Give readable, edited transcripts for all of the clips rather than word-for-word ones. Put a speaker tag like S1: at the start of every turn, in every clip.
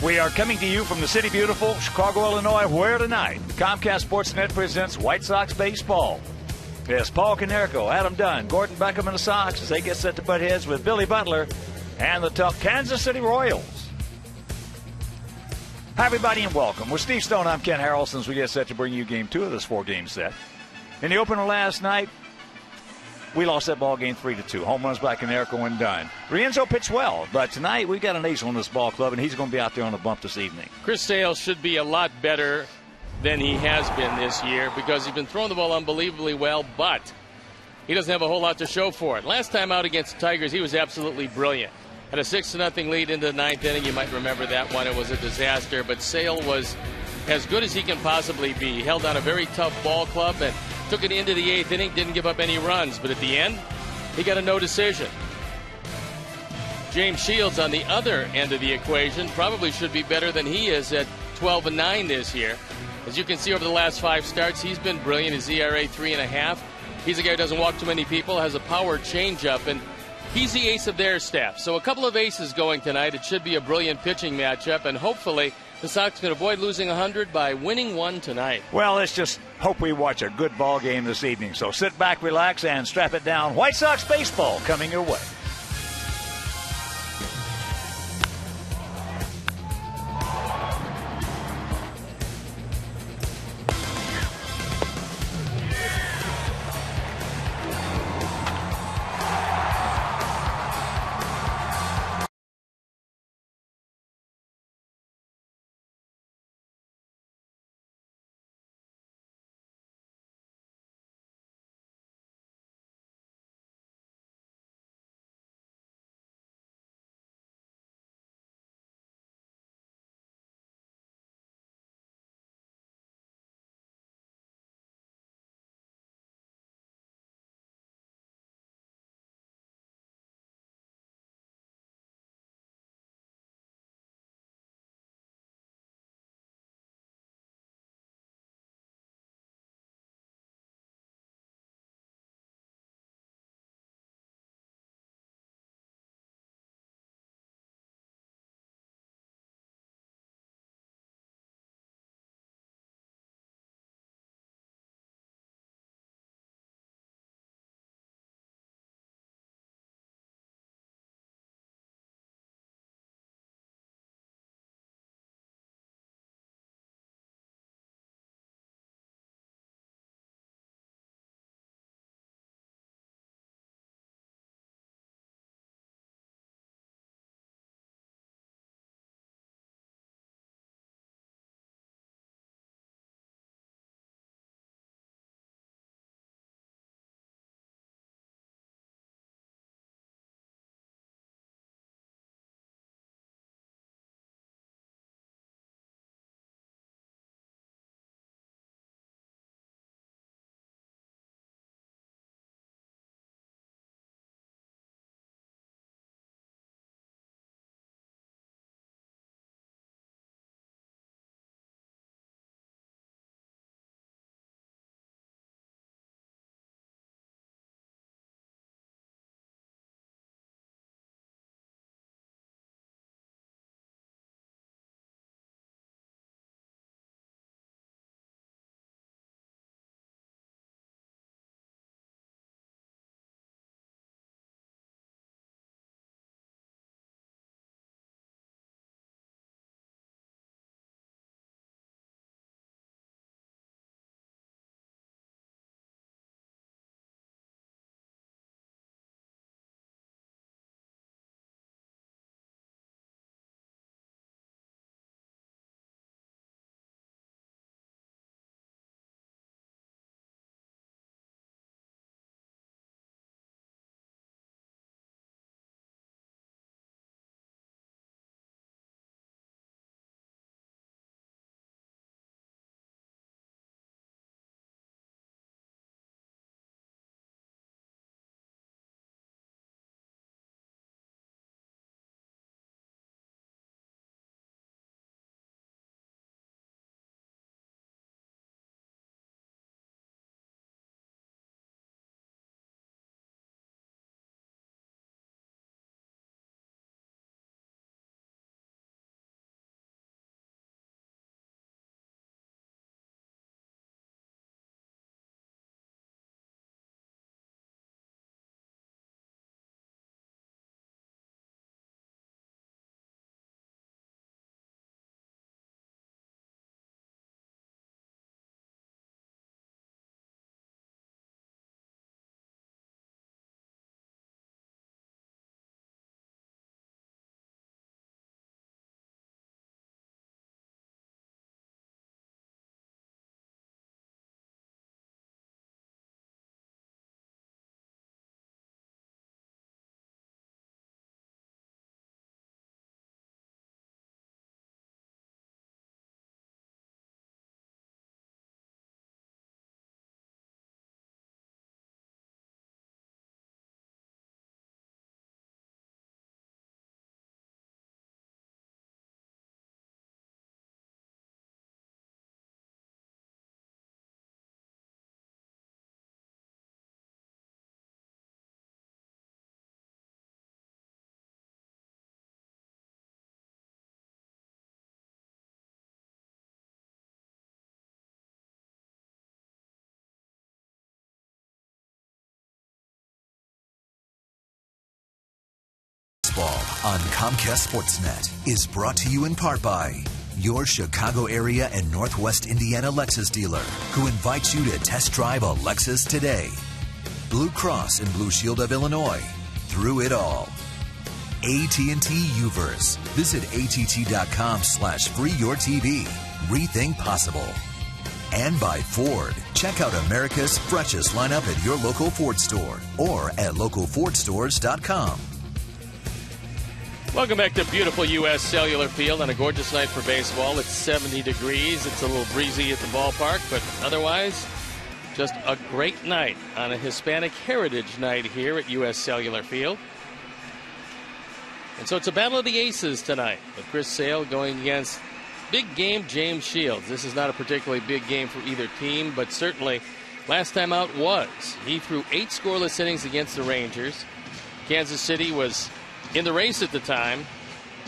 S1: We are coming to you from the city beautiful Chicago, Illinois, where tonight Comcast Sportsnet presents White Sox baseball. Yes, Paul Konerko, Adam Dunn, Gordon Beckham and the Sox as they get set to butt heads with Billy Butler and the tough Kansas City Royals. Hi, everybody, and welcome. With Steve Stone, I'm Ken Harrelson as we get set to bring you Game 2 of this 4-game set. In the opener last night, we lost that ball game 3-2. Home runs by Konerko and Dunn. Rienzo pitched well, but tonight we've got an ace on this ball club, and he's going to be out there on the bump this evening.
S2: Chris Sale should be a lot better than he has been this year because he's been throwing the ball unbelievably well, but he doesn't have a whole lot to show for it. Last time out against the Tigers, he was absolutely brilliant. Had a 6-0 lead into the ninth inning. You might remember that one. It was a disaster, but Sale was as good as he can possibly be. He held down a very tough ball club and took it into the eighth inning, didn't give up any runs, but at the end, he got a no decision. James Shields on the other end of the equation probably should be better than he is at 12-9 this year. As you can see over the last 5 starts, he's been brilliant. His ERA 3.5. He's a guy who doesn't walk too many people, has a power changeup, and he's the ace of their staff. So a couple of aces going tonight. It should be a brilliant pitching matchup, and hopefully the Sox can avoid losing 100 by winning one tonight.
S1: Well, let's just hope we watch a good ball game this evening. So sit back, relax, and strap it down. White Sox baseball coming your way.
S3: Baseball on Comcast Sportsnet is brought to you in part by your Chicago area and Northwest Indiana Lexus dealer, who invites you to test drive a Lexus today. Blue Cross and Blue Shield of Illinois, through it all. AT&T Uverse. Visit att.com/freeyourtv. Rethink possible. And by Ford. Check out America's freshest lineup at your local Ford store or at localfordstores.com.
S2: Welcome back to beautiful U.S. Cellular Field on a gorgeous night for baseball. It's 70 degrees. It's a little breezy at the ballpark, but otherwise, just a great night on a Hispanic Heritage Night here at U.S. Cellular Field. And so it's a battle of the aces tonight, with Chris Sale going against big game James Shields. This is not a particularly big game for either team, but certainly last time out was. He threw 8 scoreless innings against the Rangers. Kansas City was in the race at the time,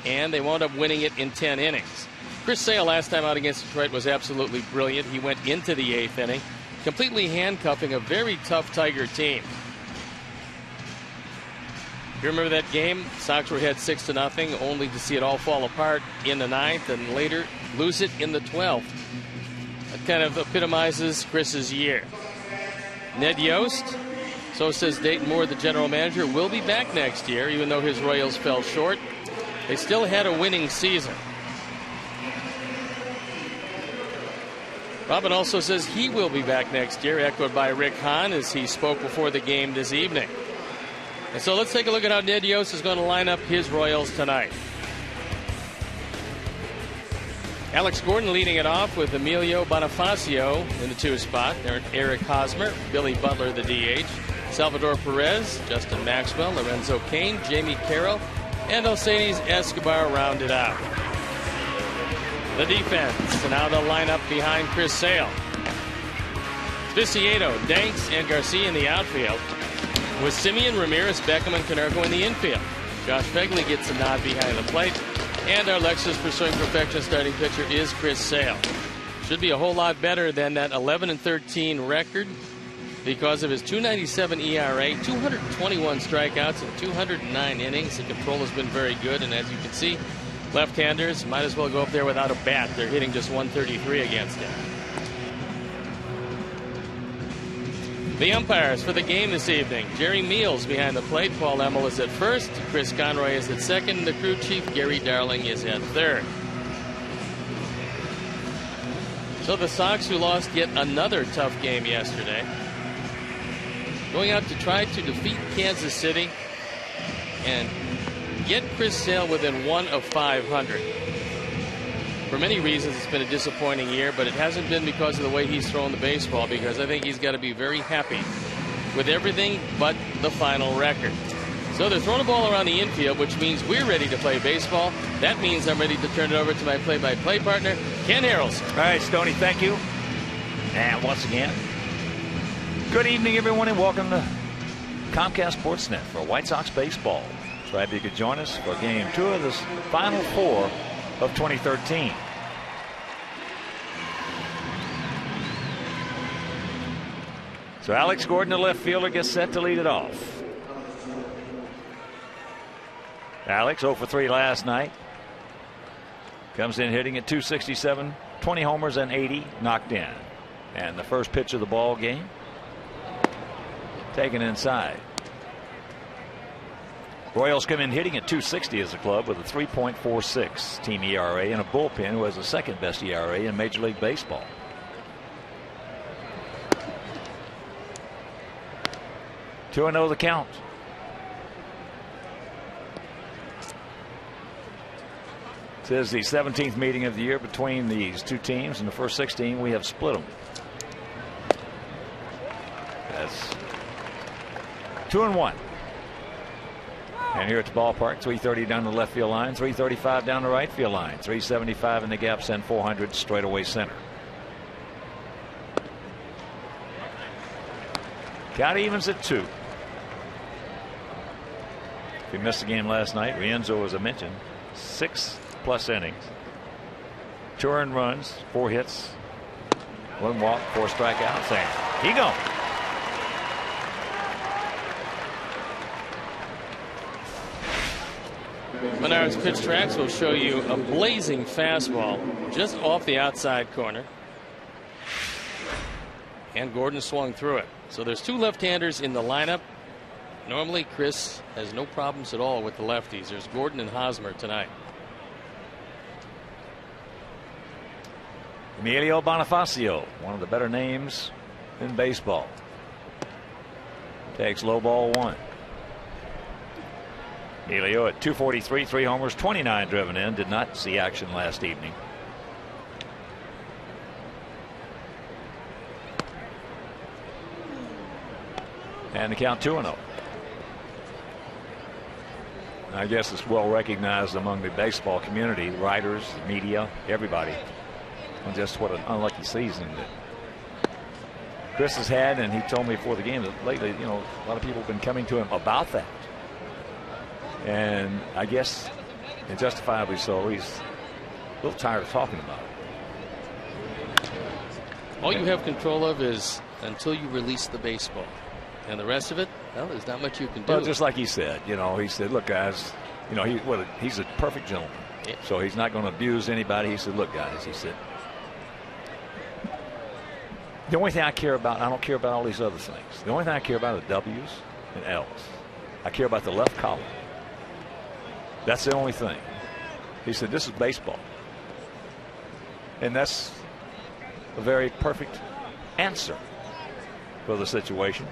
S2: and they wound up winning it in 10 innings. Chris Sale last time out against Detroit was absolutely brilliant. He went into the 8th inning, completely handcuffing a very tough Tiger team. You remember that game? Sox were ahead 6-0, only to see it all fall apart in the 9th and later lose it in the 12th. That kind of epitomizes Chris's year. Ned Yost, so says Dayton Moore, the general manager, will be back next year, even though his Royals fell short. They still had a winning season. Robin also says he will be back next year, echoed by Rick Hahn as he spoke before the game this evening. And so let's take a look at how Ned Yost is going to line up his Royals tonight. Alex Gordon leading it off with Emilio Bonifacio in the 2 spot. There Eric Hosmer, Billy Butler the DH, Salvador Perez, Justin Maxwell, Lorenzo Cain, Jamie Carroll, and Alcides Escobar rounded out. The defense, and now they'll line up behind Chris Sale. Viciato, Danks, and Garcia in the outfield, with Simeon, Ramirez, Beckham, and Konerko in the infield. Josh Begley gets a nod behind the plate. And our Lexus Pursuing Perfection starting pitcher is Chris Sale. Should be a whole lot better than that 11-13 record because of his .297 ERA, 221 strikeouts, and 209 innings. The control has been very good, and as you can see, left-handers might as well go up there without a bat. They're hitting just .133 against him. The umpires for the game this evening: Jerry Meals behind the plate, Paul Emmel is at first, Chris Conroy is at second, and the crew chief Gary Darling is at third. So the Sox, who lost yet another tough game yesterday, going out to try to defeat Kansas City and get Chris Sale within 1 of 500. For many reasons, it's been a disappointing year, but it hasn't been because of the way he's thrown the baseball, because I think he's got to be very happy with everything but the final record. So they're throwing the ball around the infield, which means we're ready to play baseball. That means I'm ready to turn it over to my play-by-play partner, Ken Harrelson.
S1: All right, Stoney, thank you. And once again, good evening, everyone, and welcome to Comcast Sportsnet for White Sox baseball. So happy you could join us for Game 2 of this Final Four of 2013. So Alex Gordon, the left fielder, gets set to lead it off. Alex 0 for 3 last night. Comes in hitting at .267, 20 homers and 80 knocked in. And the first pitch of the ball game taken inside. Royals come in hitting at .260 as a club with a 3.46 team ERA and a bullpen who has the second best ERA in Major League Baseball. Two and 0 the count. This is the 17th meeting of the year between these two teams. In the first 16, we have split them. That's 2-1. And here at the ballpark, 330 down the left field line, 335 down the right field line, 375 in the gaps, and 400 straightaway center. Count evens at 2. If you missed the game last night, Rienzo, as I mentioned, 6+ innings, 2 earned runs, 4 hits, 1 walk, 4 strikeouts, and he gone.
S2: Menard's pitch tracks will show you a blazing fastball just off the outside corner. And Gordon swung through it. So there's two left-handers in the lineup. Normally, Chris has no problems at all with the lefties. There's Gordon and Hosmer tonight.
S1: Emilio Bonifacio, one of the better names in baseball. Takes low ball 1. Emilio at 243, 3 homers, 29 driven in. Did not see action last evening. And the count 2-0. I guess it's well recognized among the baseball community, writers, media, everybody, on just what an unlucky season that Chris has had. And he told me before the game that lately, a lot of people have been coming to him about that. And I guess, and justifiably so, he's a little tired of talking about it.
S2: All you have control of is until you release the baseball. And the rest of it, well, there's not much you can do.
S1: Well, just like he said, he said, look, guys, he's a perfect gentleman.
S2: Yeah.
S1: So he's not going to abuse anybody. He said, look, guys, he said, the only thing I care about, I don't care about all these other things. The only thing I care about are W's and L's. I care about the left column. That's the only thing. He said, this is baseball. And that's a very perfect answer for the situation.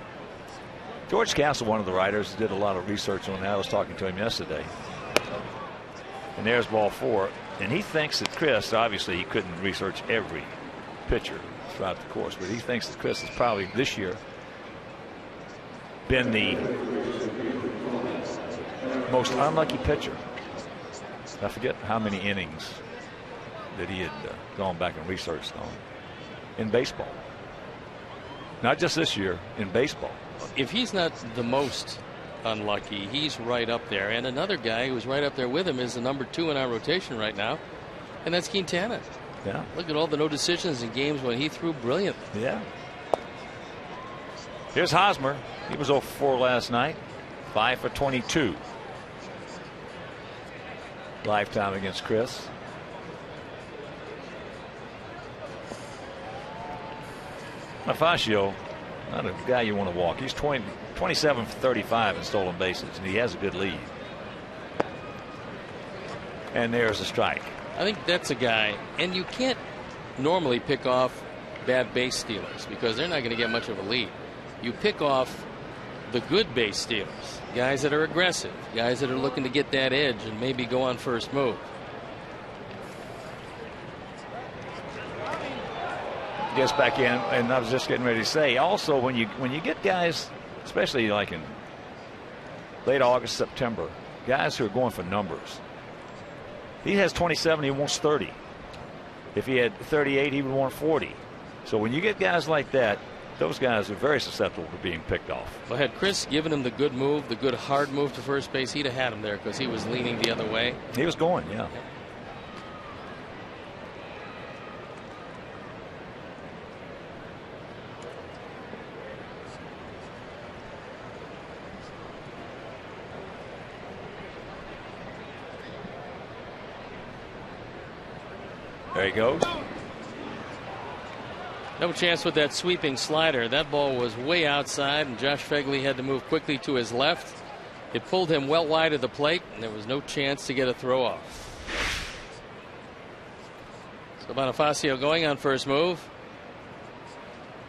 S1: George Castle, one of the writers, did a lot of research on that. I was talking to him yesterday. And there's ball 4. And he thinks that Chris, obviously he couldn't research every pitcher throughout the course, but he thinks that Chris has probably this year been the most unlucky pitcher. I forget how many innings that he had gone back and researched on in baseball. Not just this year, in baseball.
S2: If he's not the most unlucky, he's right up there. And another guy who's right up there with him is the number 2 in our rotation right now, and that's Quintana.
S1: Yeah.
S2: Look at all the no decisions in games when he threw brilliant.
S1: Yeah. Here's Hosmer. He was 0 for 4 last night. 5 for 22. Lifetime against Chris. Bonifacio, not a guy you want to walk. He's 27 for 35 in stolen bases, and he has a good lead. And there's a strike.
S2: I think that's a guy, and you can't normally pick off bad base stealers because they're not going to get much of a lead. You pick off the good base stealers, guys that are aggressive, guys that are looking to get that edge and maybe go on first move.
S1: Gets back in, and I was just getting ready to say, also when you get guys, especially like in late August, September, guys who are going for numbers. He has 27, he wants 30. If he had 38, he would want 40. So when you get guys like that, those guys are very susceptible to being picked off.
S2: Well, had Chris given him the good move, the good hard move to first base, he'd have had him there because he was leaning the other way.
S1: He was going, yeah. There he goes.
S2: No chance with that sweeping slider. That ball was way outside, and Josh Fegley had to move quickly to his left. It pulled him well wide of the plate, and there was no chance to get a throw off. So Bonifacio going on first move.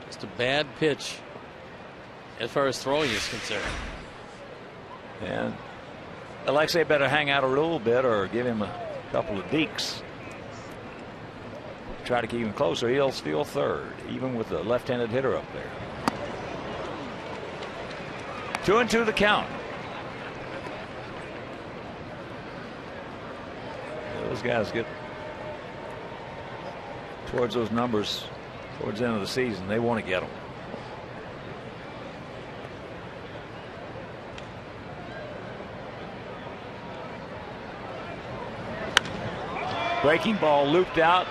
S2: Just a bad pitch as far as throwing is concerned.
S1: And Alexei better hang out a little bit or give him a couple of dekes. Try to keep him closer. He'll steal third, even with the left-handed hitter up there. 2-2 the count. Those guys get towards those numbers towards the end of the season. They want to get them. Breaking ball looped out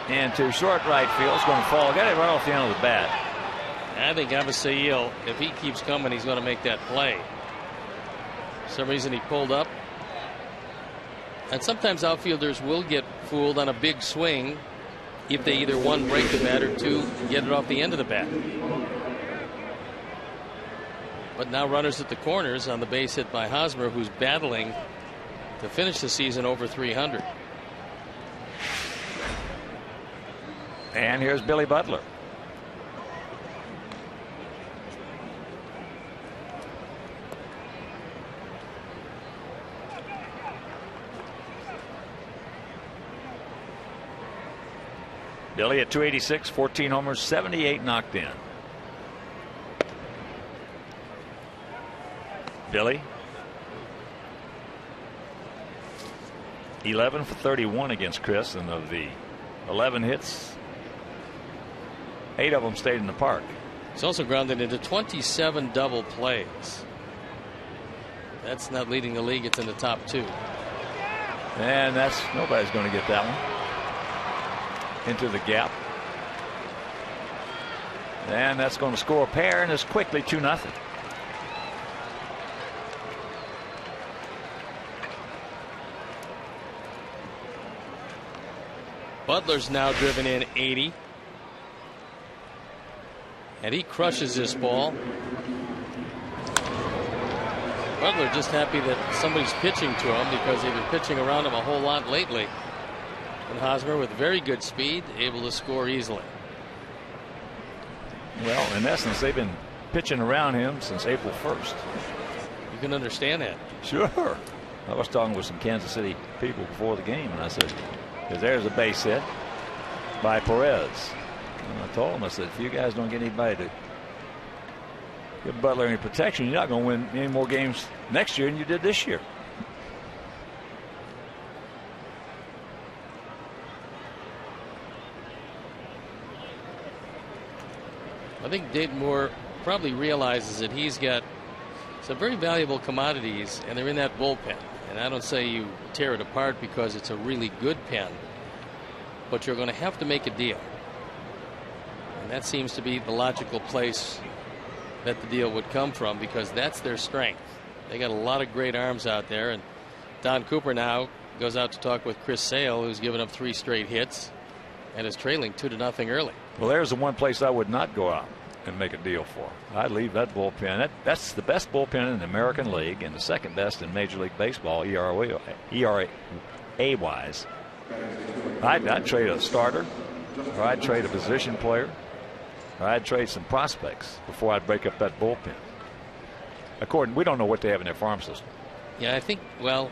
S1: into short right field. It's going to fall. Got it right off the end of the bat.
S2: I think Abisail, if he keeps coming, he's going to make that play. For some reason he pulled up. And sometimes outfielders will get fooled on a big swing if they either, one, break the bat, or two, get it off the end of the bat. But now runners at the corners on the base hit by Hosmer, who's battling to finish the season over 300.
S1: And here's Billy Butler. Billy at 286, 14 homers, 78 knocked in. Billy 11 for 31 against Chris, and of the 11 hits, 8 of them stayed in the park.
S2: He's also grounded into 27 double plays. That's not leading the league, it's in the top 2.
S1: And nobody's going to get that one into the gap. And that's going to score a pair, and it's quickly 2-0.
S2: Butler's now driven in 80. And he crushes this ball. Butler just happy that somebody's pitching to him, because they've been pitching around him a whole lot lately. And Hosmer, with very good speed, able to score easily.
S1: Well, in essence, they've been pitching around him since April 1st.
S2: You can understand that.
S1: Sure. I was talking with some Kansas City people before the game, and I said, there's a base hit by Perez. And I told them, I said, if you guys don't get anybody to give Butler any protection, you're not going to win any more games next year than you did this year.
S2: I think Dayton Moore probably realizes that he's got some very valuable commodities, and they're in that bullpen. And I don't say you tear it apart because it's a really good pen, but you're going to have to make a deal. And that seems to be the logical place that the deal would come from, because that's their strength. They got a lot of great arms out there, and Don Cooper now goes out to talk with Chris Sale, who's given up 3 straight hits and is trailing 2-0 early.
S1: Well, there's the one place I would not go out and make a deal for. I'd leave that bullpen. That's the best bullpen in the American League and the second best in Major League Baseball ERA wise. I'd trade a starter, or I'd trade a position player, or I'd trade some prospects before I'd break up that bullpen. We don't know what they have in their farm system.
S2: Yeah, I think, well,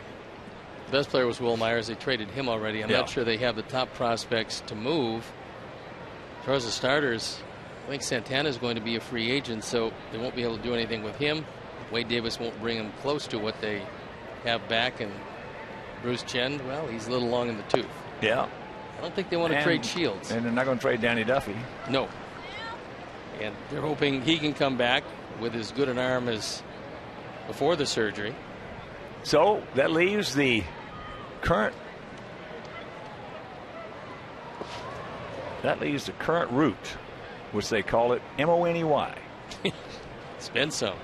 S2: the best player was Will Myers. They traded him already. I'm not sure they have the top prospects to move. As far as the starters, I think Santana is going to be a free agent, so they won't be able to do anything with him. Wade Davis won't bring him close to what they have back, and Bruce Chen, well, he's a little long in the tooth.
S1: Yeah.
S2: I don't think they want to trade Shields.
S1: And they're not going to trade Danny Duffy.
S2: No. And they're hoping he can come back with as good an arm as before the surgery.
S1: So that leaves the current route, which they call it MONEY.
S2: It's been so.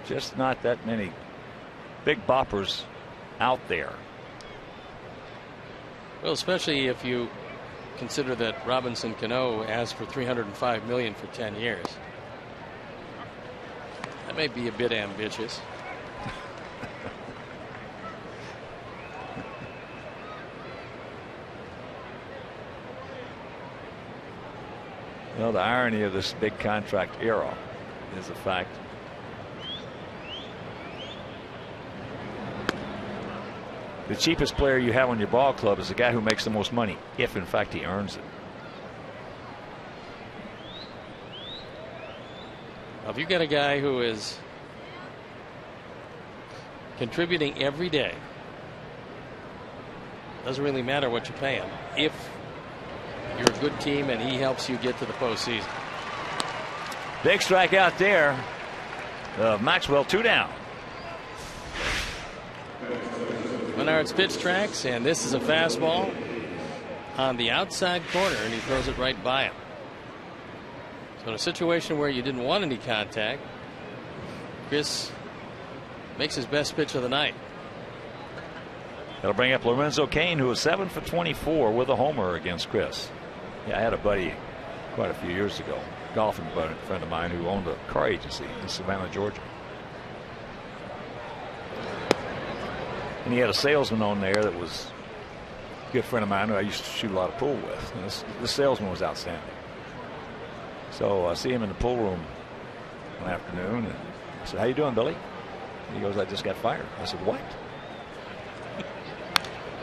S1: Just not that many big boppers out there.
S2: Well, especially if you consider that Robinson Cano asked for $305 million for 10 years. That may be a bit ambitious.
S1: Well, the irony of this big contract era is the fact the cheapest player you have on your ball club is the guy who makes the most money, if in fact he earns it.
S2: Now, if you got a guy who is contributing every day, doesn't really matter what you pay him if you're a good team and he helps you get to the postseason.
S1: Big strike out there of Maxwell, 2 down.
S2: Menard's pitch tracks, and this is a fastball on the outside corner, and he throws it right by him. So in a situation where you didn't want any contact, Chris makes his best pitch of the night.
S1: That'll bring up Lorenzo Cain, who was 7 for 24 with a homer against Chris. Yeah, I had a buddy quite a few years ago, golfing buddy, friend of mine, who owned a car agency in Savannah, Georgia. And he had a salesman on there that was a good friend of mine who I used to shoot a lot of pool with. And this salesman was outstanding. So I see him in the pool room one afternoon, and I said, "How you doing, Billy?" And he goes, "I just got fired." I said, "What?"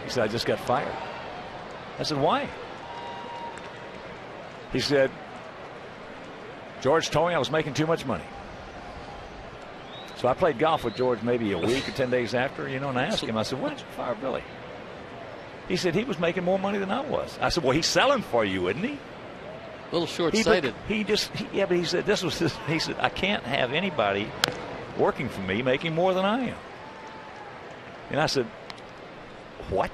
S1: He said, "I just got fired." I said, "Why?" He said, "George told me I was making too much money." So I played golf with George maybe a week or 10 days after, and I asked him, I said, "Why did you fire Billy?" He said, "He was making more money than I was." I said, "Well, he's selling for you, isn't he?"
S2: A little short-sighted.
S1: Yeah, but he said this was his. He said, "I can't have anybody working for me making more than I am." And I said, "What?"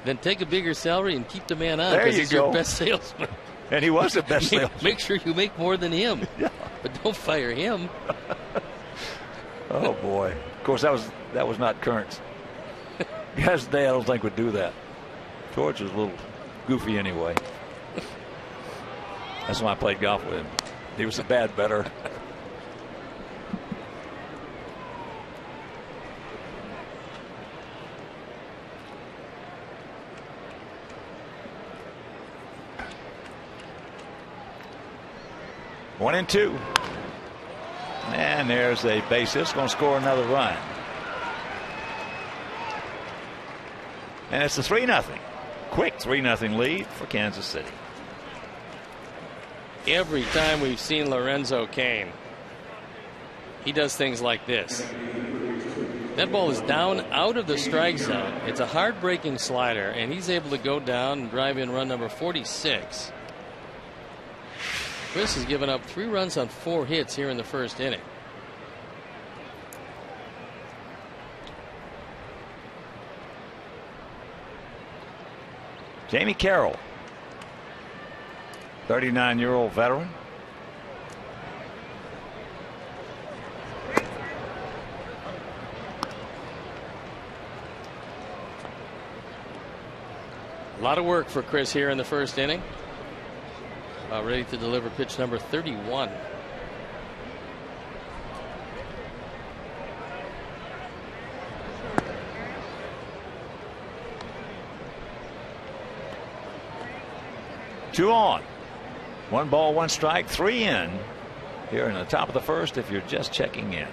S2: Then take a bigger salary and keep the man on,
S1: There
S2: because
S1: you
S2: he's
S1: go.
S2: your best salesman.
S1: And he was the best salesman.
S2: Make sure you make more than him.
S1: Yeah.
S2: But don't fire him.
S1: Oh boy! Of course, that was not Current's. Guys today, I don't think would do that. George was a little goofy anyway. That's why I played golf with him. He was a bad better. One and two. And there's a base hit. It's going to score another run. And it's a 3-0. Quick 3-0 lead for Kansas City.
S2: Every time we've seen Lorenzo Cain, he does things like this. That ball is down out of the strike zone. It's a hard-breaking slider, and he's able to go down and drive in run number 46. Chris has given up 3 runs on 4 hits here in the first inning.
S1: Jamie Carroll, 39-year-old veteran.
S2: A lot of work for Chris here in the first inning. Ready to deliver pitch number 31.
S1: Two on. 1 ball, 1 strike, 3 in. Here in the top of the first if you're just checking in.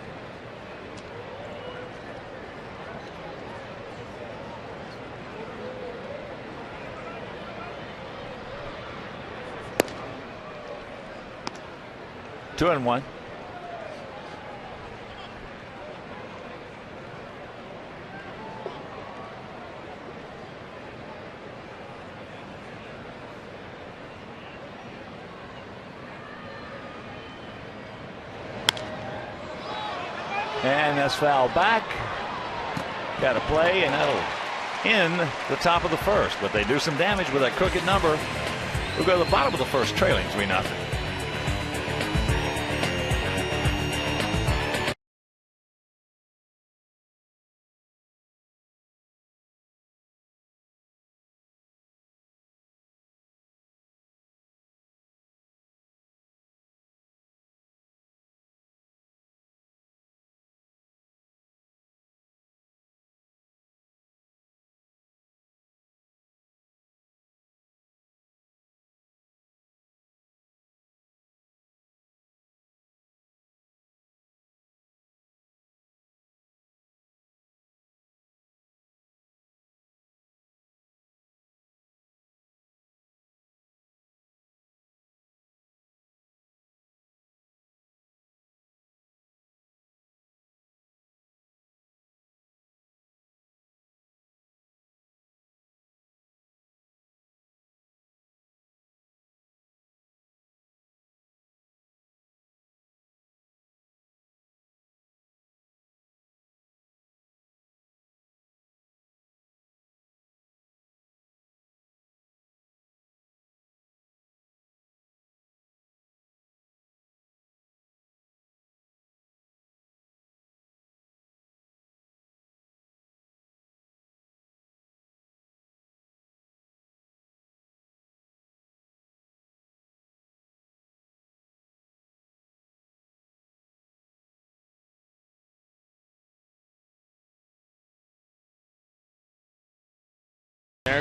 S1: Two and one. And that's foul back. Got a play, and that'll end the top of the first. But they do some damage with that crooked number. We'll go to the bottom of the first, trailing 3-0.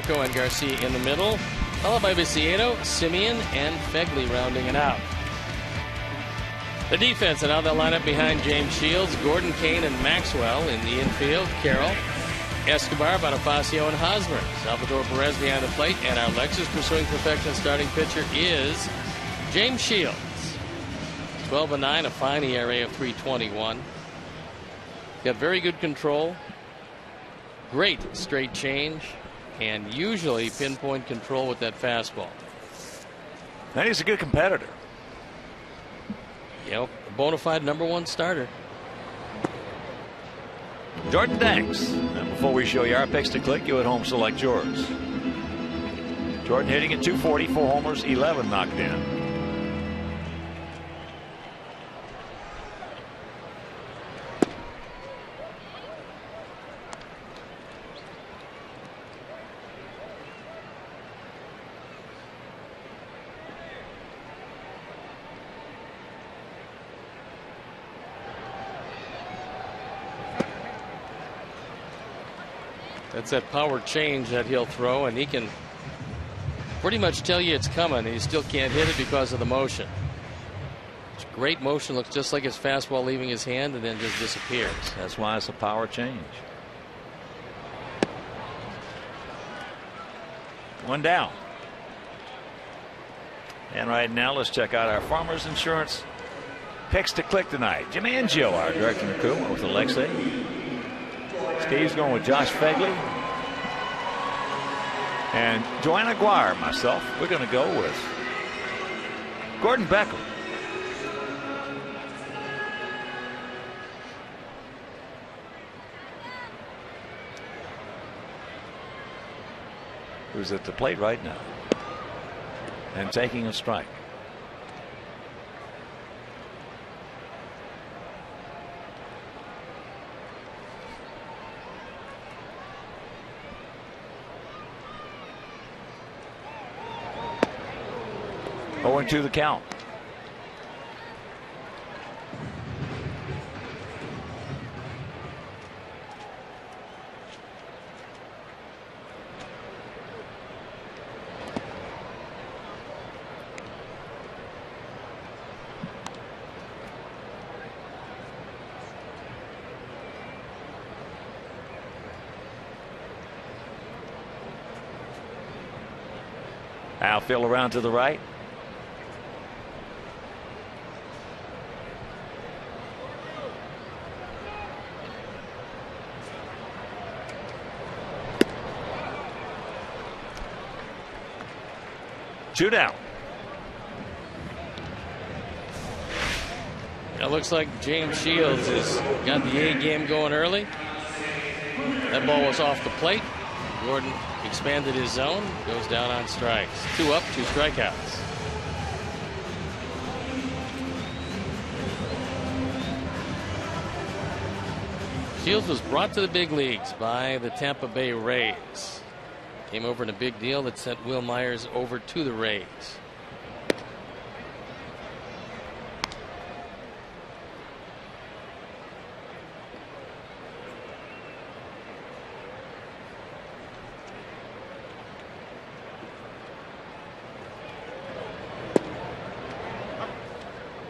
S2: Greco and Garcia in the middle, followed by Viciedo, Simeon, and Fegley rounding it out. The defense, and now they'll line up behind James Shields, Gordon, Kane, and Maxwell in the infield. Carroll, Escobar, Bonifacio, and Hosmer. Salvador Perez behind the plate, and our Lexus pursuing perfection starting pitcher is James Shields. 12-9, a fine ERA of 3.21. Got very good control, great straight change, and usually pinpoint control with that fastball.
S1: And he's a good competitor.
S2: You know, a bona fide #1 starter.
S1: Jordan, thanks. And before we show you our picks to click, you at home select yours. Jordan hitting at .240, 4 homers, 11 knocked in.
S2: That's that power change that he'll throw, and he can pretty much tell you it's coming, and you still can't hit it because of the motion. It's great motion, looks just like his fastball leaving his hand and then just disappears.
S1: That's why it's a power change. One down. And right now, let's check out our Farmers Insurance picks to click tonight. Jim Angio, our director of crew, with Alexei. Steve's going with Josh Fegley. And Joanna Aguirre, myself, we're going to go with Gordon Beckham. Who's at the plate right now and taking a strike. Going to the count. Outfield around to the right. Shootout.
S2: It looks like James Shields has got the A game going early. That ball was off the plate. Gordon expanded his zone, goes down on strikes. 2 up, 2 strikeouts. Shields was brought to the big leagues by the Tampa Bay Rays. Came over in a big deal that sent Will Myers over to the Rays.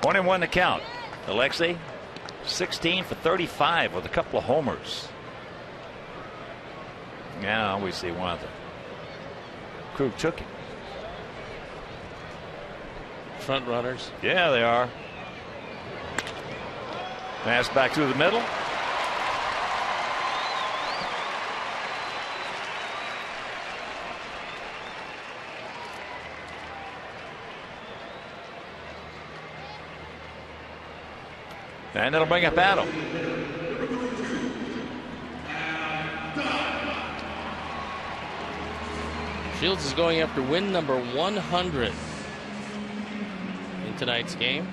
S1: One and one to count. Alexei, 16 for 35 with a couple of homers. Now we see one of the crew took him.
S2: Front runners.
S1: Yeah, they are. Pass back through the middle. And it'll bring up Adam.
S2: Shields is going after win number 100 in tonight's game.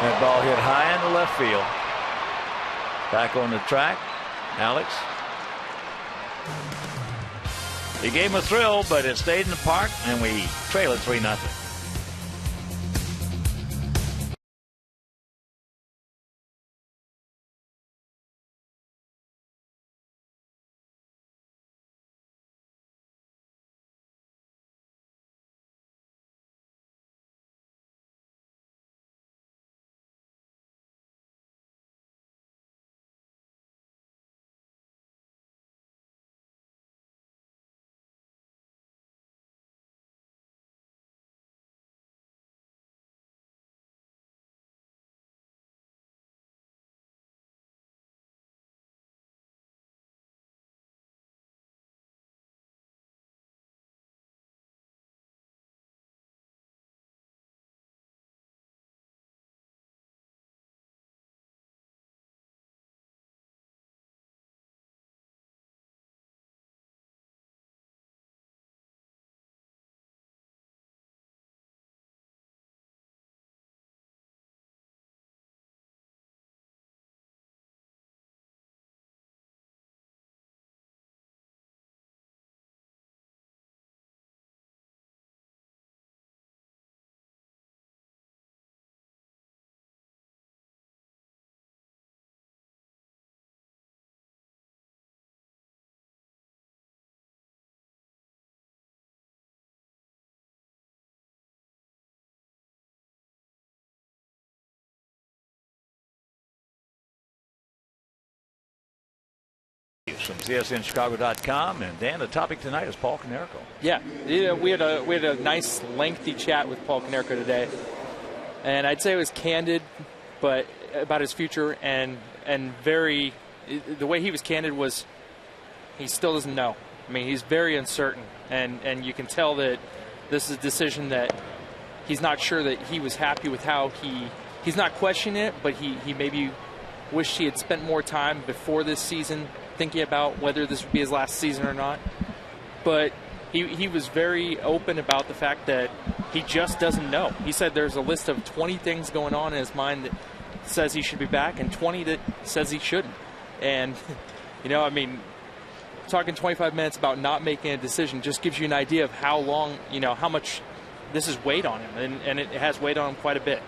S1: That ball hit high in the left field. Back on the track, Alex. He gave him a thrill, but it stayed in the park, and we trail it 3-0. From CSNChicago.com, and Dan, the topic tonight is Paul Konerko.
S4: Yeah, we had a nice lengthy chat with Paul Konerko today, and I'd say it was candid, but about his future and very, the way he was candid was he still doesn't know. I mean, he's very uncertain, and you can tell that this is a decision that he's not sure that he was happy with how he's not questioning it, but he maybe wished he had spent more time before this season thinking about whether this would be his last season or not. But he was very open about the fact that he just doesn't know. He said there's a list of 20 things going on in his mind that says he should be back and 20 that says he shouldn't. And, I mean, talking 25 minutes about not making a decision just gives you an idea of how long, how much this has weighed on him. And it has weighed on him quite a bit.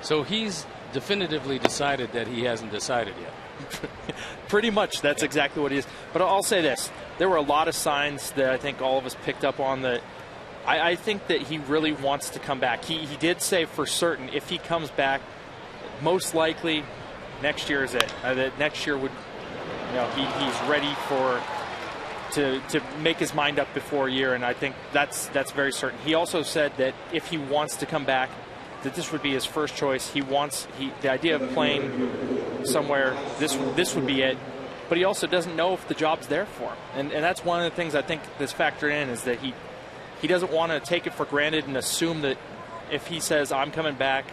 S2: So he's definitively decided that he hasn't decided yet.
S4: Pretty much, that's exactly what it is. But I'll say this. There were a lot of signs that I think all of us picked up on that I think that he really wants to come back. He did say for certain if he comes back, most likely next year is it. That next year would, he's ready to make his mind up before a year, and I think that's very certain. He also said that if he wants to come back, that this would be his first choice. The idea of playing somewhere, this would be it. But he also doesn't know if the job's there for him. And that's one of the things I think that's factored in, is that he doesn't want to take it for granted and assume that if he says, I'm coming back,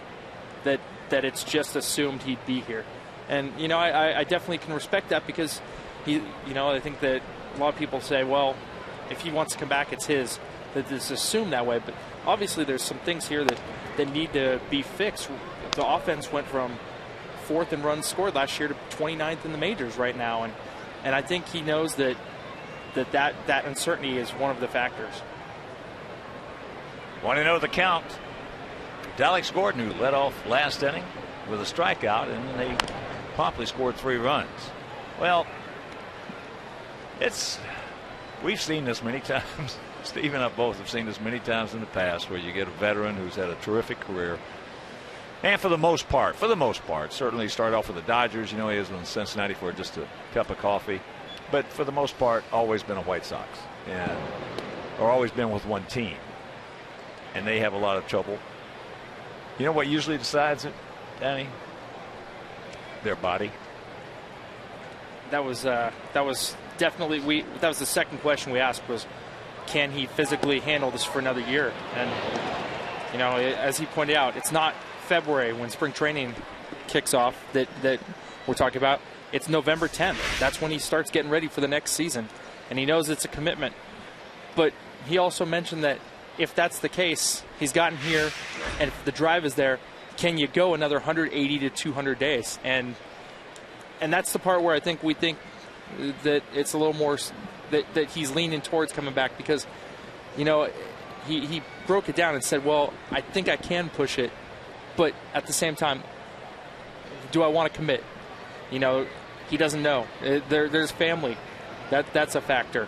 S4: that it's just assumed he'd be here. And, I definitely can respect that, because I think that a lot of people say, well, if he wants to come back, it's his. That it's assumed that way. But obviously there's some things here that need to be fixed. The offense went from 4th in runs scored last year to 29th in the majors right now, and I think he knows that uncertainty is one of the factors.
S1: Want to know the count? Alex Gordon, who led off last inning with a strikeout, and they promptly scored 3 runs. Well, we've seen this many times. Steve and I both have seen this many times in the past, where you get a veteran who's had a terrific career. And for the most part, certainly started off with the Dodgers. He was in Cincinnati for just a cup of coffee. But for the most part, always been a White Sox. Or always been with one team. And they have a lot of trouble. You know what usually decides it, Danny? Their body.
S4: That was definitely that was the second question we asked, was, can he physically handle this for another year? And, as he pointed out, it's not February when spring training kicks off that we're talking about. It's November 10th. That's when he starts getting ready for the next season. And he knows it's a commitment. But he also mentioned that if that's the case, he's gotten here, and if the drive is there, can you go another 180 to 200 days? And that's the part where I think we think that it's a little more that he's leaning towards coming back because, he broke it down and said, well, I think I can push it, but at the same time, do I want to commit? He doesn't know. There's family. That's a factor.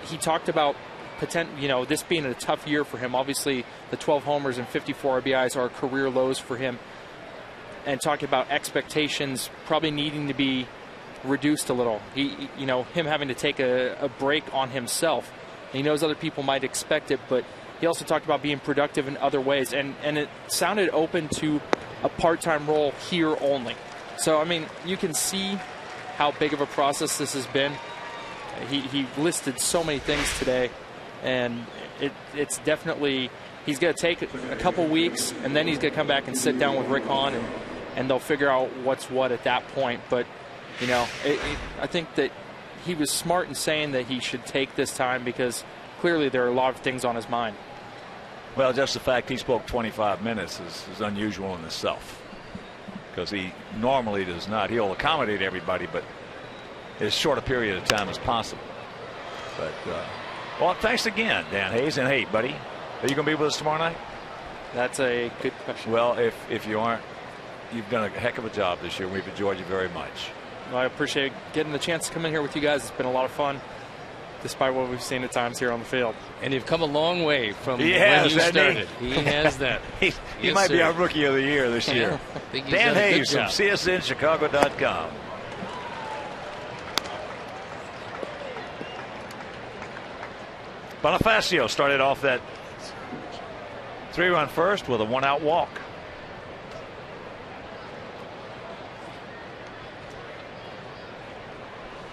S4: He talked about this being a tough year for him. Obviously, the 12 homers and 54 RBIs are career lows for him. And talking about expectations probably needing to be reduced a little. Him having to take a break on himself. He knows other people might expect it, but he also talked about being productive in other ways. And it sounded open to a part-time role here only. So, I mean, you can see how big of a process this has been. He listed so many things today, and it's definitely, he's going to take a couple weeks, and then he's going to come back and sit down with Rick Hahn, and they'll figure out what's what at that point. But, I think that he was smart in saying that he should take this time because clearly there are a lot of things on his mind.
S1: Well, just the fact he spoke 25 minutes is unusual in itself, because he normally does not. He'll accommodate everybody, but as short a period of time as possible. But, well, thanks again, Dan Hayes. And, hey, buddy, are you going to be with us tomorrow night?
S4: That's a good question.
S1: Well, if you aren't, you've done a heck of a job this year. We've enjoyed you very much.
S4: Well, I appreciate getting the chance to come in here with you guys. It's been a lot of fun, despite what we've seen at times here on the field.
S2: And you've come a long way from when you started. He has that.
S1: He
S2: Yes,
S1: might be
S2: sir.
S1: our Rookie of the Year this year.
S2: I think he's
S1: Dan
S2: done a good
S1: Hayes from
S2: job.
S1: CSNChicago.com. Bonifacio started off that 3-run first with a 1-out walk.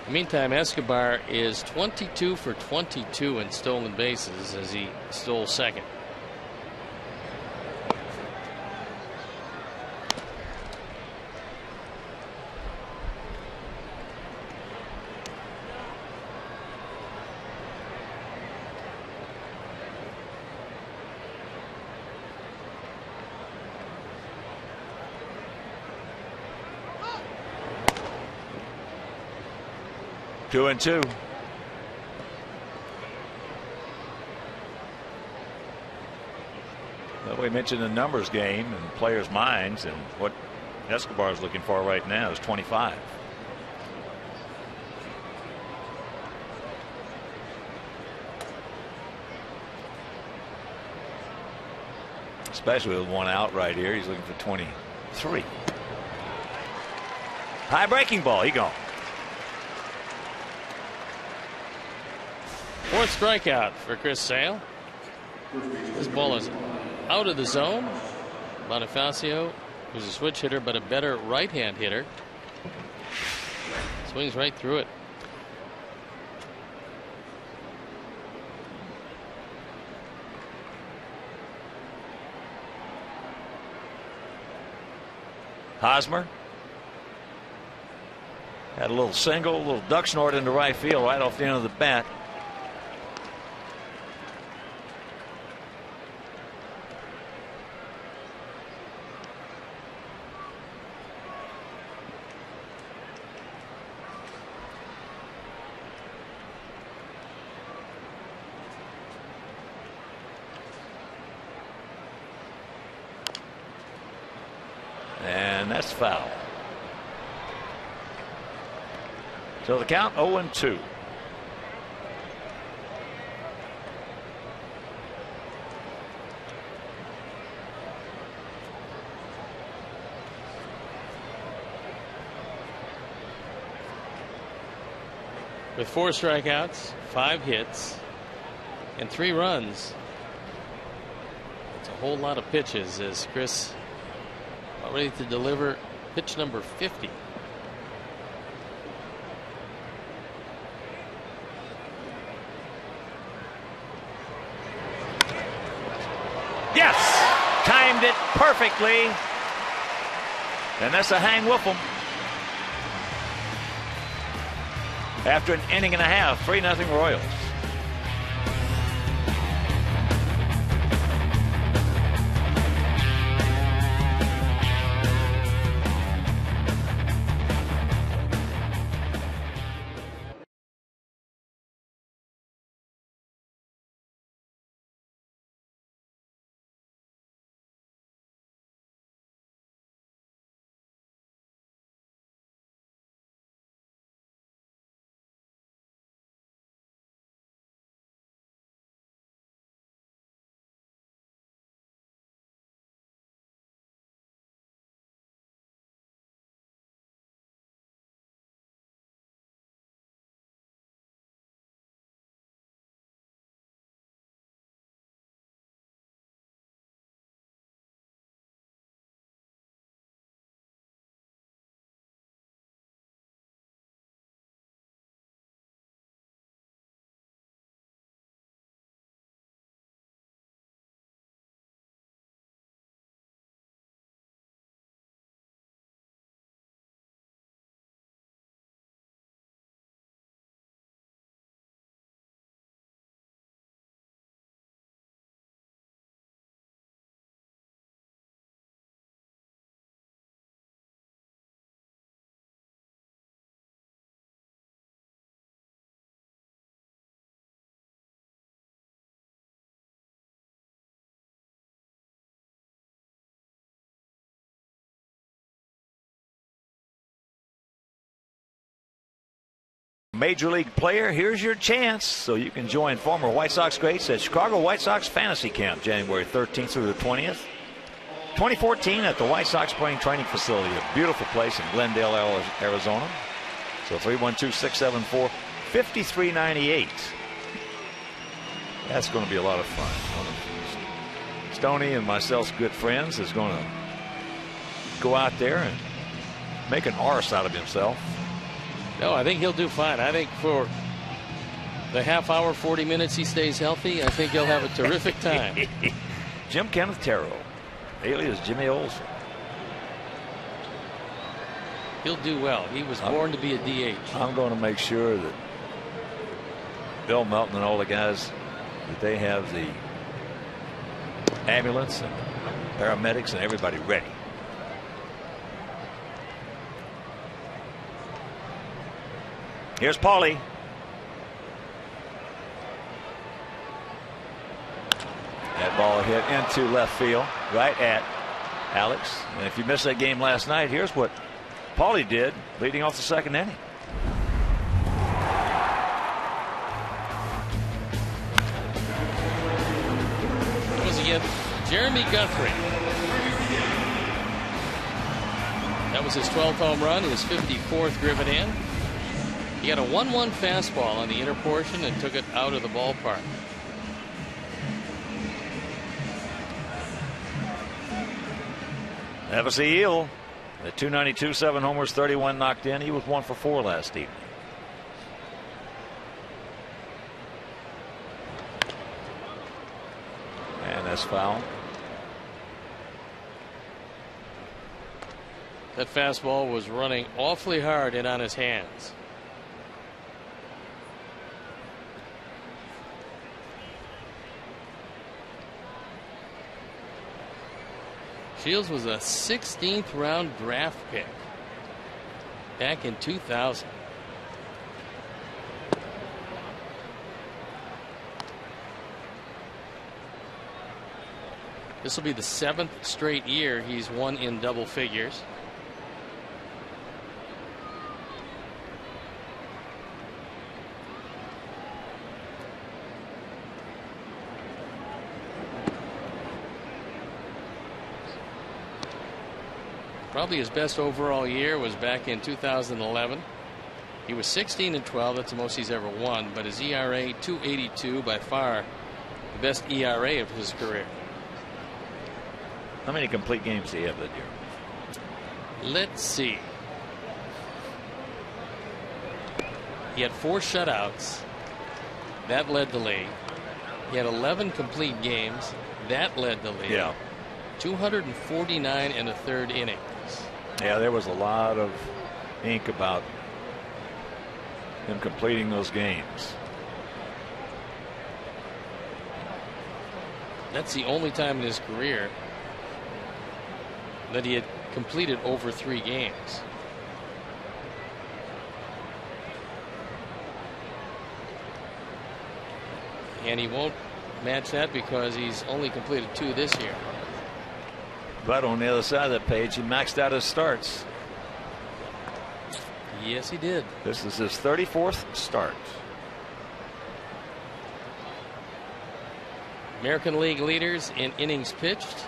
S2: Meantime, Escobar is 22 for 22 in stolen bases as he stole second.
S1: Two and two. Well, we mentioned the numbers game and players' minds, and what Escobar is looking for right now is 25. Especially with 1 out right here, he's looking for 23. High breaking ball, he gone.
S2: Fourth strikeout for Chris Sale. This ball is out of the zone. Bonifacio, who's a switch hitter but a better right-hand hitter, swings right through it.
S1: Hosmer had a little single, a little duck snort into right field right off the end of the bat. And that's foul. So the count 0-2.
S2: With 4 strikeouts, 5 hits, and 3 runs. It's a whole lot of pitches as Chris ready to deliver pitch number 50.
S1: Yes, timed it perfectly, and that's a hang with him. After an inning and a half, 3-0 Royals. Major League player, here's your chance. So you can join former White Sox greats at Chicago White Sox Fantasy Camp, January 13th through the 20th. 2014 at the White Sox Spring Training Facility, a beautiful place in Glendale, Arizona. So 312-674-5398. That's going to be a lot of fun. Stoney and myself's good friends is going to go out there and make an arse out of himself.
S2: No, I think he'll do fine. I think for the half hour, 40 minutes he stays healthy, I think he'll have a terrific time.
S1: Jim Kenneth Terrell, alias Jimmy Olsen.
S2: He'll do well. He was born to be a DH.
S1: I'm going to make sure that Bill Melton and all the guys, that they have the ambulance and paramedics and everybody ready. Here's Paulie. That ball hit into left field, right at Alex. And if you missed that game last night, here's what Paulie did leading off the second inning.
S2: Once again, Jeremy Guthrie. That was his 12th home run, his 54th driven in. He had a 1-1 fastball on the inner portion and took it out of the ballpark.
S1: Nevis Eel at 292, 7 homers, 31 knocked in. He was 1 for 4 last evening. And that's foul.
S2: That fastball was running awfully hard in on his hands. Shields was a 16th round draft pick back in 2000. This will be the 7th straight year he's won in double figures. Probably his best overall year was back in 2011. He was 16-12. That's the most he's ever won. But his ERA, 2.82, by far the best ERA of his career.
S1: How many complete games did he have that year?
S2: Let's see. He had 4 shutouts. That led the league. He had 11 complete games. That led the league.
S1: Yeah.
S2: 249 and a third innings.
S1: Yeah, there was a lot of ink about him completing those games.
S2: That's the only time in his career that he had completed over 3 games. And he won't match that because he's only completed 2 this year.
S1: But on the other side of that page, he maxed out his starts.
S2: Yes, he did.
S1: This is his 34th start.
S2: American League leaders in innings pitched.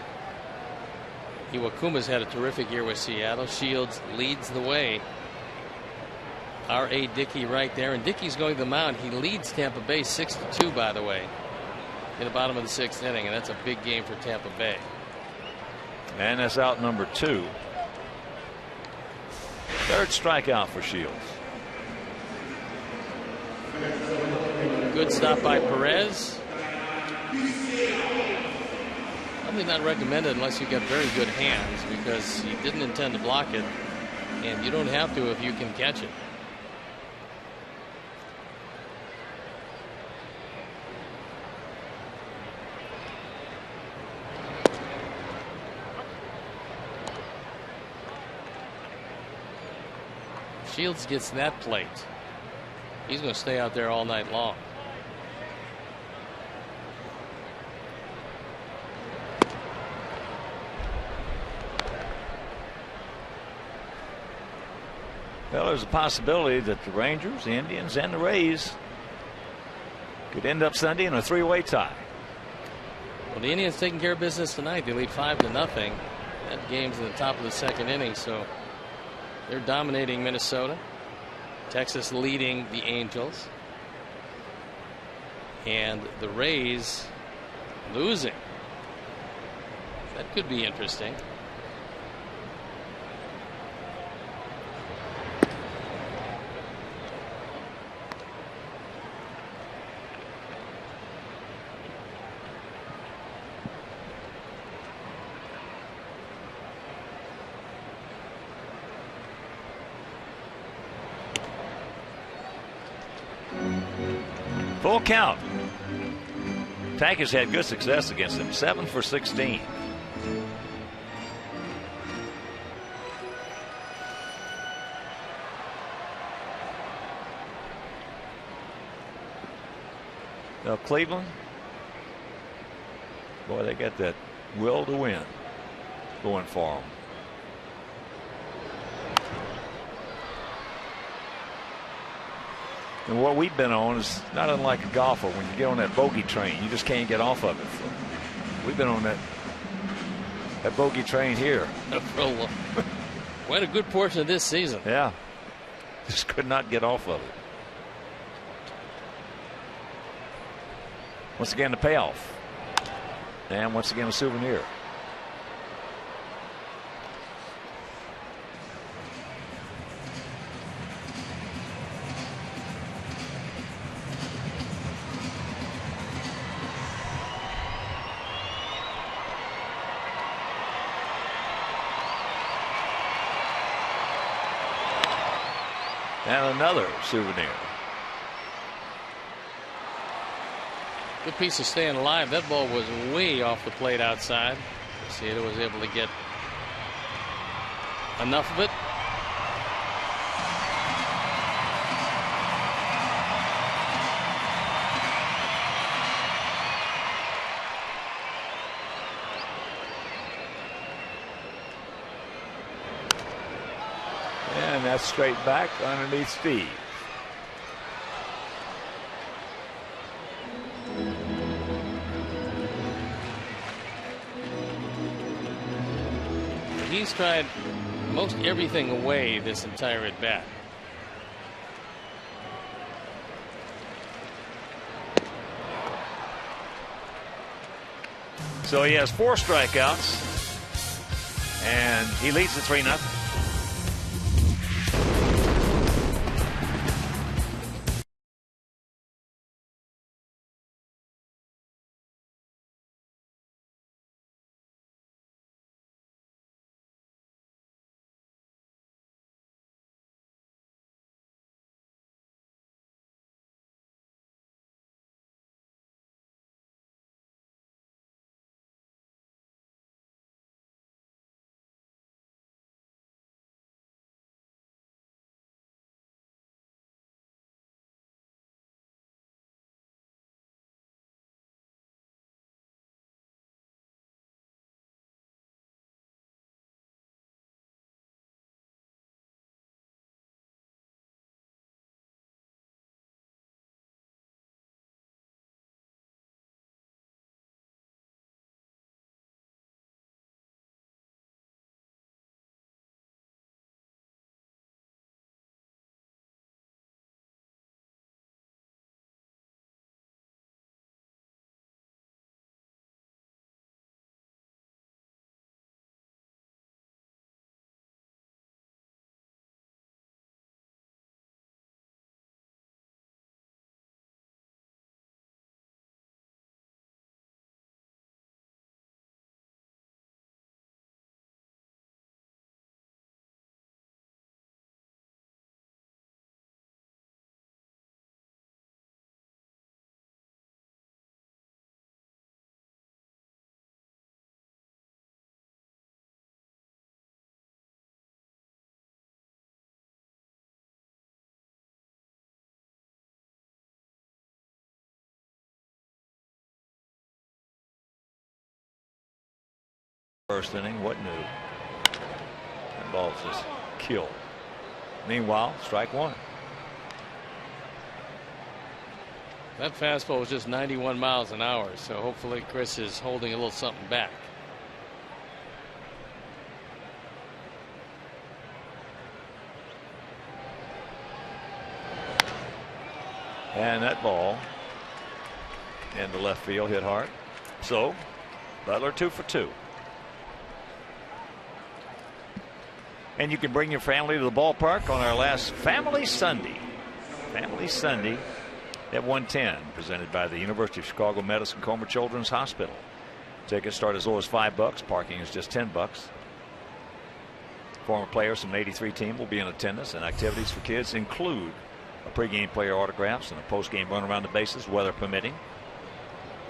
S2: Iwakuma's had a terrific year with Seattle. Shields leads the way. R.A. Dickey right there. And Dickey's going to the mound. He leads Tampa Bay 6-2, by the way, in the bottom of the 6th inning. And that's a big game for Tampa Bay.
S1: And that's out number 2. Third strikeout for Shields.
S2: Good stop by Perez. Probably not recommended unless you got very good hands, because he didn't intend to block it, and you don't have to if you can catch it. Shields gets that plate, he's going to stay out there all night long.
S1: Well, there's a possibility that the Rangers, the Indians, and the Rays could end up Sunday in a three-way tie.
S2: Well, the Indians taking care of business tonight. They lead 5-0. That game's in the top of the second inning, so they're dominating Minnesota. Texas leading the Angels. And the Rays losing. That could be interesting.
S1: Full count. Tankers had good success against them, 7 for 16. Now Cleveland, boy, they got that will to win going for them. And what we've been on is not unlike a golfer. When you get on that bogey train, you just can't get off of it. We've been on that bogey train here.
S2: Quite a good portion of this season.
S1: Yeah. Just could not get off of it. Once again, the payoff. And once again, a souvenir. And another souvenir.
S2: Good piece of staying alive. That ball was way off the plate outside. Caseta was able to get enough of it.
S1: And that's straight back underneath Steve.
S2: He's tried most everything away this entire at bat.
S1: So he has 4 strikeouts, and he leads at 3-0. First inning, what new? That ball's just killed. Meanwhile, strike one.
S2: That fastball was just 91 miles an hour, so hopefully Chris is holding a little something back.
S1: And that ball into left field hit hard. So Butler 2 for 2. And you can bring your family to the ballpark on our last Family Sunday. Family Sunday at 1:10, presented by the University of Chicago Medicine Comer Children's Hospital. Tickets start as low as $5. Parking is just $10. Former players from the '83 team will be in attendance, and activities for kids include a pregame player autographs and a postgame run around the bases, weather permitting.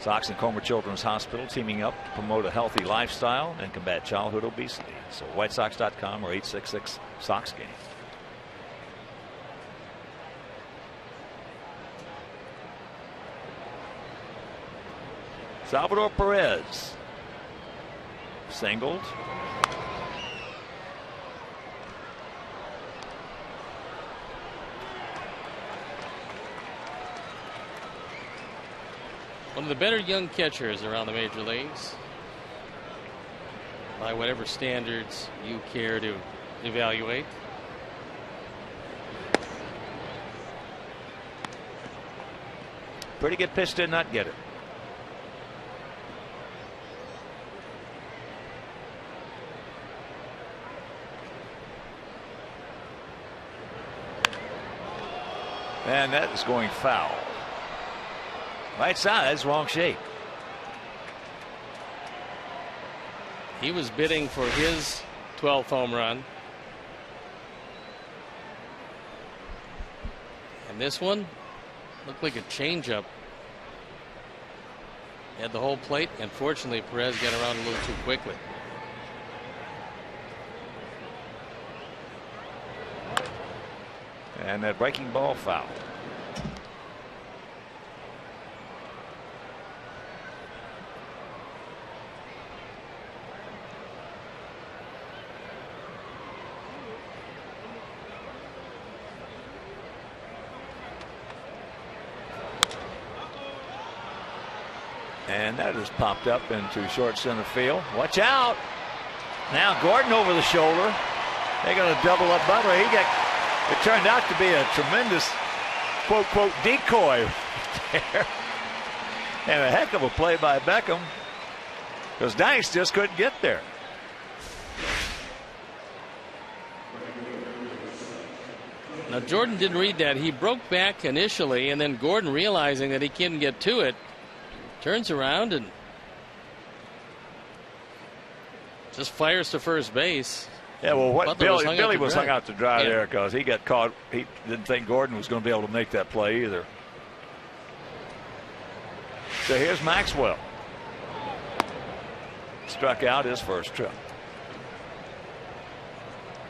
S1: Sox and Comer Children's Hospital teaming up to promote a healthy lifestyle and combat childhood obesity. So WhiteSox.com or 866-SOX-GAME. Salvador Perez singled.
S2: One of the better young catchers around the major leagues, by whatever standards you care to evaluate.
S1: Pretty good pitch, did not get it. And that is going foul. Right size, wrong shape.
S2: He was bidding for his 12th home run. And this one looked like a changeup. Had the whole plate, and fortunately Perez got around a little too quickly.
S1: And that breaking ball foul. And that has popped up into short center field. Watch out. Now Gordon over the shoulder. They're going to double up Butler. It turned out to be a tremendous quote decoy there. And a heck of a play by Beckham, because Dice just couldn't get there.
S2: Now Jordan didn't read that. He broke back initially, and then Gordon, realizing that he couldn't get to it, turns around and just fires to first base.
S1: Yeah, well, what Billy was hung out to dry
S2: yeah.
S1: there, because he got caught. He didn't think Gordon was going to be able to make that play either. So here's Maxwell. Struck out his first trip.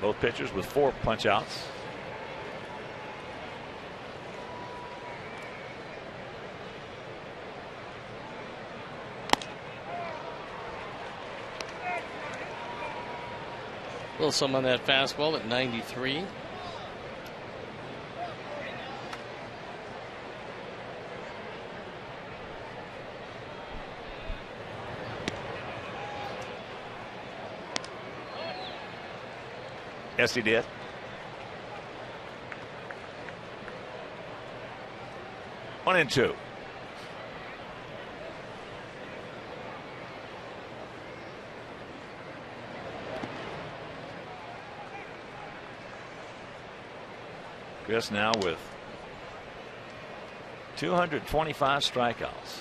S1: Both pitchers with 4 punch outs.
S2: Some on that fastball at 93.
S1: Yes, he did. One and two. Chris now with 225 strikeouts.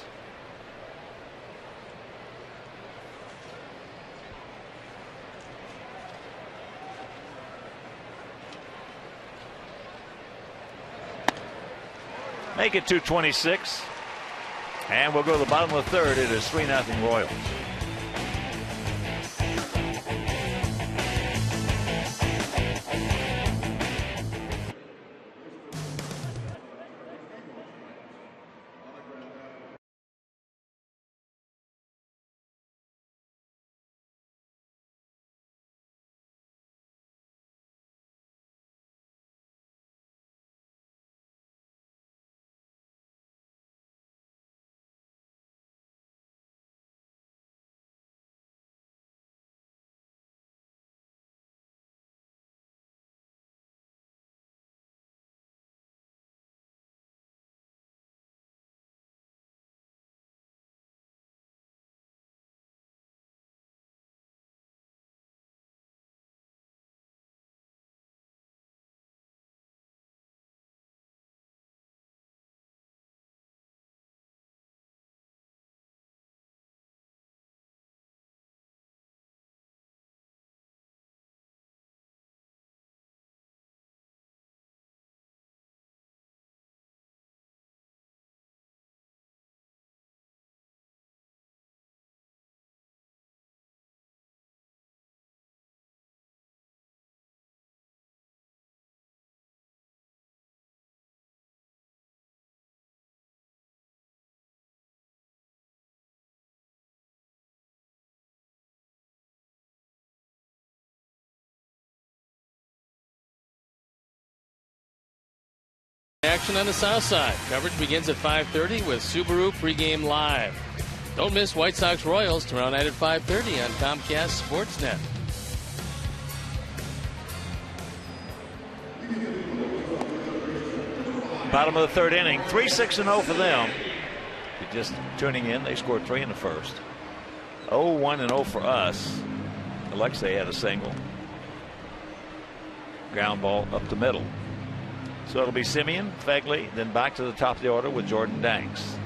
S1: Make it 226. And we'll go to the bottom of the third. It is 3-0 Royals.
S2: Action on the south side. Coverage begins at 5:30 with Subaru pregame live. Don't miss White Sox Royals tomorrow night at 5:30 on Comcast Sportsnet.
S1: Bottom of the third inning, 3-6-0 for them. If you're just tuning in, they scored 3 in the first. 0-1-0 for us. Alexei had a single. Ground ball up the middle. So it'll be Simeon, Fegley, then back to the top of the order with Jordan Danks.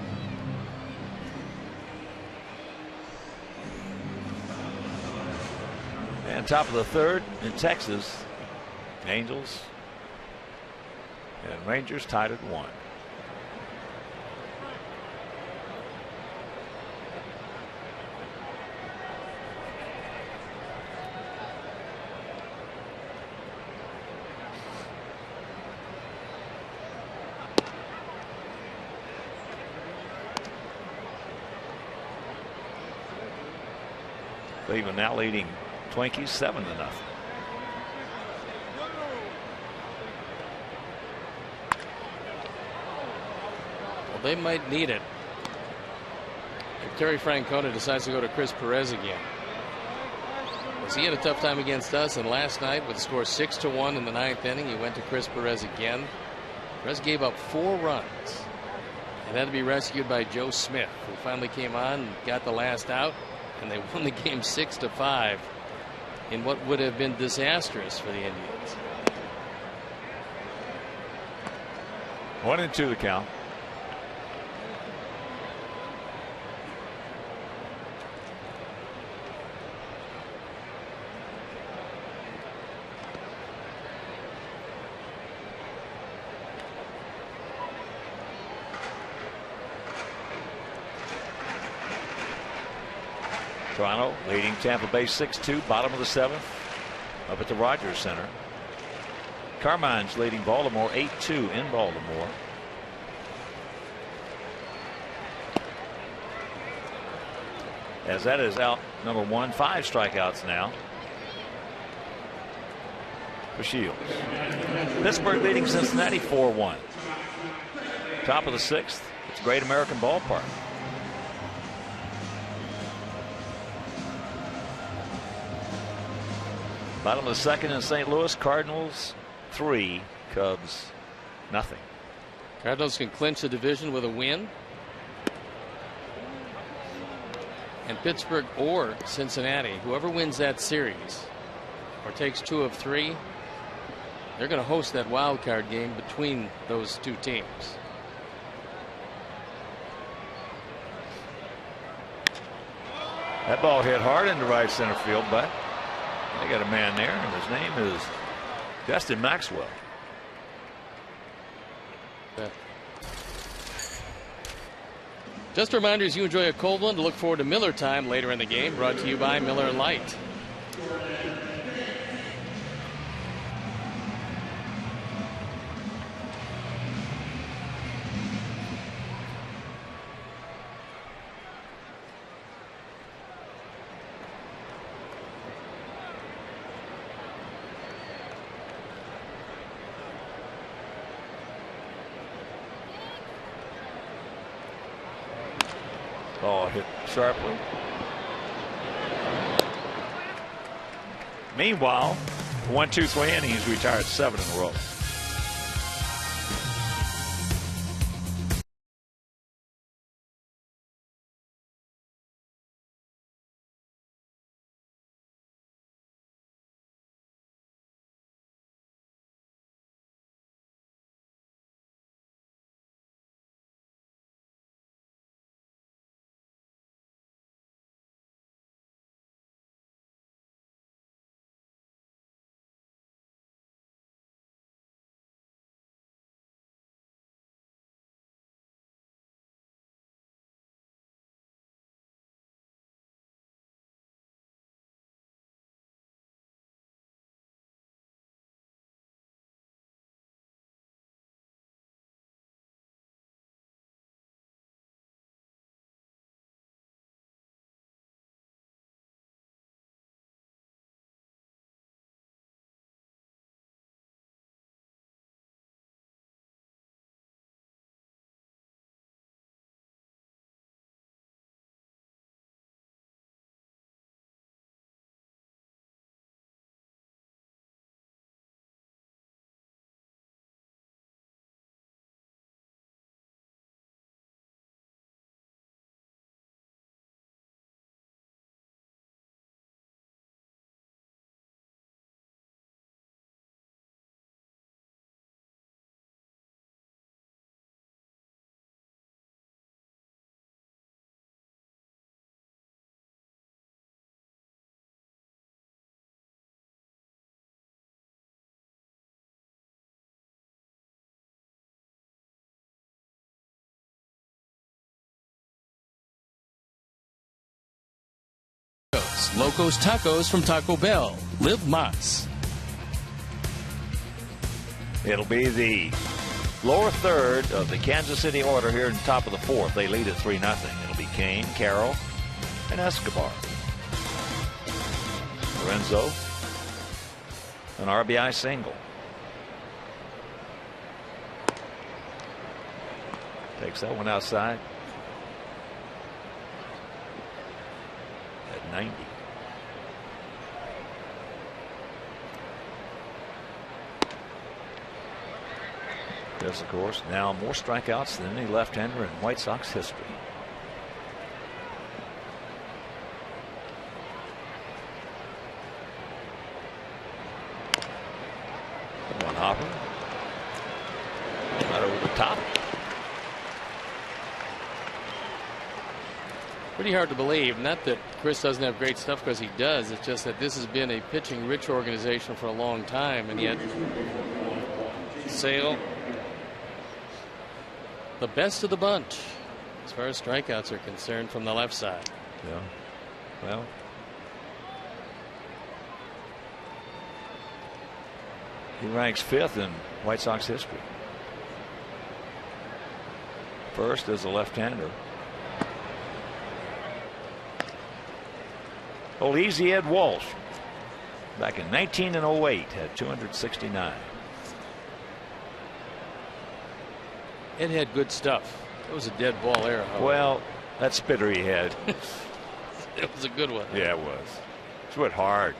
S1: And top of the third in Texas, Angels and Rangers tied at 1. Cleveland now leading Twinkies 7-0.
S2: Well, they might need it if Terry Francona decides to go to Chris Perez again. Because he had a tough time against us, and last night with the score 6-1 in the 9th inning, he went to Chris Perez again. Perez gave up 4 runs and had to be rescued by Joe Smith, who finally came on and got the last out, and they won the game 6-5 in what would have been disastrous for the Indians.
S1: 1-2 the count. Toronto leading Tampa Bay 6-2, bottom of the 7th, up at the Rogers Center. Carmine's leading Baltimore 8-2 in Baltimore. As that is out number 1, 5 strikeouts now for Shields. Pittsburgh leading Cincinnati 4-1. Top of the 6th, it's Great American Ballpark. Bottom of the 2nd in St. Louis, Cardinals 3, Cubs nothing.
S2: Cardinals can clinch the division with a win. And Pittsburgh or Cincinnati, whoever wins that series or takes 2 of 3, they're going to host that wild card game between those 2 teams.
S1: That ball hit hard into right center field, but they got a man there, and his name is Justin Maxwell.
S2: Yeah. Just a reminder, as you enjoy a cold one, to look forward to Miller Time later in the game, brought to you by Miller Lite.
S1: Ball hit sharply. Meanwhile, 1, 2, 3 innings, retired 7 in a row.
S2: Locos Tacos from Taco Bell. Live Mas.
S1: It'll be the lower third of the Kansas City order here in the top of the fourth. They lead at 3-0. It'll be Kane, Carroll, and Escobar. Lorenzo, an RBI single. Takes that one outside at 90. Does, of course, now more strikeouts than any left-hander in White Sox history. One hopper. Right over the top.
S2: Pretty hard to believe. Not that Chris doesn't have great stuff, because he does. It's just that this has been a pitching-rich organization for a long time, and yet Sale, the best of the bunch as far as strikeouts are concerned from the left side.
S1: Yeah. Well, he ranks 5th in White Sox history. First as a left-hander. Old Easy Ed Walsh, back in 1908, had 269.
S2: Ed had good stuff. It was a dead ball era. However.
S1: Well, that spitter he had.
S2: It was a good one.
S1: Yeah, it was. It went hard.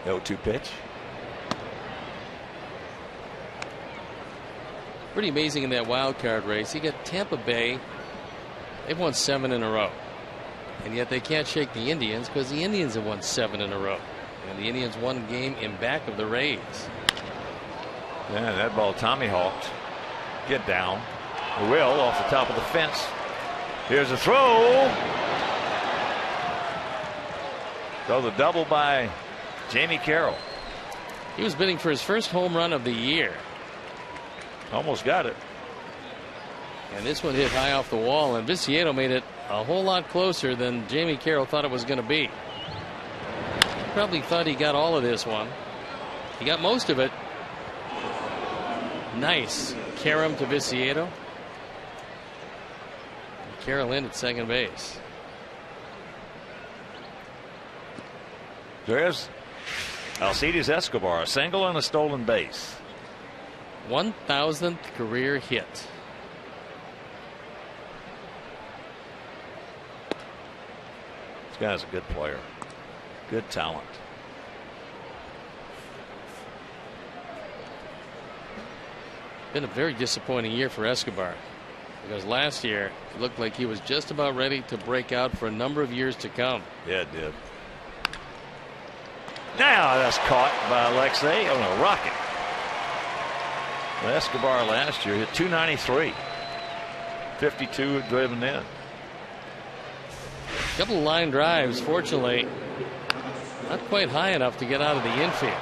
S1: The 0-2 pitch.
S2: Pretty amazing in that wild card race. You got Tampa Bay. They've won 7 in a row. And yet they can't shake the Indians, because the Indians have won 7 in a row. And the Indians won a game in back of the Rays.
S1: Yeah, that ball Tommy hawked. Get down. Will off the top of the fence. Here's a throw. So the double by Jamie Carroll.
S2: He was bidding for his first home run of the year.
S1: Almost got it.
S2: And this one hit high off the wall, and Viciedo made it a whole lot closer than Jamie Carroll thought it was going to be. Probably thought he got all of this one. He got most of it. Nice. Karam to Viciedo. Carroll in at second base.
S1: There's Alcides Escobar, a single and a stolen base.
S2: 1,000th career hit.
S1: This guy's a good player. Good talent.
S2: Been a very disappointing year for Escobar, because last year it looked like he was just about ready to break out for a number of years to come.
S1: Yeah, it did. Now that's caught by Alexei on a rocket. Well, Escobar last year hit 293. 52 driven in.
S2: A couple of line drives, fortunately, not quite high enough to get out of the infield.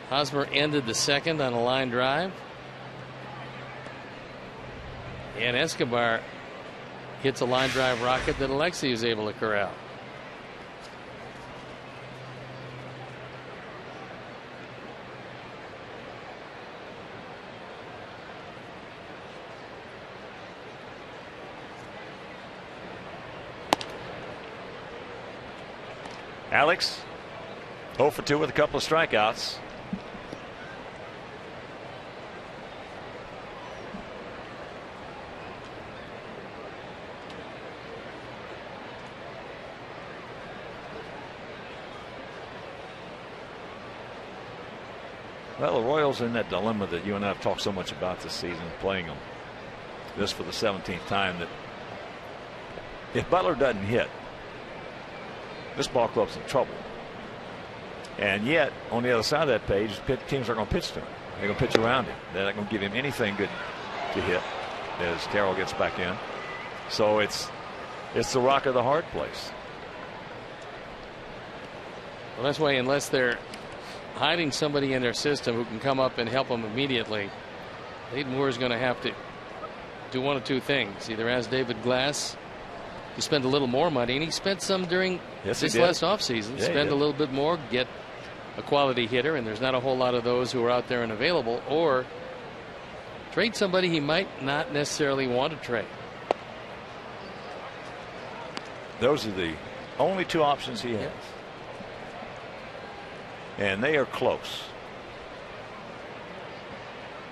S2: Hosmer ended the second on a line drive. And Escobar hits a line drive rocket that Alexei is able to corral.
S1: Alex 0 for 2 with a couple of strikeouts. Well, the Royals are in that dilemma that you and I have talked so much about this season, playing them this for the 17th time, that if Butler doesn't hit, this ball club's in trouble. And yet, on the other side of that page, teams are going to pitch to him. They're going to pitch around him. They're not going to give him anything good to hit as Carroll gets back in. So it's It's the rock of the hard place.
S2: Well, that's why, unless they're hiding somebody in their system who can come up and help them immediately, Dayton Moore is going to have to do one of two things. Either ask David Glass to spend a little more money, and he spent some during this last offseason.
S1: Yeah,
S2: spend a little bit more, get a quality hitter, and there's not a whole lot of those who are out there and available, or trade somebody he might not necessarily want to trade.
S1: Those are the only two options he has. And they are close.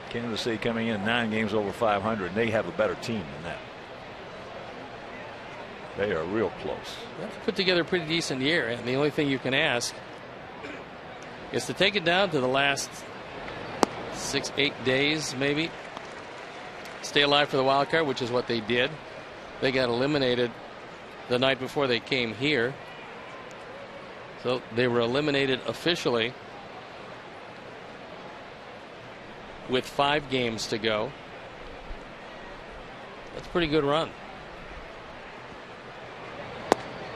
S1: Kansas City coming in 9 games over 500, and they have a better team than that. They are real close.
S2: They've put together a pretty decent year, and the only thing you can ask is to take it down to the last 6-8 days, maybe. Stay alive for the wild card, which is what they did. They got eliminated the night before they came here. So they were eliminated officially with 5 games to go. That's a pretty good run.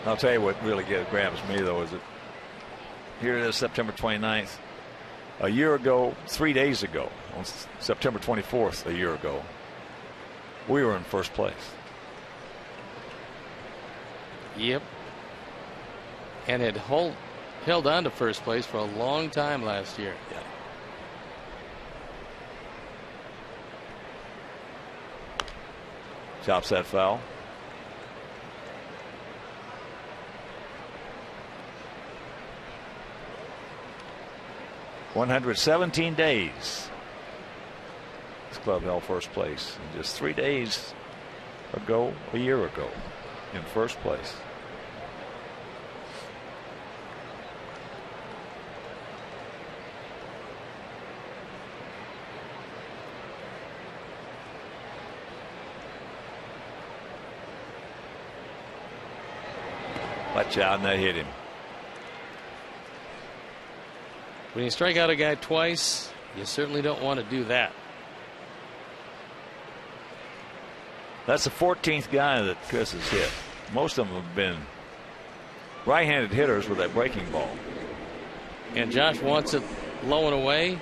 S1: I'll tell you what really grabs me, though, is that here it is, September 29th. A year ago, 3 days ago, on September 24th, a year ago, we were in first place.
S2: Yep. And had held on to first place for a long time last year.
S1: Yeah. Chops that foul. "117 days this club held first place, and just 3 days ago, a year ago, in first place." Watch out, and that hit him.
S2: When you strike out a guy twice, you certainly don't want to do that.
S1: That's the 14th guy that Chris has hit. Most of them have been right-handed hitters with that breaking ball.
S2: And Josh wants it low and away.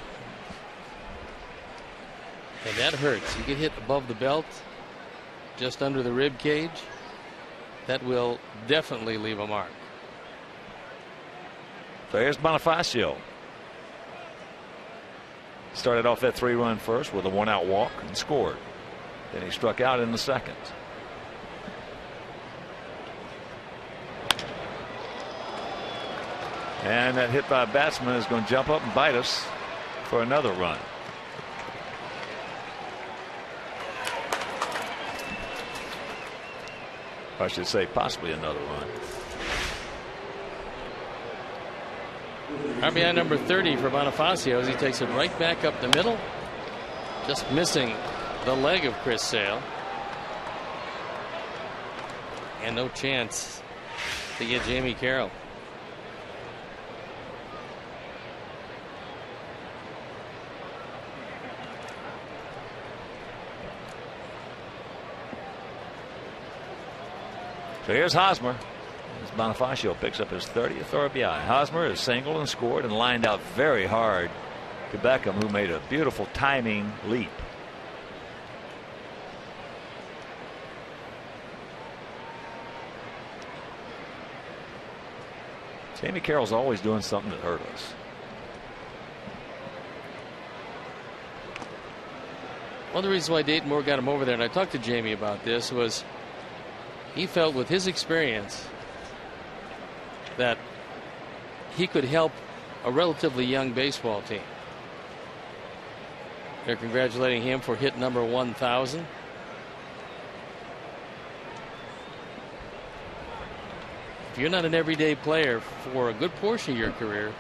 S2: And that hurts. You get hit above the belt, just under the rib cage. That will definitely leave a mark.
S1: So here's Bonifacio. Started off that 3-run first with a 1-out walk and scored. Then he struck out in the second. And that hit by a batsman is going to jump up and bite us for another run. I should say possibly another run.
S2: RBI number 30 for Bonifacio as he takes it right back up the middle, just missing the leg of Chris Sale, and no chance to get Jamie Carroll.
S1: So here's Hosmer. As Bonifacio picks up his 30th RBI. Hosmer is singled and scored and lined out very hard to Beckham, who made a beautiful timing leap. Jamie Carroll's always doing something that hurt us.
S2: One of the reasons why Dayton Moore got him over there, and I talked to Jamie about this, was he felt with his experience that he could help a relatively young baseball team. They're congratulating him for hit number 1,000. If you're not an everyday player for a good portion of your career,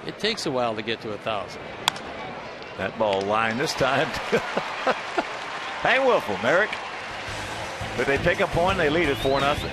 S2: it takes a while to get to 1,000.
S1: That ball line this time. Hang Wilfel, Merrick. But they pick a point, they lead it 4-0.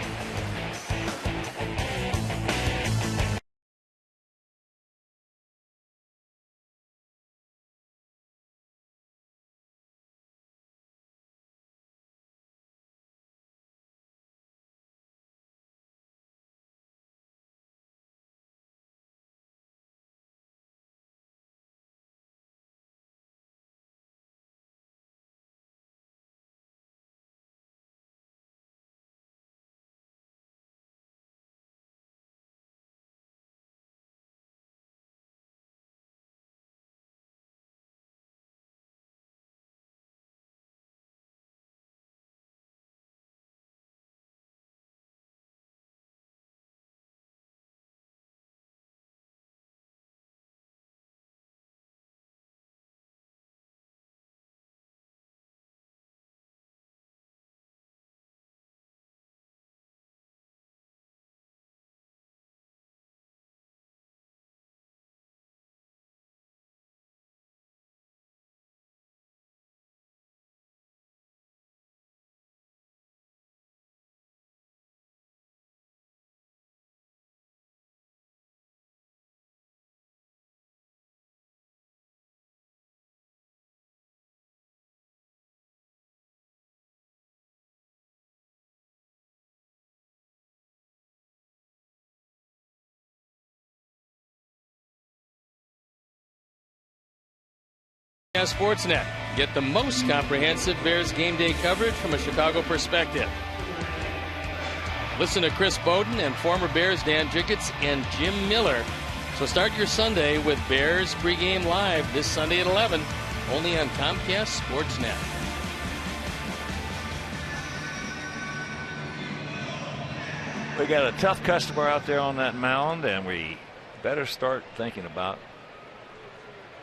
S2: Sportsnet. Get the most comprehensive Bears game day coverage from a Chicago perspective. Listen to Chris Bowden and former Bears Dan Jickets and Jim Miller. So start your Sunday with Bears pregame live this Sunday at 11, only on Comcast Sportsnet.
S1: We got a tough customer out there on that mound, and we better start thinking about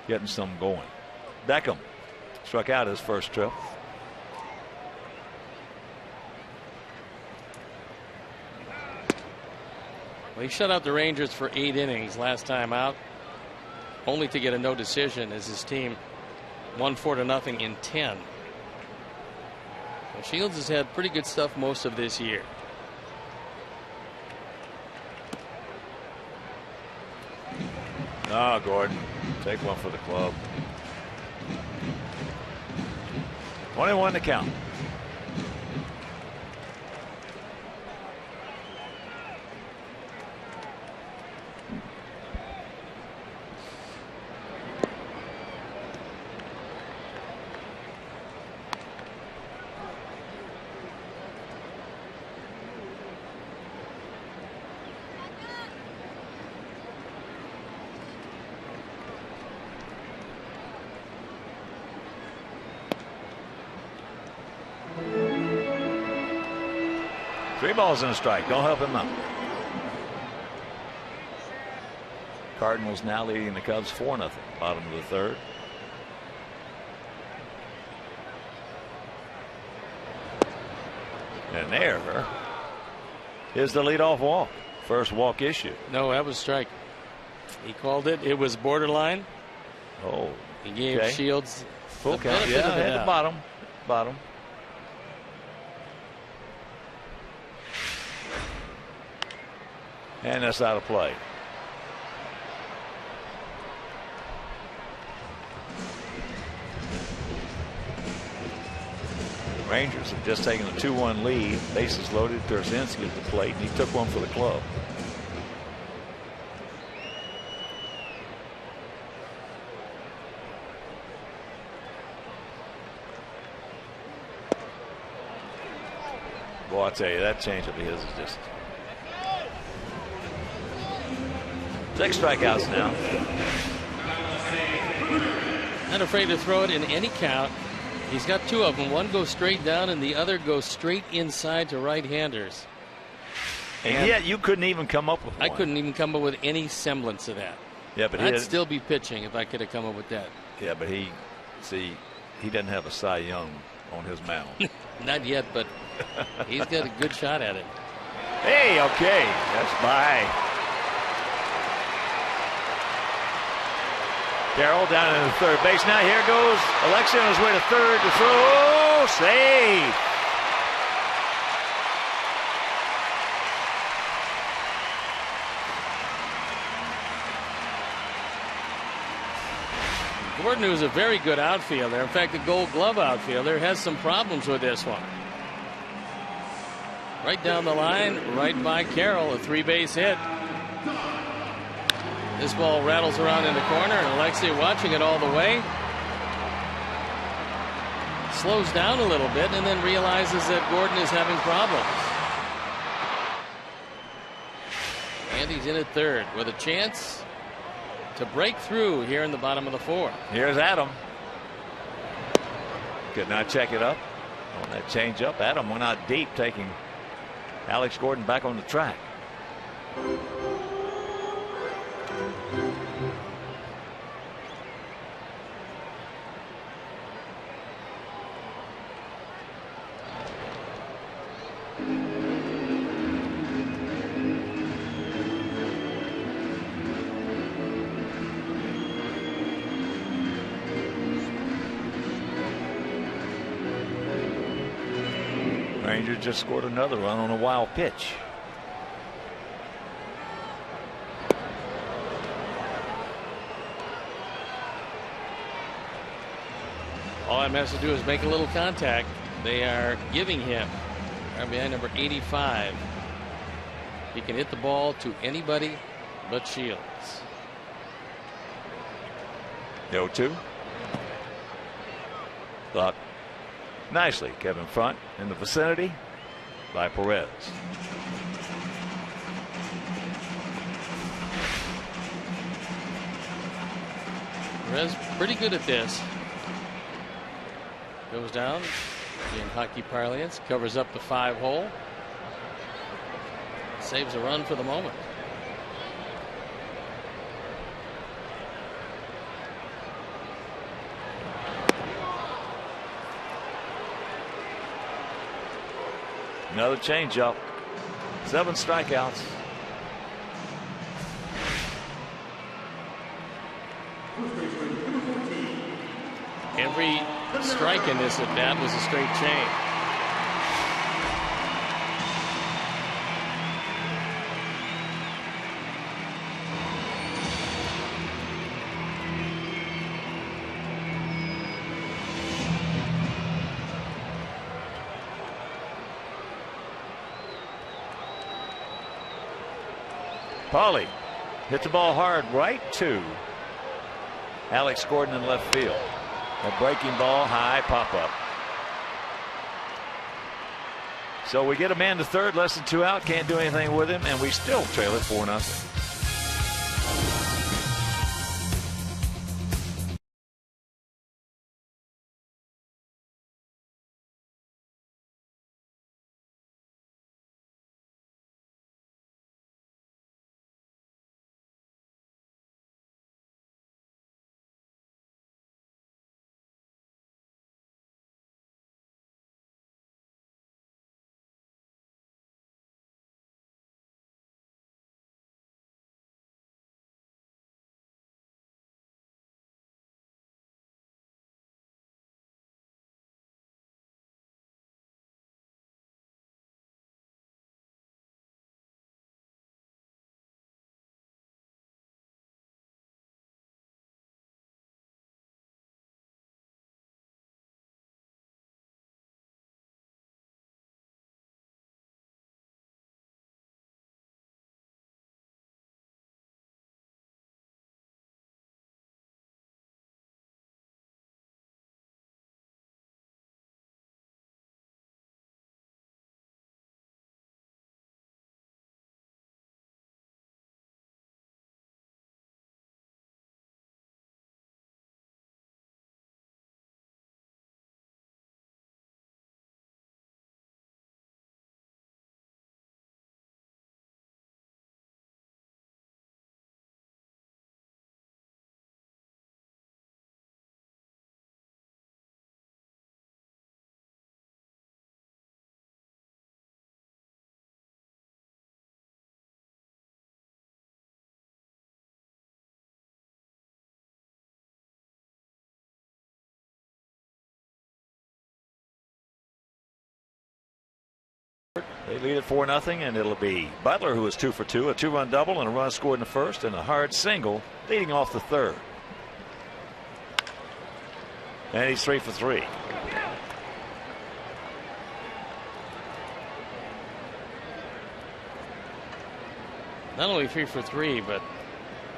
S1: getting some going. Beckham struck out his first trip.
S2: Well, he shut out the Rangers for 8 innings last time out, only to get a no decision as his team won 4-0 in 10. Well, Shields has had pretty good stuff most of this year.
S1: Oh, Gordon, take one for the club. 21 to count. Three balls and a strike. Don't help him out. Cardinals now leading the Cubs 4-0. Bottom of the third. And there is the leadoff walk. First walk issue.
S2: No, that was strike. He called it. It was borderline.
S1: Oh.
S2: He gave Shields
S1: full count. Yeah, at the bottom. Bottom. And that's out of play. Rangers have just taken a 2-1 lead. Bases loaded. Tursinski at the plate, and he took one for the club. Boy, I tell you, that changeup of his is just. 6 strikeouts now.
S2: Not afraid to throw it in any count. He's got 2 of them. One goes straight down and the other goes straight inside to right-handers.
S1: And yet you couldn't even come up with one.
S2: I couldn't even come up with any semblance of that.
S1: Yeah, but
S2: I'd still be pitching if I could have come up with that.
S1: Yeah, but he doesn't have a Cy Young on his mound.
S2: Not yet, but he's got a good shot at it.
S1: Hey, okay. That's by. Carroll down in the third base. Now here goes Alexia on his way to third to throw. Save.
S2: Gordon, who's a very good outfielder, in fact, a Gold Glove outfielder, has some problems with this one. Right down the line, right by Carroll, a 3-base hit. This ball rattles around in the corner, and Alexei watching it all the way. Slows down a little bit and then realizes that Gordon is having problems. And he's in at third with a chance to break through here in the bottom of the 4th.
S1: Here's Adam. Could not check it up on that changeup. Adam went out deep, taking Alex Gordon back on the track. Rangers just scored another run on a wild pitch.
S2: All Adam has to do is make a little contact. They are giving him RBI number 85. He can hit the ball to anybody but Shields.
S1: The 0-2. Up nicely. Kevin Front in the vicinity by Perez.
S2: Perez pretty good at this. Goes down in hockey parlance, covers up the 5-hole. Saves a run for the moment.
S1: Another changeup. 7 strikeouts.
S2: Every strike in this at bat was a straight change.
S1: Pauly hit the ball hard right to Alex Gordon in left field. A breaking ball, high pop up. So we get a man to third, less than 2 out, can't do anything with him, and we still trail it 4-0. They lead at 4-0, and it'll be Butler, who is 2 for 2, a 2-run double and a run scored in the first, and a hard single leading off the third. And he's 3 for 3.
S2: Not only 3 for 3, but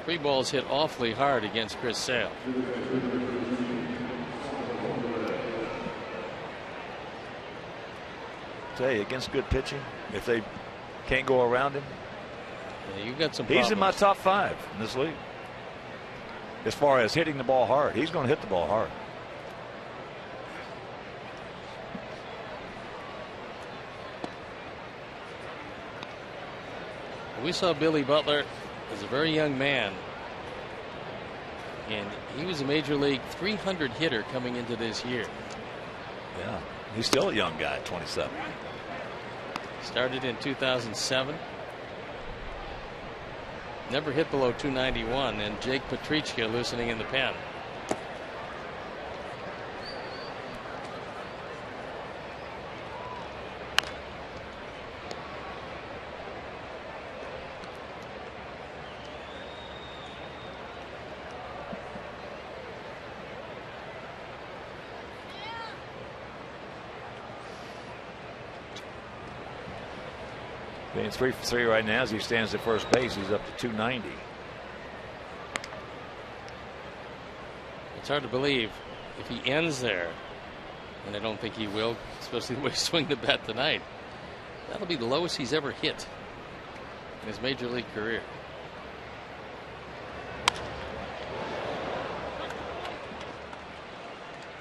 S2: 3 balls hit awfully hard against Chris Sale.
S1: Tell you, against good pitching, if they can't go around him,
S2: yeah, you've got some
S1: problems. He's in my top 5 in this league. As far as hitting the ball hard, he's going to hit the ball hard.
S2: We saw Billy Butler as a very young man, and he was a major league 300 hitter coming into this year.
S1: Yeah, he's still a young guy, 27.
S2: Started in 2007. Never hit below 291, and Jake Petrichka loosening in the pen.
S1: Being 3 for 3 right now as he stands at first base. He's up to 290.
S2: It's hard to believe if he ends there And I don't think he will, especially the way he swung the bat tonight. That'll be the lowest he's ever hit in his major league career.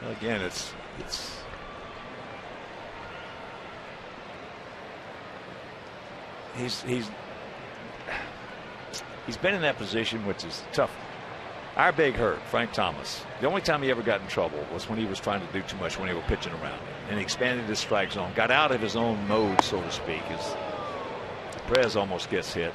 S1: Well, again, he's been in that position, which is tough. Our big hurt, Frank Thomas, the only time he ever got in trouble was when he was trying to do too much when he was pitching around, and he expanded his strike zone, got out of his own mode, so to speak, as Perez almost gets hit.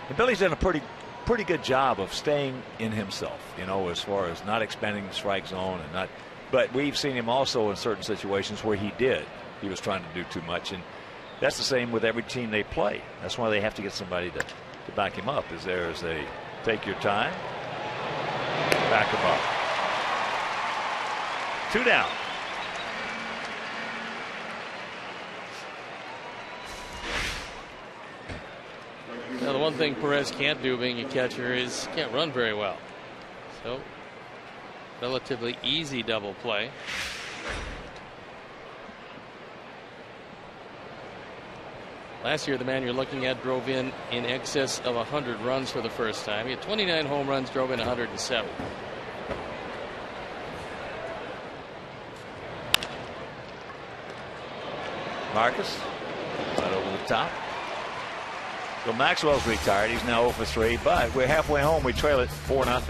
S1: And Billy's done a pretty good job of staying in himself, you know, as far as not expanding the strike zone and not. But we've seen him also in certain situations where he was trying to do too much, and that's the same with every team they play. That's why they have to get somebody to back him up. Is there as they take your time, back him up. 2 down.
S2: Now, the one thing Perez can't do being a catcher is can't run very well. So, relatively easy double play. Last year, the man you're looking at drove in excess of 100 runs for the first time. He had 29 home runs, drove in 107.
S1: Marcus, right over the top. So Maxwell's retired. He's now 0 for 3, but we're halfway home. We trail it 4-0.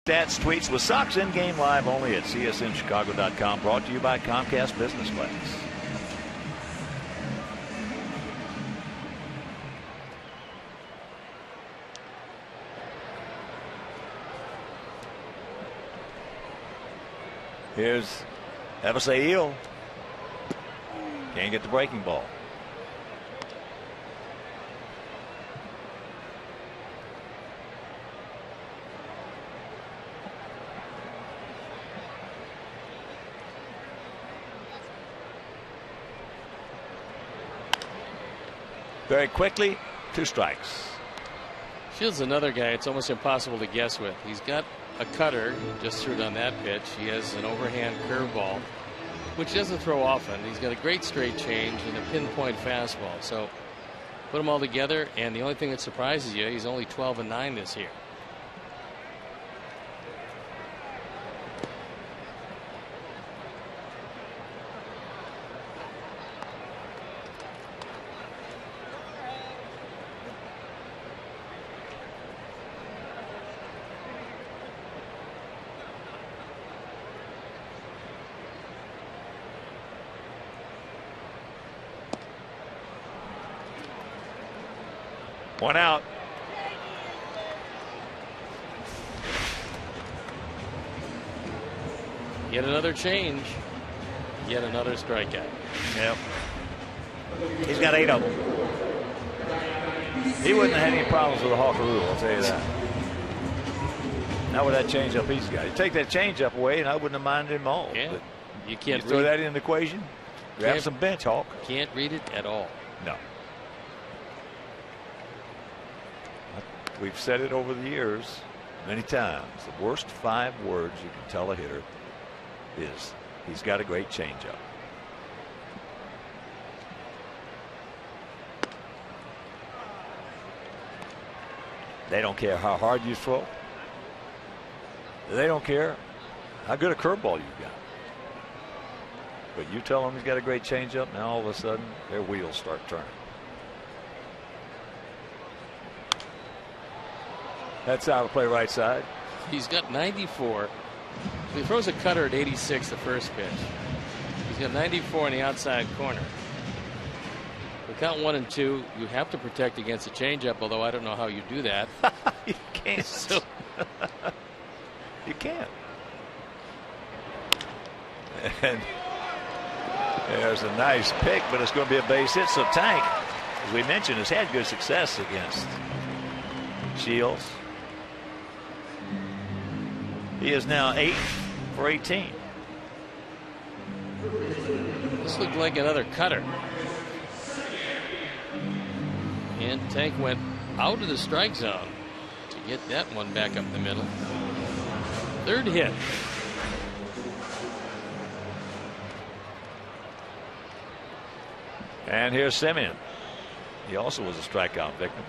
S1: Stats, tweets with Sox in-game live only at csnchicago.com. Brought to you by Comcast Business Plans. Here's Avisail. Can't get the breaking ball. Very quickly, 2 strikes.
S2: Shields another guy it's almost impossible to guess with. He's got a cutter, just threw it on that pitch. He has an overhand curveball, which he doesn't throw often. He's got a great straight change and a pinpoint fastball. So put them all together, and the only thing that surprises you, he's only 12-9 this year.
S1: One out.
S2: Yet another change. Yet another strikeout.
S1: Yep. He's got 8 of them. He wouldn't have had any problems with a Hawkeroo, I'll tell you that. Not with that changeup he's got. You take that changeup away, and I wouldn't have minded him all.
S2: Yeah.
S1: But
S2: You can't
S1: throw that in the equation. Grab some bench, Hawk.
S2: Can't read it at all.
S1: No. We've said it over the years many times. The worst 5 words you can tell a hitter is he's got a great changeup. They don't care how hard you throw. They don't care how good a curveball you've got. But you tell them he's got a great changeup, now all of a sudden their wheels start turning. That's out of play right side.
S2: He's got 94. He throws a cutter at 86 the first pitch. He's got 94 in the outside corner. We count 1 and 2. You have to protect against a changeup, although I don't know how you do that.
S1: You can't.
S2: So,
S1: you can't. And there's a nice pick, but it's going to be a base hit. So Tank, as we mentioned, has had good success against Shields. He is now 8 for 18.
S2: this looked like another cutter. And Tank went out of the strike zone to get that one back up the middle. 3rd hit.
S1: And here's Semien. He also was a strikeout victim.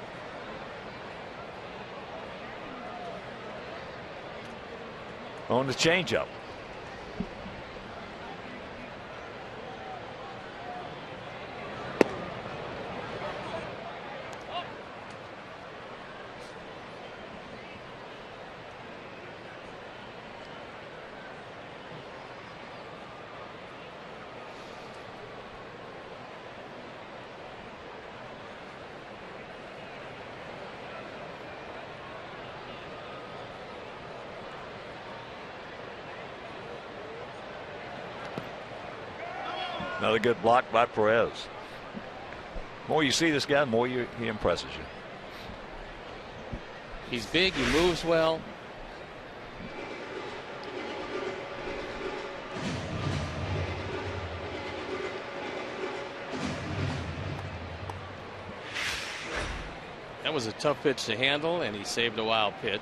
S1: On the changeup. Another good block by Perez. The more you see this guy, the more he impresses you.
S2: He's big. He moves well. That was a tough pitch to handle, and he saved a wild pitch.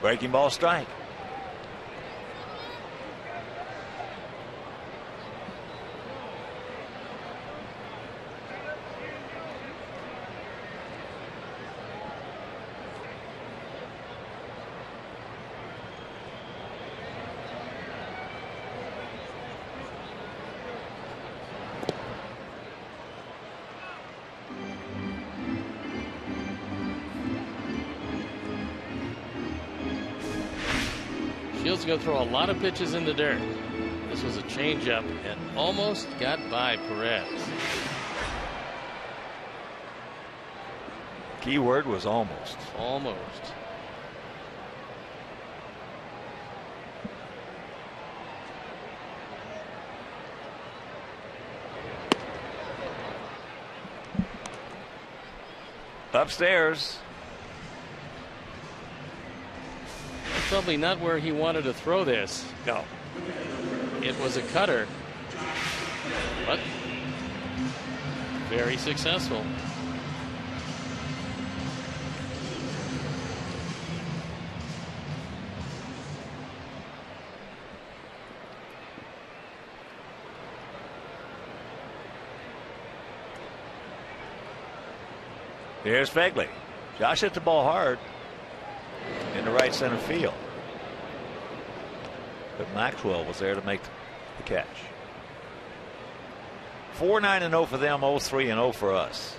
S1: Breaking ball strike.
S2: Shields going to throw a lot of pitches in the dirt. This was a changeup and almost got by Perez.
S1: Key word was almost.
S2: Almost.
S1: Upstairs.
S2: Probably not where he wanted to throw this.
S1: No.
S2: It was a cutter, but very successful.
S1: Here's Fegley. Josh hit the ball hard in the right center field, but Maxwell was there to make the catch. 4-9-0 for them, 0-3-0 for us.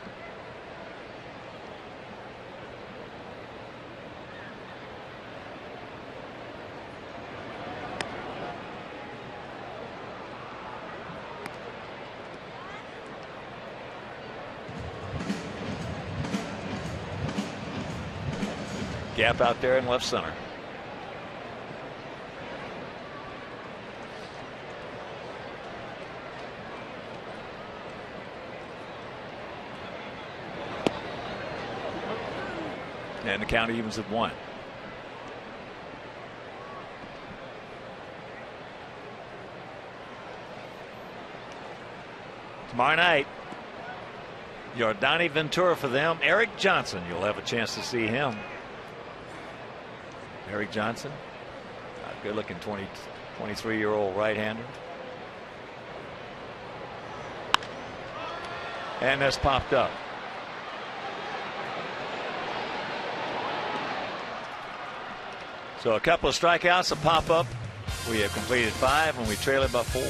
S1: gap out there in left center. And the count evens at 1. Tomorrow night, Yordani Ventura for them. Eric Johnson, you'll have a chance to see him. Eric Johnson, a good-looking 23-year-old right-hander. And that's popped up. So a couple of strikeouts, a pop-up. We have completed 5, and we trail it by 4.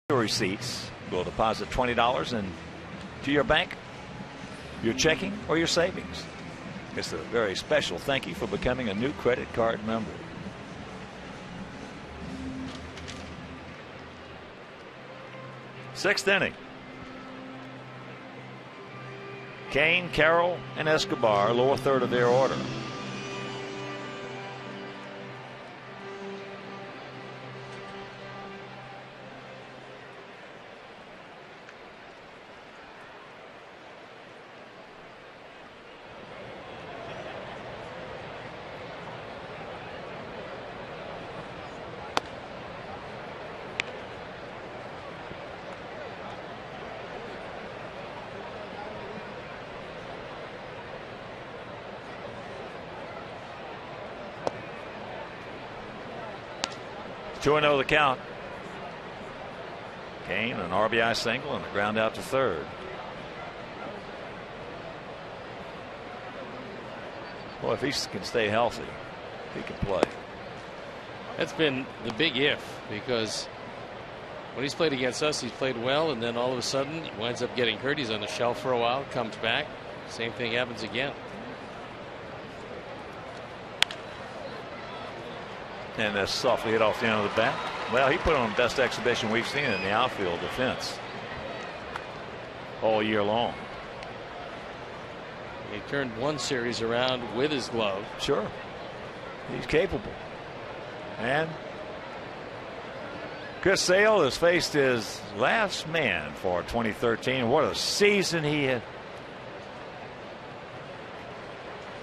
S1: Receipts. We'll deposit $20 into your bank, your checking, or your savings. It's a very special thank you for becoming a new credit card member. Sixth inning. Kane, Carroll, and Escobar, lower third of their order. Two 2-0 the count. Kane, an RBI single and a ground out to third. Boy, if he can stay healthy, he can play.
S2: That's been the big if, because when he's played against us, he's played well, and then all of a sudden he winds up getting hurt. He's on the shelf for a while, comes back. Same thing happens again.
S1: And that's softly hit off the end of the bat. Well, he put on the best exhibition we've seen in the outfield defense all year long.
S2: He turned one series around with his glove.
S1: Sure. He's capable. And Chris Sale has faced his last man for 2013. What a season he had.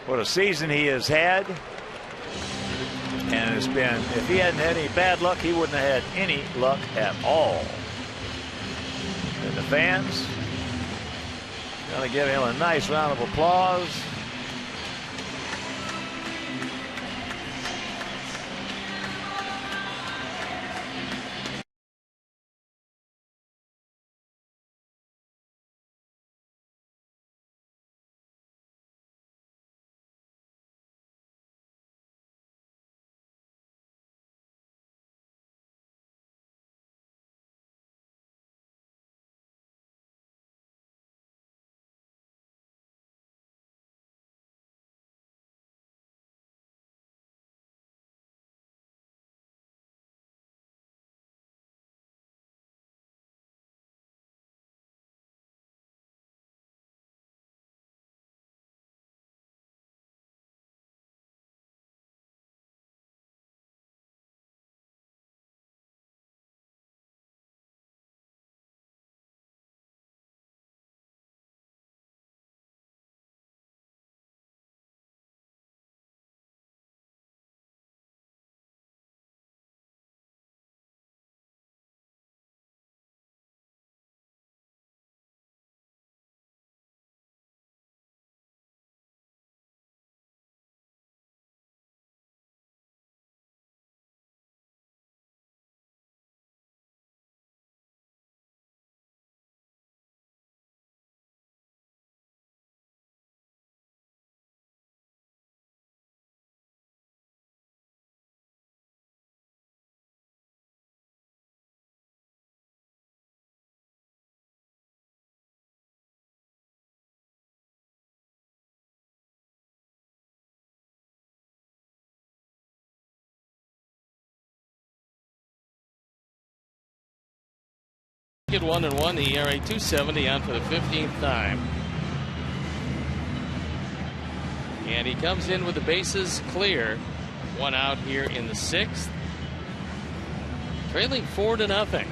S1: What a season he has had. And it's been, if he hadn't had any bad luck, he wouldn't have had any luck at all. And the fans going to give him a nice round of applause.
S2: Wicket 1-1. The ERA 2.70 on for the 15th time. And he comes in with the bases clear. 1 out here in the 6th. Trailing 4-0.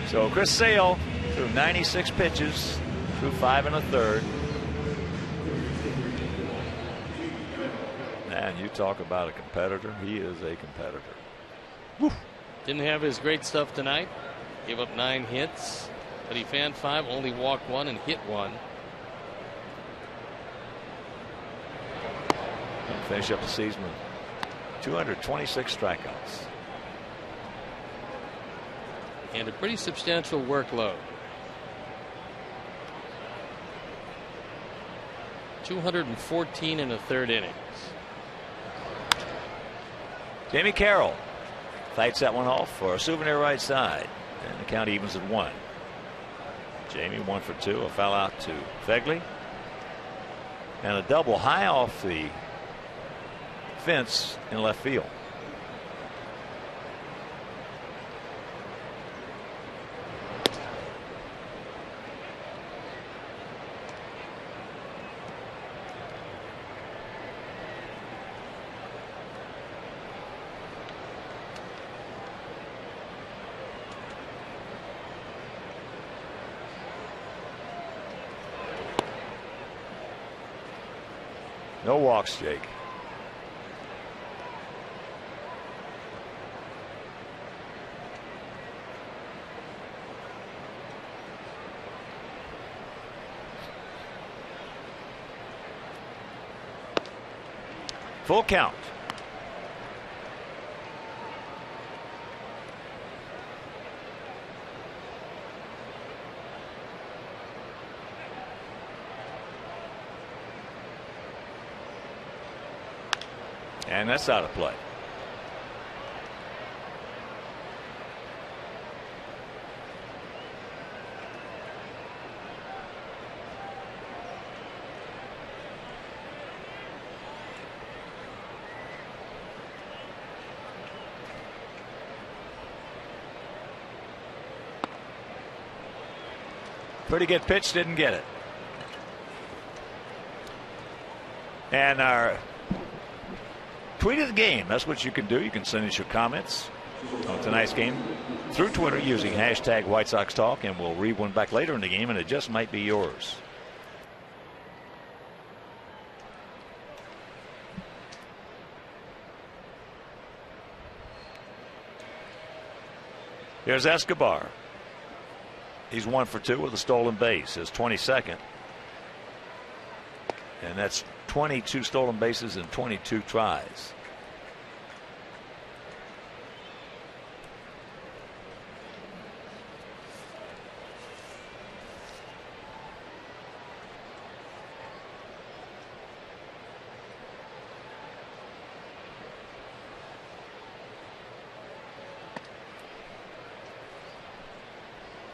S1: So Chris Sale threw 96 pitches, threw 5 1/3. Man, you talk about a competitor. He is a competitor.
S2: Woo. Didn't have his great stuff tonight. Gave up 9 hits, but he fanned 5, only walked 1 and hit 1.
S1: And finish up the season with 226 strikeouts.
S2: And a pretty substantial workload. 214 in the 3rd innings.
S1: Jamie Carroll fights that one off for a souvenir right side, and the count evens at 1. Jamie 1 for 2, a foul out to Fegley, and a double high off the fence in left field. No walks, Jake. Full count. And that's out of play. Pretty good pitch, didn't get it. And our tweet of the game, that's what you can do. You can send us your comments on tonight's game through Twitter using hashtag White Sox Talk, and we'll read one back later in the game, and it just might be yours. Here's Escobar. He's 1 for 2 with a stolen base, his 22nd. And that's 22 stolen bases and 22 tries.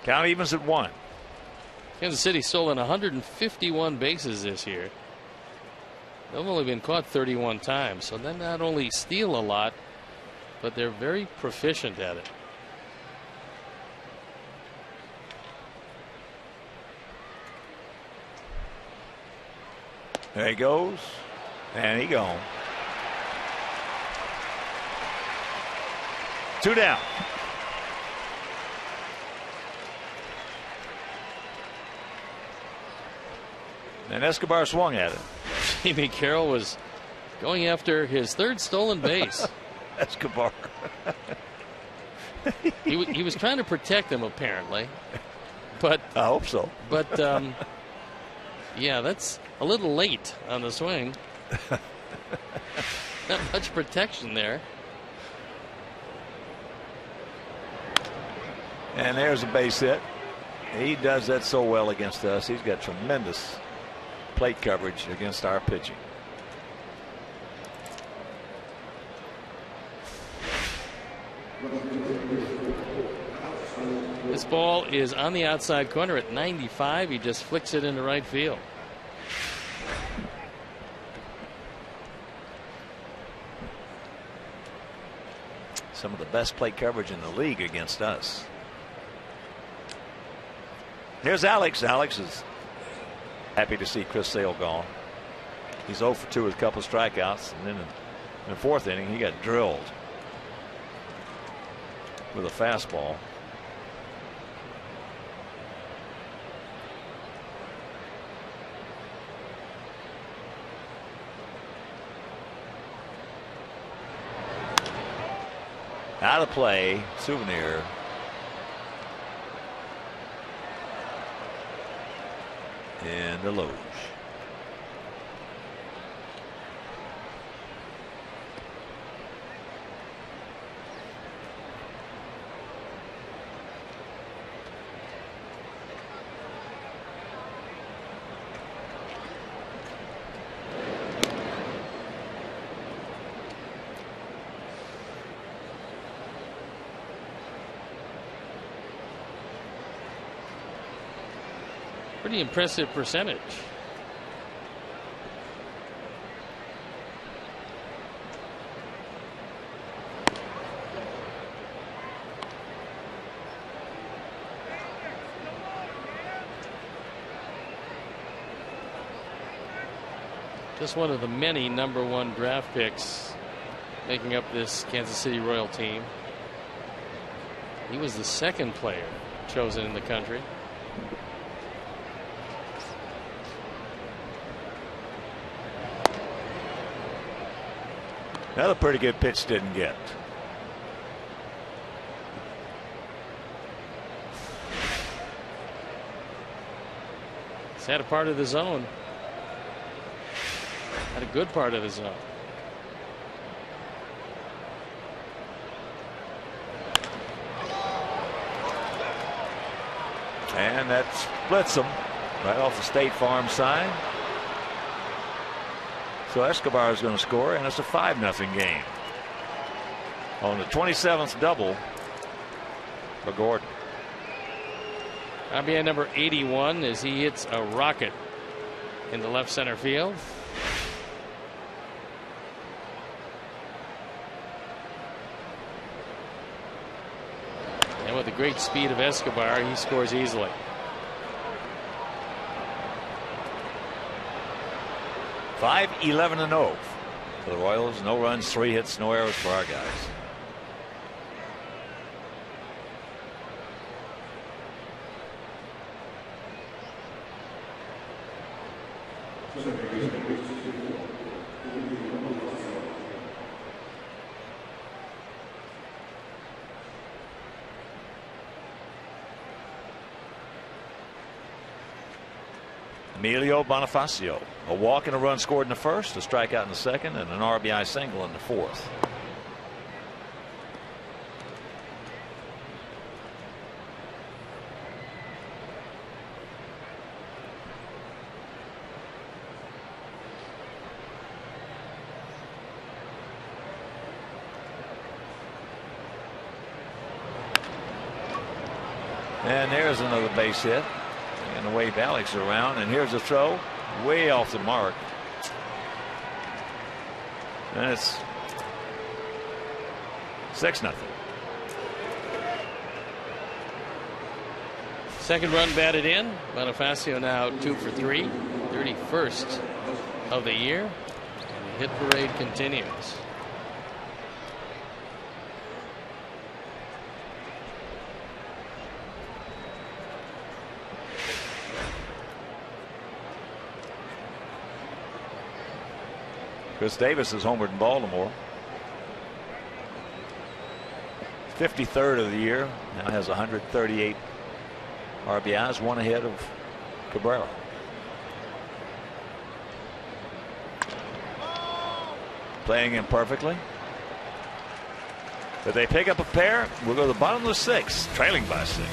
S1: Count evens at 1.
S2: Kansas City stolen 151 bases this year. They've only been caught 31 times, so they not only steal a lot, but they're very proficient at it.
S1: There he goes, and he gone. 2 down. And Escobar swung at it.
S2: Jamie Carroll was going after his 3rd stolen base.
S1: Escobar.
S2: he was trying to protect him, apparently. But
S1: I hope so.
S2: But yeah, that's a little late on the swing. Not much protection there.
S1: And there's a base hit. He does that so well against us. He's got tremendous plate coverage against our pitching.
S2: This ball is on the outside corner at 95. He just flicks it into right field.
S1: Some of the best plate coverage in the league against us. Here's Alex. Alex is happy to see Chris Sale gone. He's 0 for 2 with a couple of strikeouts, and then in the 4th inning he got drilled with a fastball. Out of play, Souvenir. And the Loge.
S2: Pretty impressive percentage. Just one of the many #1 draft picks making up this Kansas City Royal team. He was the 2nd player chosen in the country.
S1: Another pretty good pitch didn't get.
S2: He's had a part of the zone. Had a good part of the zone.
S1: And that splits them right off the State Farm sign. So Escobar is going to score, and it's a 5-0 game on the 27th double for Gordon.
S2: RBI number 81 as he hits a rocket in the left center field. And with the great speed of Escobar, he scores easily.
S1: Five 11-0 for the Royals. No runs, 3 hits, no errors for our guys. Emilio Bonifacio, a walk and a run scored in the 1st, a strikeout in the 2nd, and an RBI single in the 4th. And there's another base hit. And the wave Alex around, and here's a throw way off the mark. And it's 6-0.
S2: Second run batted in. Bonifacio now 2 for 3, 31st of the year. And the hit parade continues.
S1: Chris Davis is homered in Baltimore. 53rd of the year. Now has 138 RBIs, 1 ahead of Cabrera. Playing imperfectly. If they pick up a pair, we'll go to the bottom of the 6th, trailing by 6.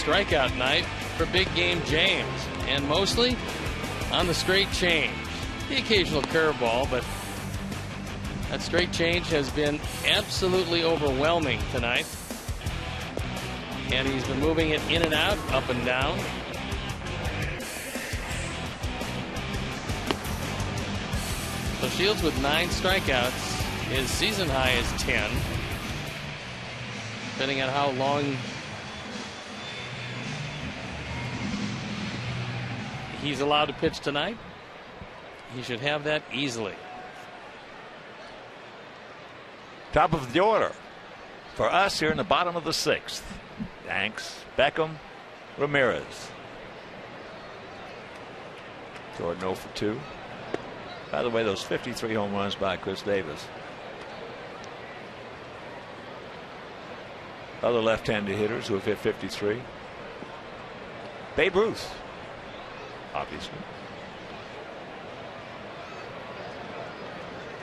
S2: strikeout night for Big Game James, and mostly on the straight change. The occasional curveball, but that straight change has been absolutely overwhelming tonight. And he's been moving it in and out, up and down. So Shields with 9 strikeouts. His season high is 10. Depending on how long he's allowed to pitch tonight, he should have that easily.
S1: Top of the order for us here in the bottom of the 6th. Danks, Beckham, Ramirez. Jordan 0 for 2. By the way, those 53 home runs by Chris Davis. Other left-handed hitters who have hit 53. Babe Ruth, obviously.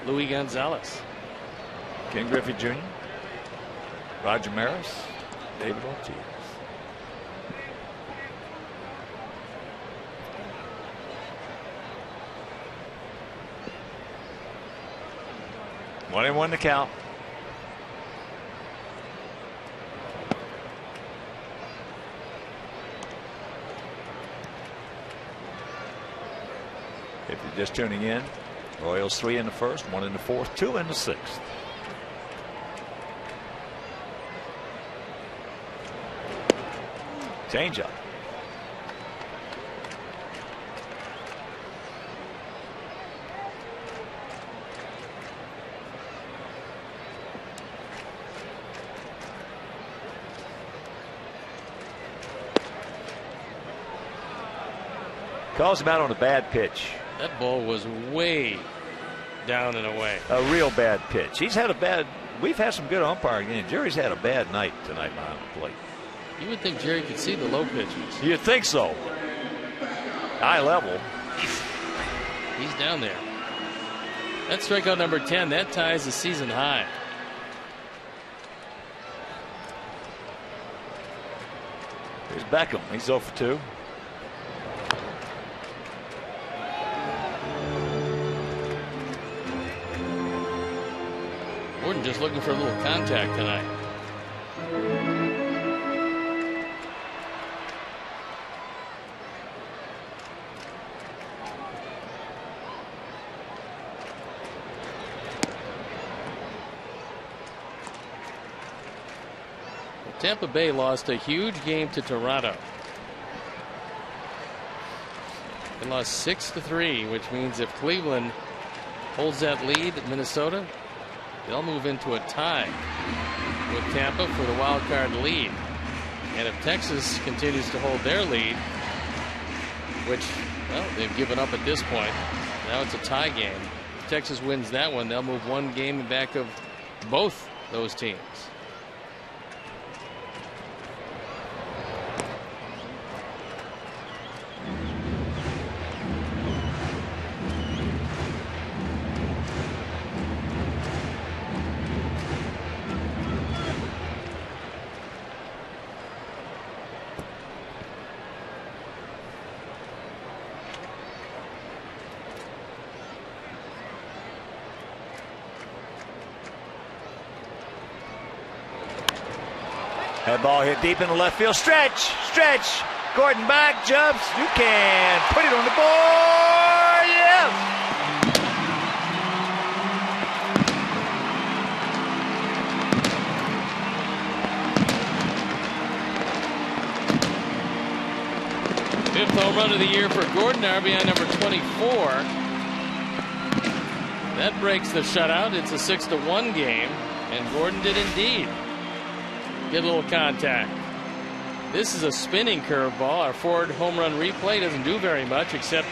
S2: Luis Gonzalez.
S1: Ken Griffey Jr., Roger Maris, David Ortiz. One and one to count. If you're just tuning in, Royals 3 in the first, 1 in the fourth, 2 in the 6th. Changeup. Calls him out on a bad pitch.
S2: That ball was way down and away.
S1: A real bad pitch. He's had a bad. We've had some good umpiring games. Jerry's had a bad night tonight behind the plate.
S2: You would think Jerry could see the low pitches.
S1: You'd think so. High level.
S2: He's down there. That's strikeout number 10. That ties the season high.
S1: Here's Beckham. He's 0 for 2.
S2: Gordon just looking for a little contact tonight. Tampa Bay lost a huge game to Toronto. They lost 6-3, which means if Cleveland holds that lead at Minnesota, they'll move into a tie with Tampa for the wild card lead. And if Texas continues to hold their lead, which, well, they've given up at this point, now it's a tie game. If Texas wins that one, they'll move one game back of both those teams.
S1: That ball hit deep in the left field. Stretch. Gordon back, jumps. You can put it on the board. Yes.
S2: Fifth home run of the year for Gordon, RBI number 24. That breaks the shutout. It's a 6-1 game, and Gordon did indeed get a little contact. This is a spinning curveball. Our Ford home run replay doesn't do very much except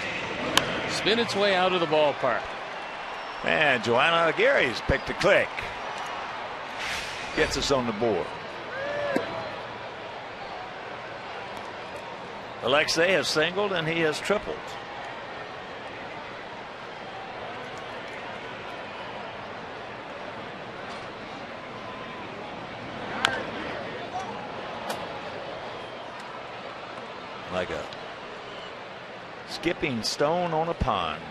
S2: spin its way out of the ballpark.
S1: Man, Joanna Aguirre's picked a click. Gets us on the board. Alexei has singled and he has tripled. a skipping stone on a pond.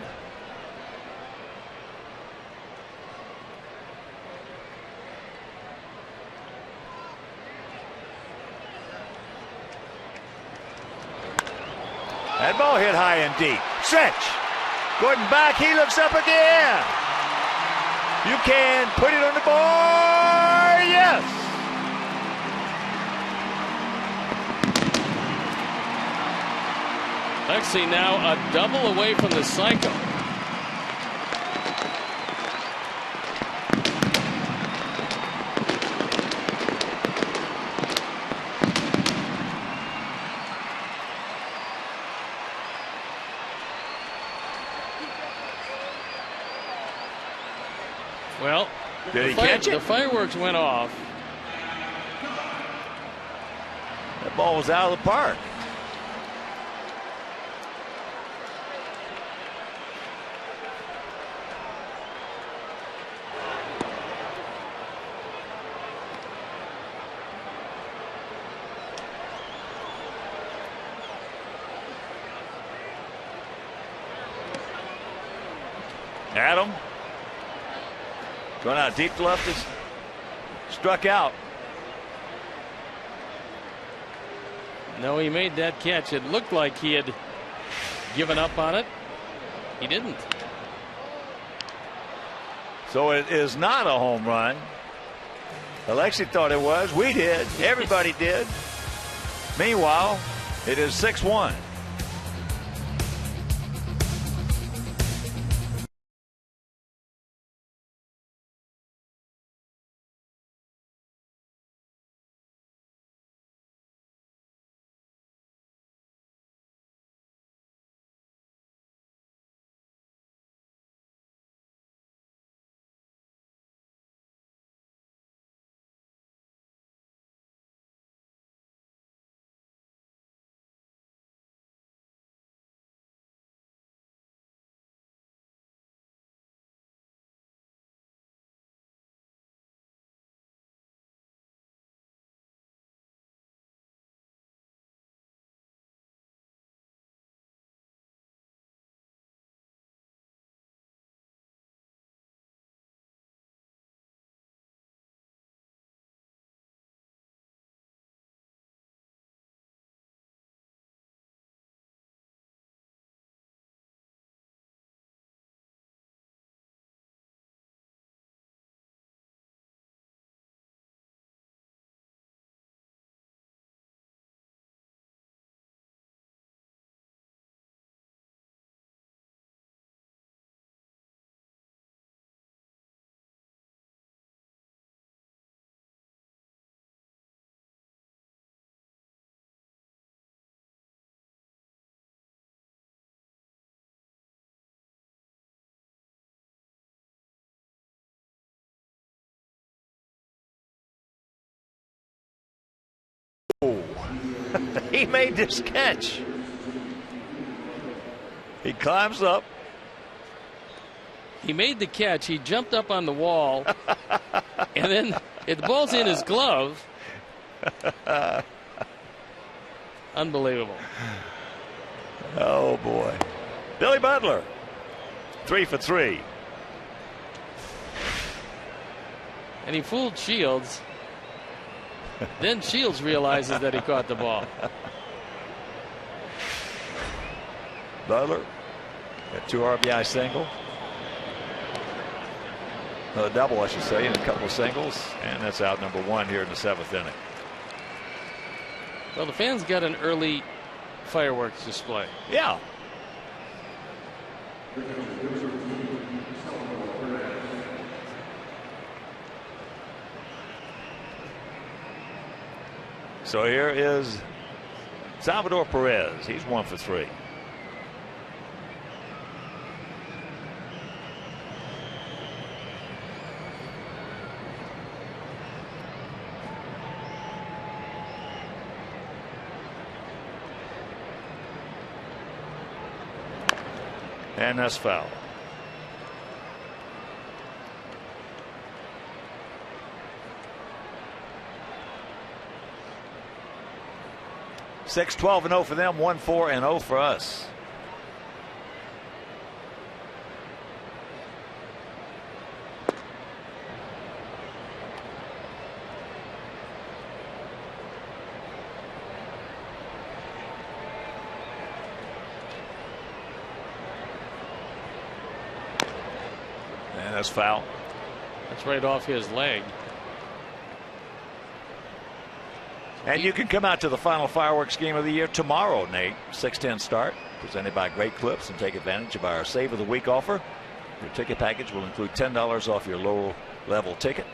S1: That ball hit high and deep. Stretch. Gordon back. He looks up again. You can put it on the board. Yes.
S2: Lexi now a double away from the cycle. Well,
S1: did he catch it?
S2: The fireworks went off.
S1: That ball was out of the park. Adam going out deep to left is struck out.
S2: No, he made that catch. It looked like he had given up on it. He didn't.
S1: So it is not a home run. Alexi thought it was. We did. Everybody did. Meanwhile, it is 6-1. He made this catch. He climbs up.
S2: He made the catch. He jumped up on the wall. And then the ball's in his glove. Unbelievable.
S1: Oh, boy. Billy Butler, 3 for 3.
S2: And he fooled Shields. Then Shields realizes that he caught the ball.
S1: Butler, a 2 RBI single. A double, I should say, and a couple of singles. And that's out number 1 here in the 7th inning.
S2: Well, the fans got an early fireworks display.
S1: Yeah. So here is Salvador Perez. He's 1 for 3. And that's foul. 6, 12-0 for them, 1, 4-0 for us. And that's foul.
S2: That's right off his leg.
S1: And you can come out to the final fireworks game of the year tomorrow, Nate. 6:10 start, presented by Great Clips, and take advantage of our Save of the Week offer. Your ticket package will include $10 off your low-level ticket,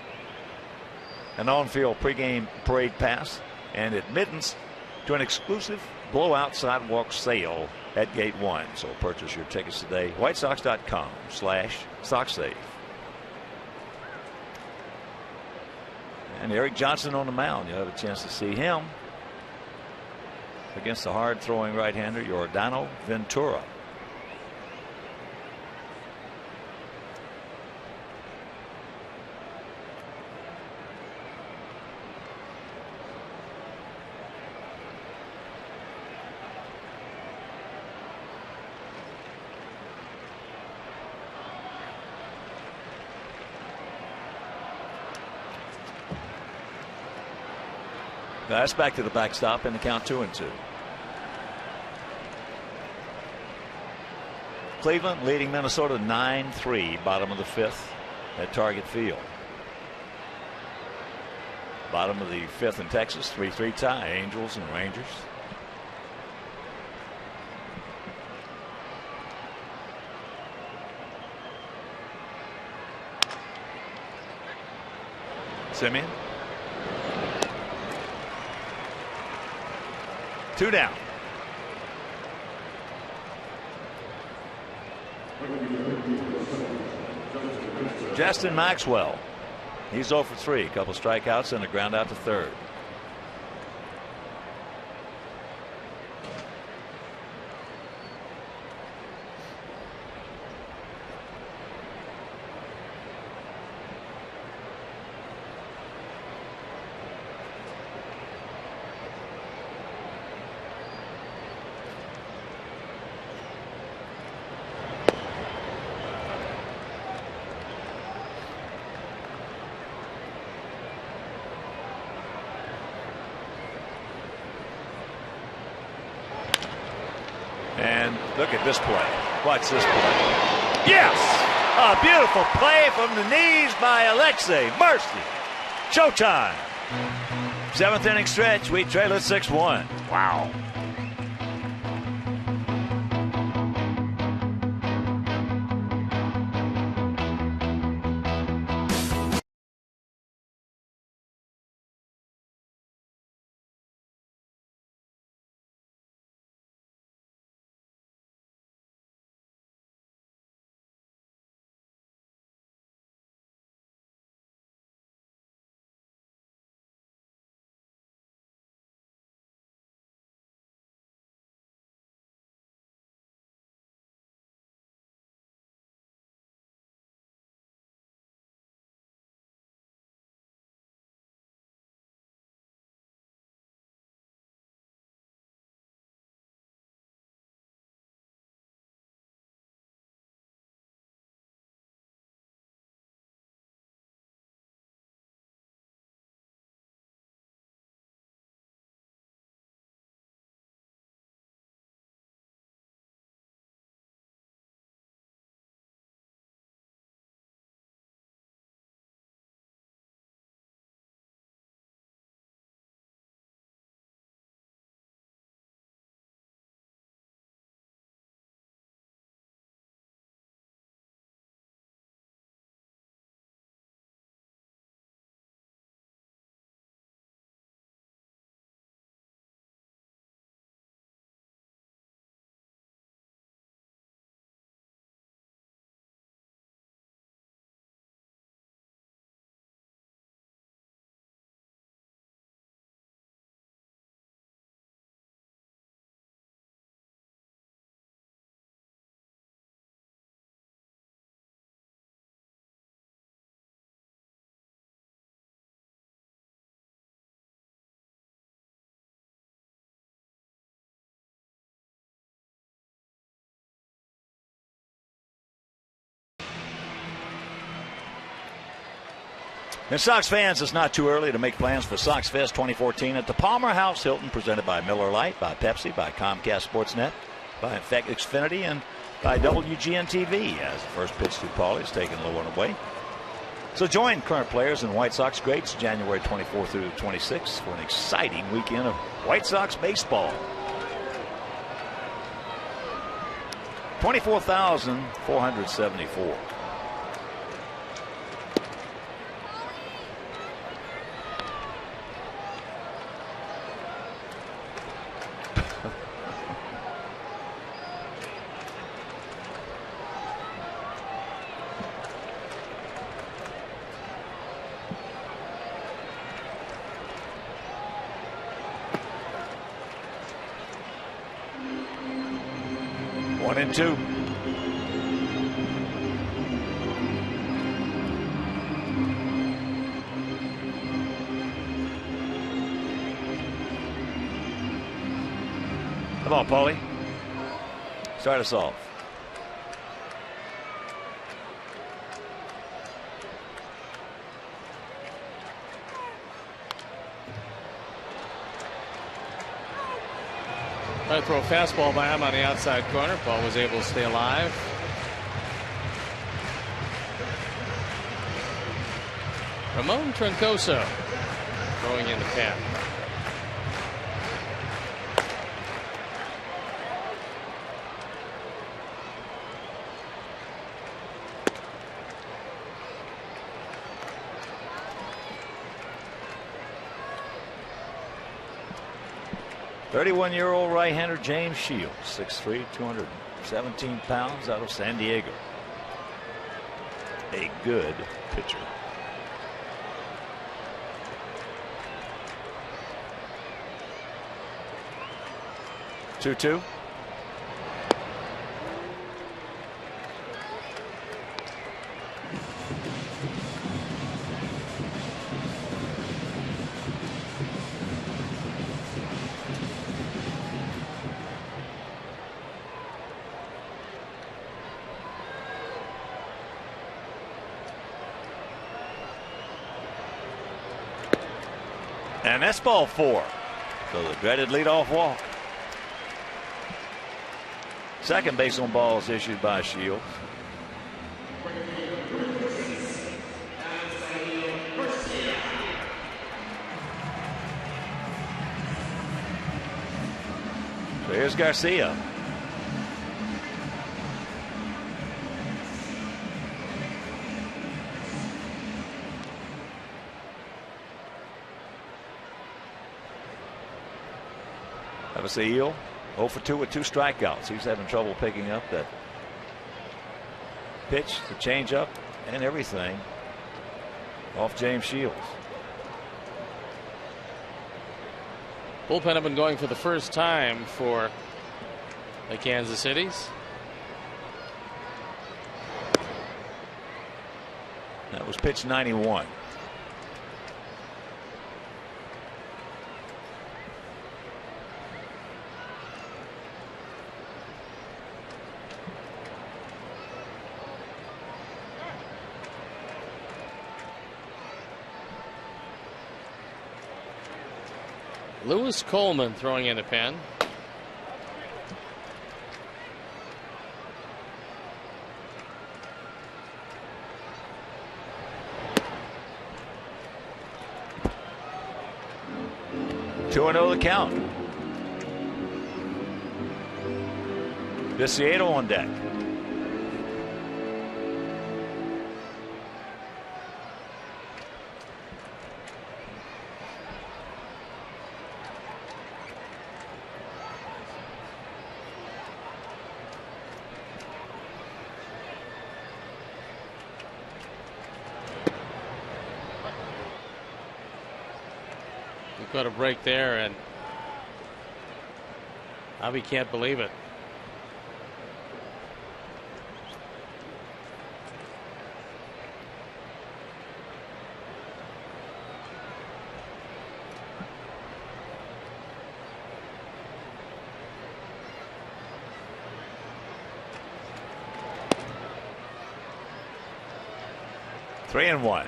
S1: an on-field pregame parade pass, and admittance to an exclusive blowout sidewalk sale at Gate 1. So purchase your tickets today. WhiteSox.com/SoxSave. And Eric Johnson on the mound. You'll have a chance to see him against the hard-throwing right-hander Yordano Ventura. That's back to the backstop in the count 2-2. Cleveland leading Minnesota 9-3, bottom of the 5th at Target Field. Bottom of the 5th in Texas, 3-3 tie, Angels and Rangers. Simeon. 2 down. Justin Maxwell. He's 0 for 3. A couple strikeouts and a ground out to third. And look at this play. Watch this play. Yes! A beautiful play from the knees by Alexei. Mercy. Showtime. 7th inning stretch. We trail at 6-1. Wow. And Sox fans, it's not too early to make plans for Sox Fest 2014 at the Palmer House Hilton, presented by Miller Lite, by Pepsi, by Comcast Sportsnet, by Xfinity, and by WGN-TV. As the first pitch to Paulie is taken low and away. So join current players and White Sox greats January 24th through 26th for an exciting weekend of White Sox baseball. 24,474. One and two. Come on, Paulie. Start us off.
S2: Try to throw a fastball by him on the outside corner. Ball was able to stay alive. Ramon Troncoso throwing in the pen.
S1: .31-year-old right-hander James Shields, 6'3", 217 pounds, out of San Diego. A good pitcher. Two. And that's ball four. So the dreaded leadoff walk. Second base on ball is issued by Shields. So here's Garcia. Seal 0 for 2 with 2 strikeouts. He's having trouble picking up that pitch, the changeup, and everything off James Shields.
S2: Bullpen have been going for the first time for the Kansas Cities.
S1: That was pitch 91.
S2: Lewis Coleman throwing in the pen.
S1: Two and 0 the count. Viciedo on deck.
S2: Got a break there, and Javi can't believe it.
S1: Three and one.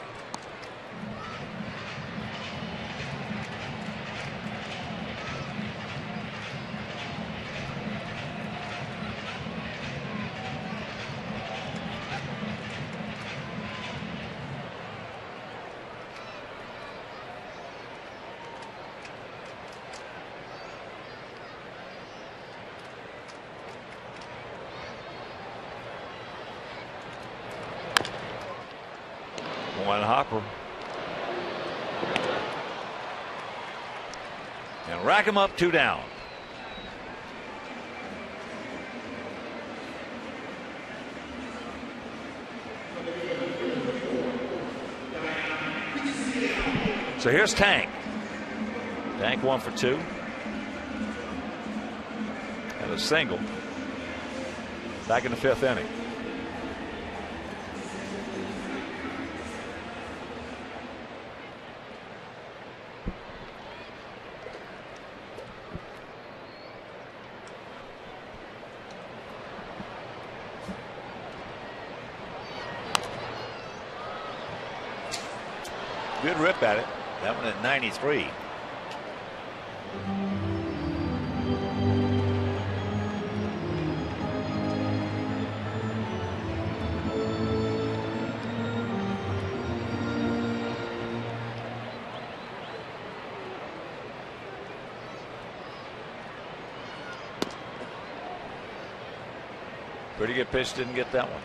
S1: 1 hopper. And rack him up, 2 down. So here's Tank. Tank 1 for 2. And a single. Back in the 5th inning.
S5: Good rip at it. That one at 93.
S1: Pretty good pitch, didn't get that one.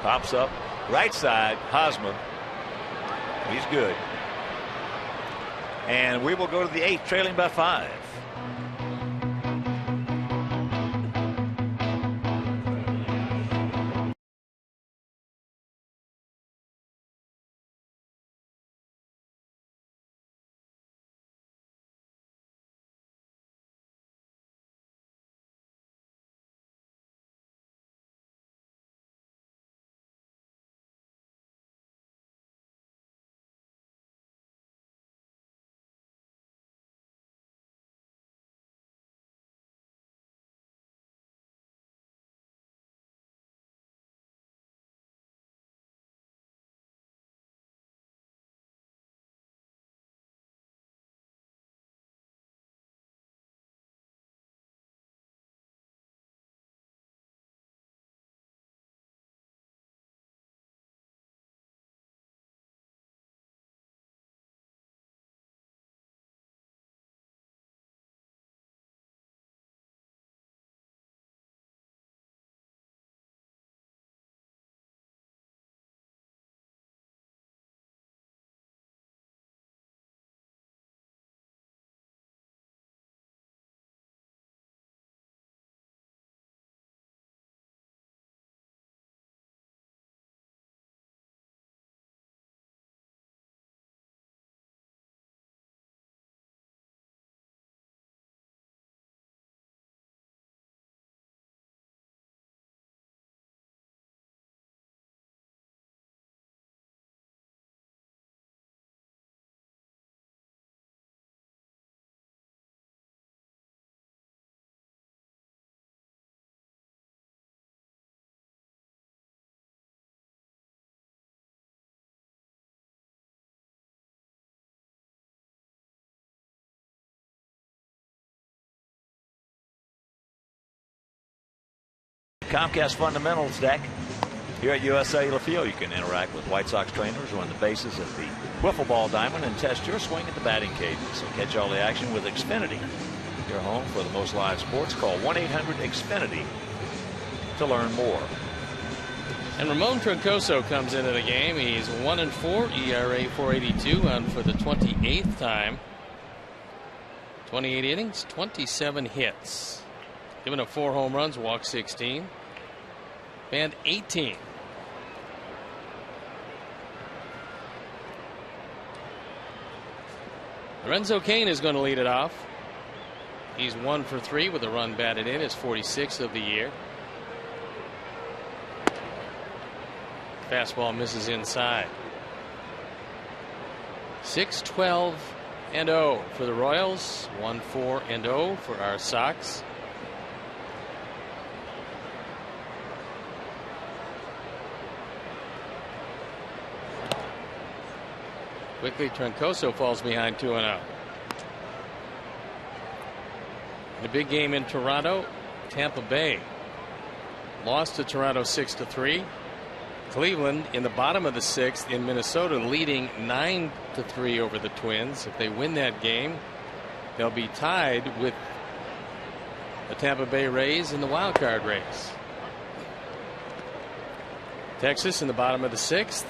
S1: Pops up, right side, Hosmer. He's good. And we will go to the 8th, trailing by 5. Comcast Fundamentals deck. Here at US Cellular Field, you can interact with White Sox trainers, run the bases at the wiffle ball diamond, and test your swing at the batting cages. So catch all the action with Xfinity. Your home for the most live sports. Call 1-800-XFINITY to learn more.
S2: And Ramon Troncoso comes into the game. He's 1-4, ERA 4.82, on for the 28th time. 28 innings, 27 hits. Given up 4 home runs, walked 16. Banned 18. Lorenzo Cain is going to lead it off. He's 1 for 3 with a run batted in, his 46th of the year. Fastball misses inside. 6-12-0 for the Royals. 1-4-0 for our Sox. Quickly, Troncoso falls behind 2-0. The big game in Toronto, Tampa Bay lost to Toronto 6-3. Cleveland in the bottom of the 6th in Minnesota, leading 9-3 over the Twins. If they win that game, They'll be tied with the Tampa Bay Rays in the wild card race. Texas in the bottom of the 6th,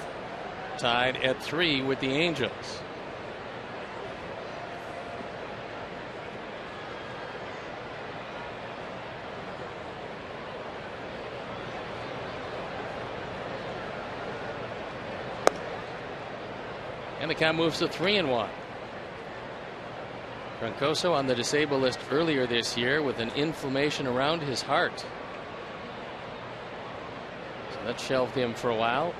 S2: tied at 3 with the Angels. And the count moves to 3-1. Troncoso on the disabled list earlier this year with an inflammation around his heart. So that shelved him for a while.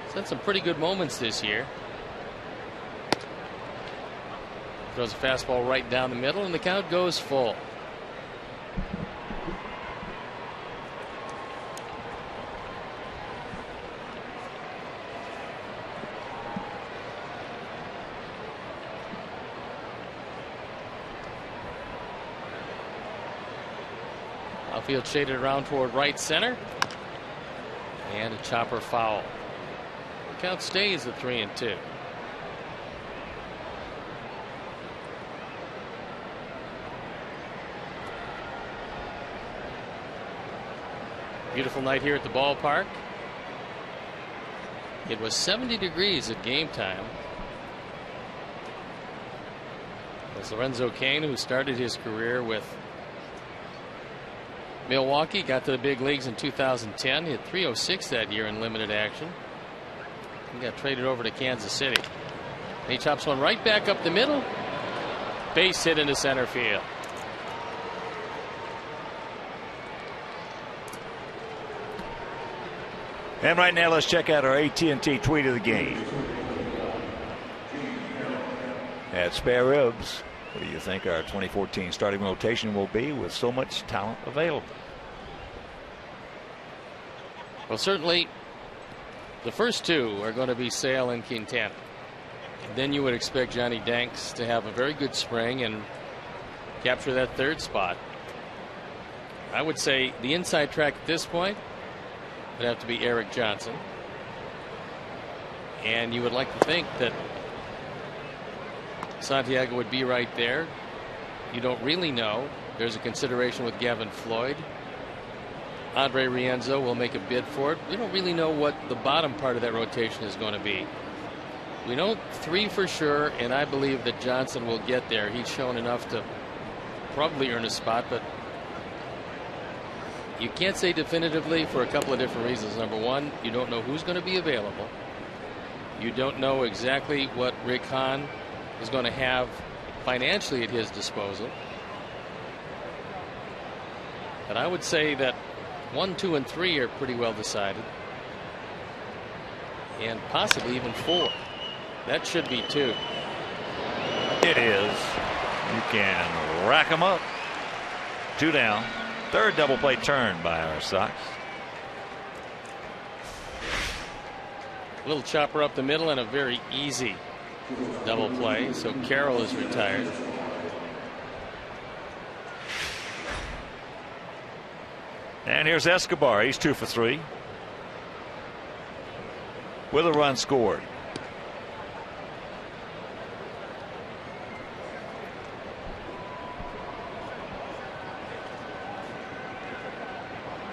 S2: He's had some pretty good moments this year. Throws a fastball right down the middle, and the count goes full. Outfield shaded around toward right center. And a chopper foul. The count stays at 3-2. Beautiful night here at the ballpark. It was 70 degrees at game time. As Lorenzo Cain, who started his career with Milwaukee, got to the big leagues in 2010. He hit .306 that year in limited action. He got traded over to Kansas City. He chops one right back up the middle. Base hit into center field.
S1: And right now, let's check out our AT&T tweet of the game. At Spare Ribs, what do you think our 2014 starting rotation will be with so much talent available?
S2: Well, certainly the first two are going to be Sale and Quintana. And then you would expect Johnny Danks to have a very good spring and capture that third spot. I would say the inside track at this point would have to be Eric Johnson. And you would like to think that Santiago would be right there. You don't really know. There's a consideration with Gavin Floyd. Andre Rienzo will make a bid for it. We don't really know what the bottom part of that rotation is going to be. We know 3 for sure, and I believe that Johnson will get there. He's shown enough to probably earn a spot, but you can't say definitively for a couple of different reasons. Number one, you don't know who's going to be available. You don't know exactly what Rick Hahn is going to have financially at his disposal. But I would say that 1, 2, and 3 are pretty well decided. And possibly even 4. That should be 2.
S1: It is. You can rack them up. 2 down. Third double play turn by our Sox.
S2: A little chopper up the middle and a very easy double play. So Carroll is retired.
S1: And here's Escobar. He's 2 for 3 with a run scored.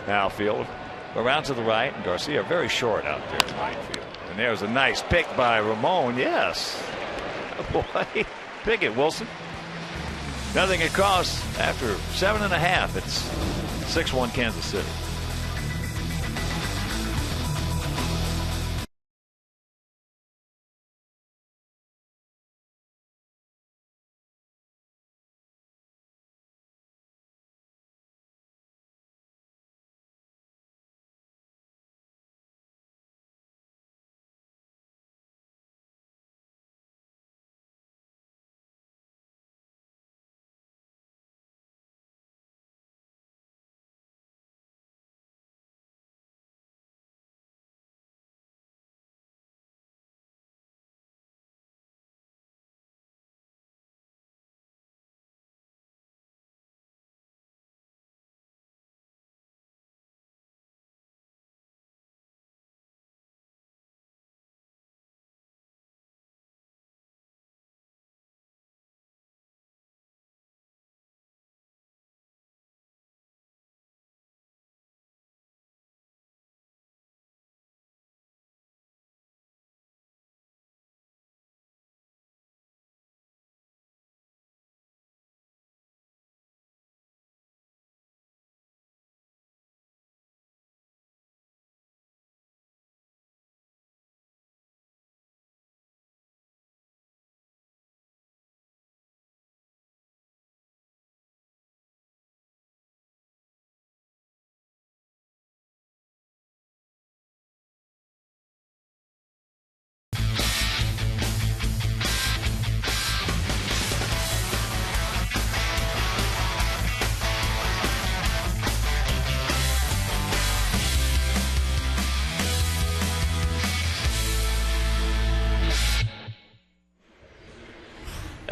S1: Outfield around to the right, and Garcia very short out there in right field. And there's a nice pick by Ramon. Yes. Oh boy. Pick it, Wilson. Nothing across after 7.5. It's 6-1 Kansas City.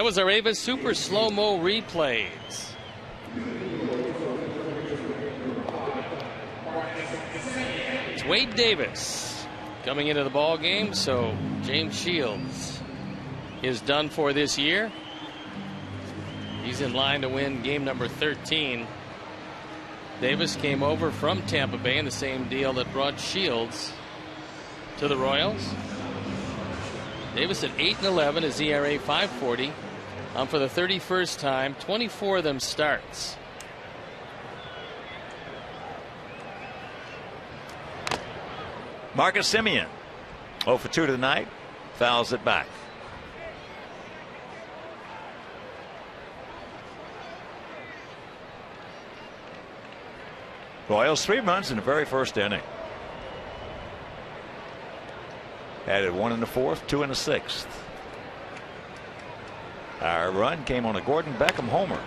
S2: That was our Avis Super Slow-Mo Replays. It's Wade Davis coming into the ball game, so James Shields is done for this year. He's in line to win game number 13. Davis came over from Tampa Bay in the same deal that brought Shields to the Royals. Davis at 8-11, his ERA 5.40. For the 31st time, 24 of them starts.
S1: Marcus Semien, 0 for 2 tonight, fouls it back. Royals 3 runs in the very first inning. Added 1 in the 4th, 2 in the 6th. Our run came on a Gordon Beckham homer.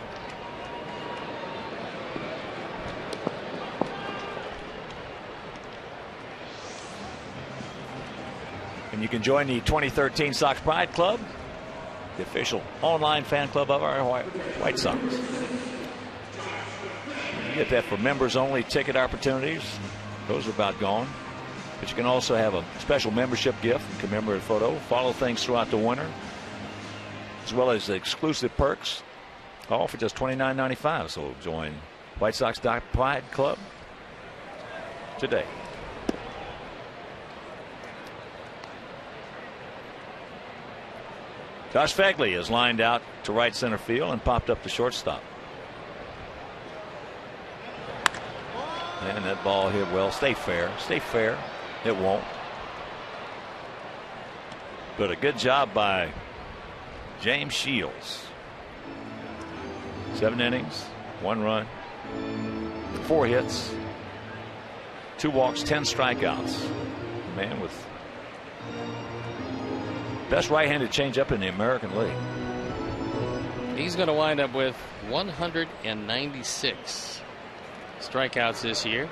S1: And you can join the 2013 Sox Pride Club, the official online fan club of our White Sox. You get that for members only ticket opportunities. Those are about gone. But you can also have a special membership gift, commemorative photo, follow things throughout the winter, as well as exclusive perks, all for just $29.95. So join White Sox Pride Club today. Josh Fagley is lined out to right center field and popped up the shortstop. And that ball hit well. Stay fair. Stay fair. It won't. But a good job by James Shields. 7 innings, 1 run, 4 hits, 2 walks, 10 strikeouts. A man with best right-handed changeup in the American League.
S2: He's going to wind up with 196 strikeouts this year.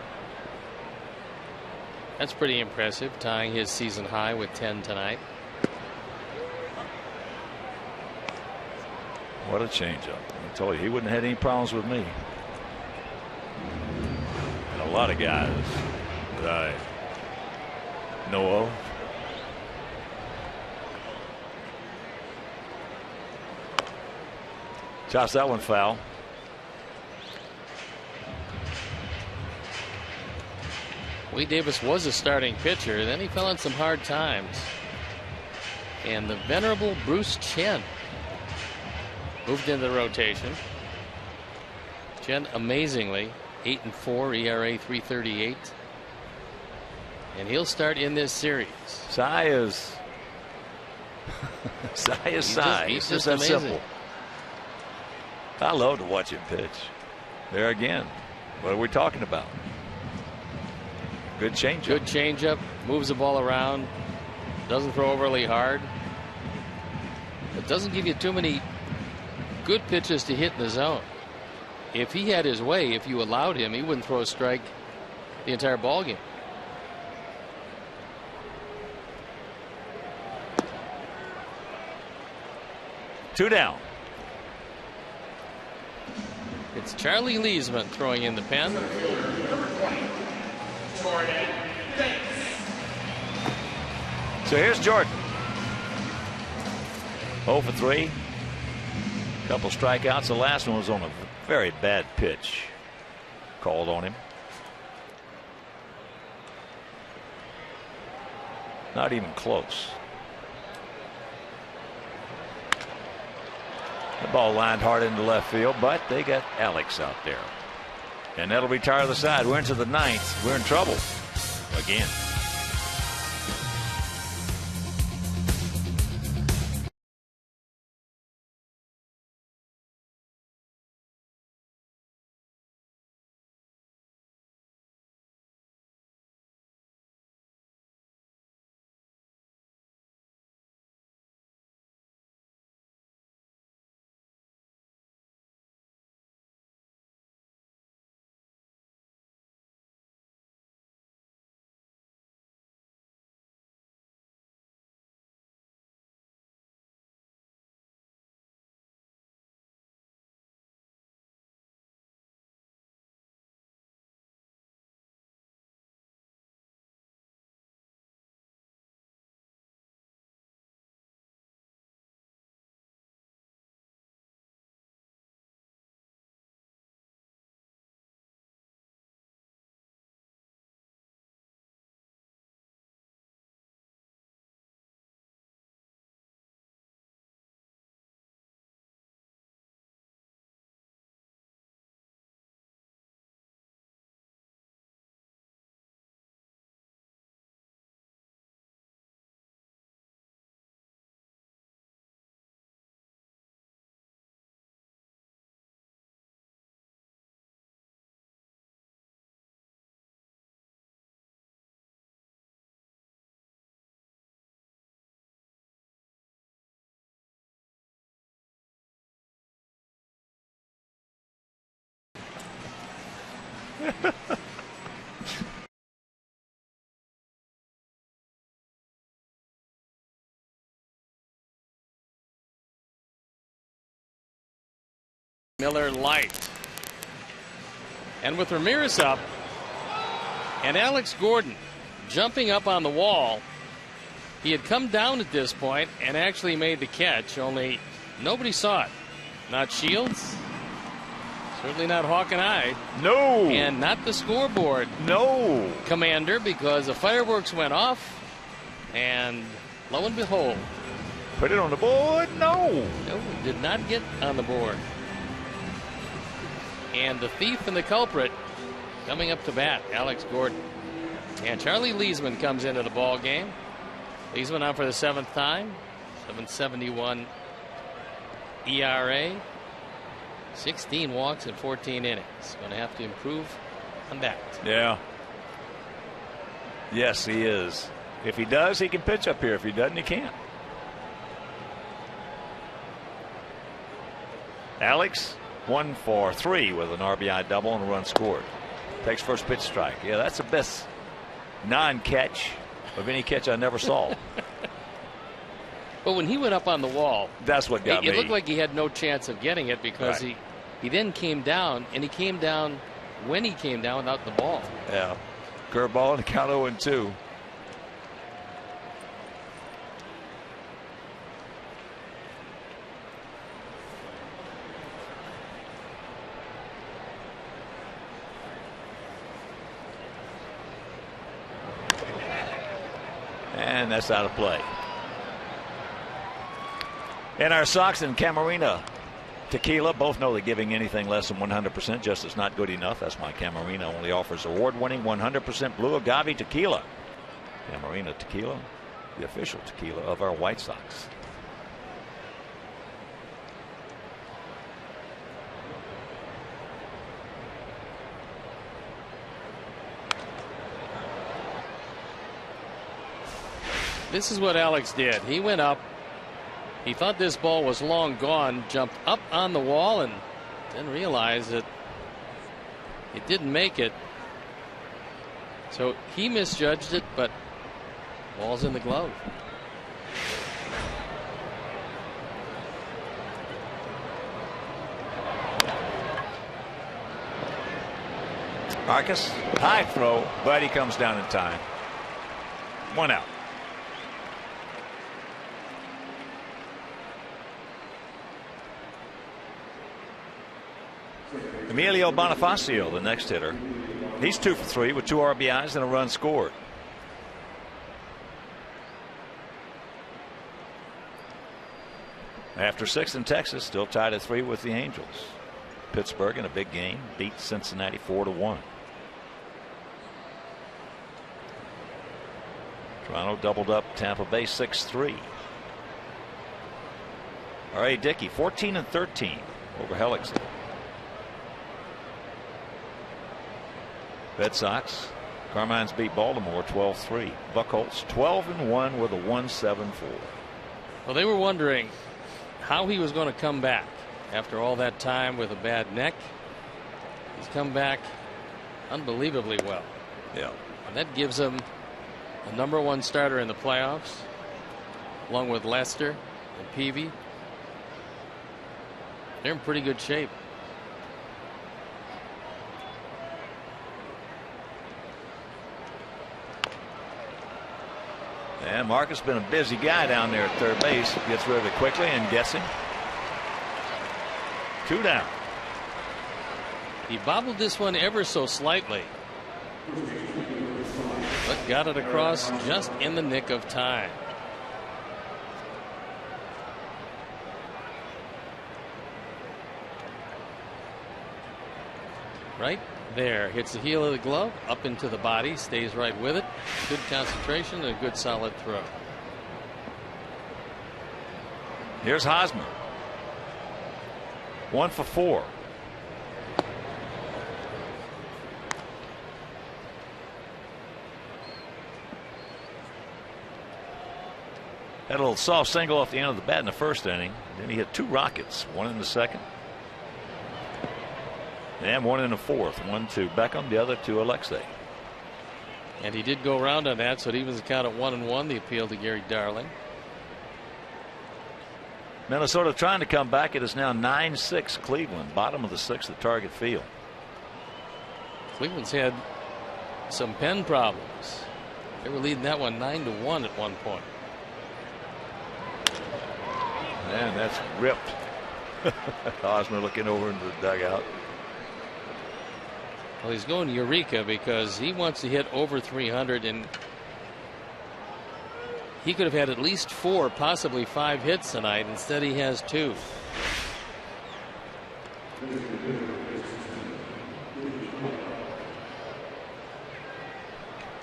S2: That's pretty impressive, tying his season high with 10 tonight.
S1: What a changeup. I told you, he wouldn't have had any problems with me. And a lot of guys that I know of. Chops that one foul.
S2: Wade Davis was a starting pitcher, then he fell on some hard times. And the venerable Bruce Chen moved into the rotation. Chen, amazingly, 8-4, ERA 3.38. And he'll start in this series.
S1: Cy is Cy is Cy.
S2: He's
S1: It's
S2: just
S1: that
S2: amazing.
S1: simple. I love to watch him pitch. There again. What are we talking about? Good changeup.
S2: Good changeup, moves the ball around, doesn't throw overly hard. It doesn't give you too many good pitches to hit in the zone. If he had his way, if you allowed him, he wouldn't throw a strike the entire ball game.
S1: Two down.
S2: It's Charlie Leesman throwing in the pen.
S1: So here's Jordan. 0 for 3. Couple strikeouts. The last one was on a very bad pitch called on him. Not even close. The ball lined hard into left field, but they got Alex out there. And that'll retire the side. We're into the 9th. We're in trouble again.
S2: Miller light. And with Ramirez up and Alex Gordon jumping up on the wall, he had come down at this point and actually made the catch, only nobody saw it. Not Shields, certainly not Hawk and I.
S1: No.
S2: And not the scoreboard.
S1: No.
S2: Commander, because the fireworks went off, and lo and behold.
S1: Put it on the board? No.
S2: No, it did not get on the board. And the thief and the culprit coming up to bat, Alex Gordon. And Charlie Leesman comes into the ball game. Leesman on for the 7th time. 7.71 ERA. 16 walks in 14 innings. Going to have to improve on that.
S1: Yeah. Yes, he is. If he does, he can pitch up here. If he doesn't, he can't. Alex, 1 for 3 with an RBI double and a run scored. Takes first pitch strike. Yeah, that's the best non-catch of any catch I never saw.
S2: But when he went up on the wall,
S1: that's what got me.
S2: It looked like he had no chance of getting it because he then came down, and he came down when he came down without the ball.
S1: Yeah. Curveball and count 0-2. And that's out of play. And our Sox and Camarena Tequila both know that giving anything less than 100% just is not good enough. That's why Camarena only offers award-winning 100% blue agave tequila. Camarena Tequila, the official tequila of our White Sox.
S2: This is what Alex did. He went up. He thought this ball was long gone, jumped up on the wall, and then realized that it didn't make it. So he misjudged it, but ball's in the glove.
S1: Marcus, high throw, but he comes down in time. 1 out. Emilio Bonifacio, the next hitter. He's 2 for 3 with 2 RBIs and a run scored. After 6 in Texas, still tied at 3 with the Angels. Pittsburgh in a big game beat Cincinnati 4-1. Toronto doubled up Tampa Bay 6-3. R.A. Dickey 14-13 over Hellickson. Red Sox, Carmines beat Baltimore 12-3. Buchholz 12-1 with a 1.74.
S2: Well, they were wondering how he was going to come back after all that time with a bad neck. He's come back unbelievably well.
S1: Yeah.
S2: And that gives him a #1 starter in the playoffs, along with Lester and Peavy. They're in pretty good shape.
S1: And Marcus been a busy guy down there at third base. Gets rid of it quickly and gets him. 2 down.
S2: He bobbled this one ever so slightly, but got it across just in the nick of time. Right there, hits the heel of the glove, up into the body, stays right with it. Good concentration and a good solid throw.
S1: Here's Hosmer. 1 for 4. Had a little soft single off the end of the bat in the first inning. Then he hit 2 rockets, 1 in the second. And 1 in the fourth. 1 to Beckham, the other to Alexei.
S2: And he did go around on that, so it evens the count at 1-1. The appeal to Gary Darling.
S1: Minnesota trying to come back. It is now 9-6 Cleveland, bottom of the 6th at Target Field.
S2: Cleveland's had some pen problems. They were leading that one 9-1 at one point.
S1: Man, that's ripped. Hosmer looking over into the dugout.
S2: Well, he's going Eureka because he wants to hit over 300, and he could have had at least 4, possibly 5 hits tonight. Instead, he has 2.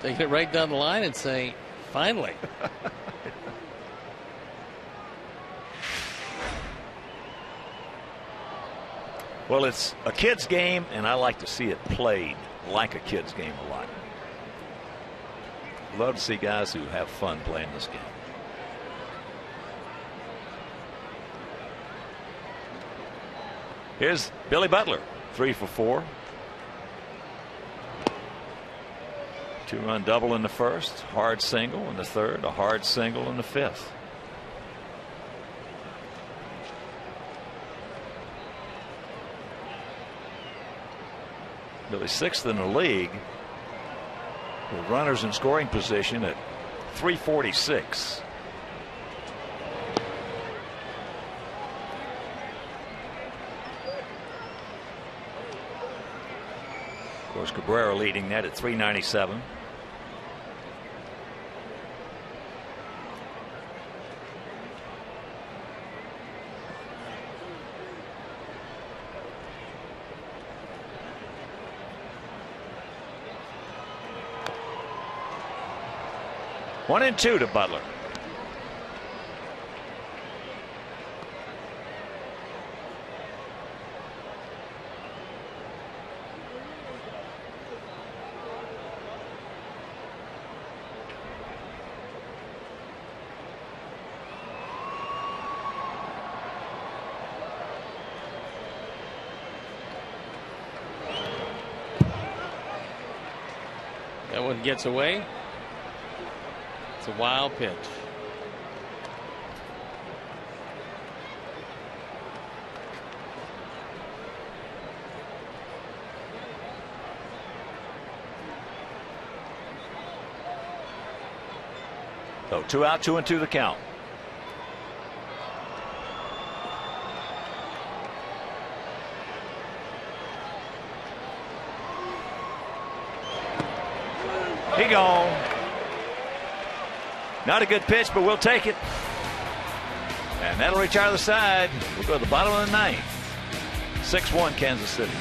S2: Taking it right down the line and saying, finally.
S1: Well, it's a kid's game, and I like to see it played like a kid's game a lot. Love to see guys who have fun playing this game. Here's Billy Butler, 3 for 4. 2-run double in the first, hard single in the third, a hard single in the fifth. Billy 6th in the league with runners in scoring position at 346. Of course, Cabrera leading that at 397. One and 2 to Butler.
S2: That one gets away. It's a wild pitch.
S1: So 2 out, 2-2 the count. He gone. Not a good pitch, but we'll take it. And that'll reach out of the side. We'll go to the bottom of the 9th. 6-1 Kansas City.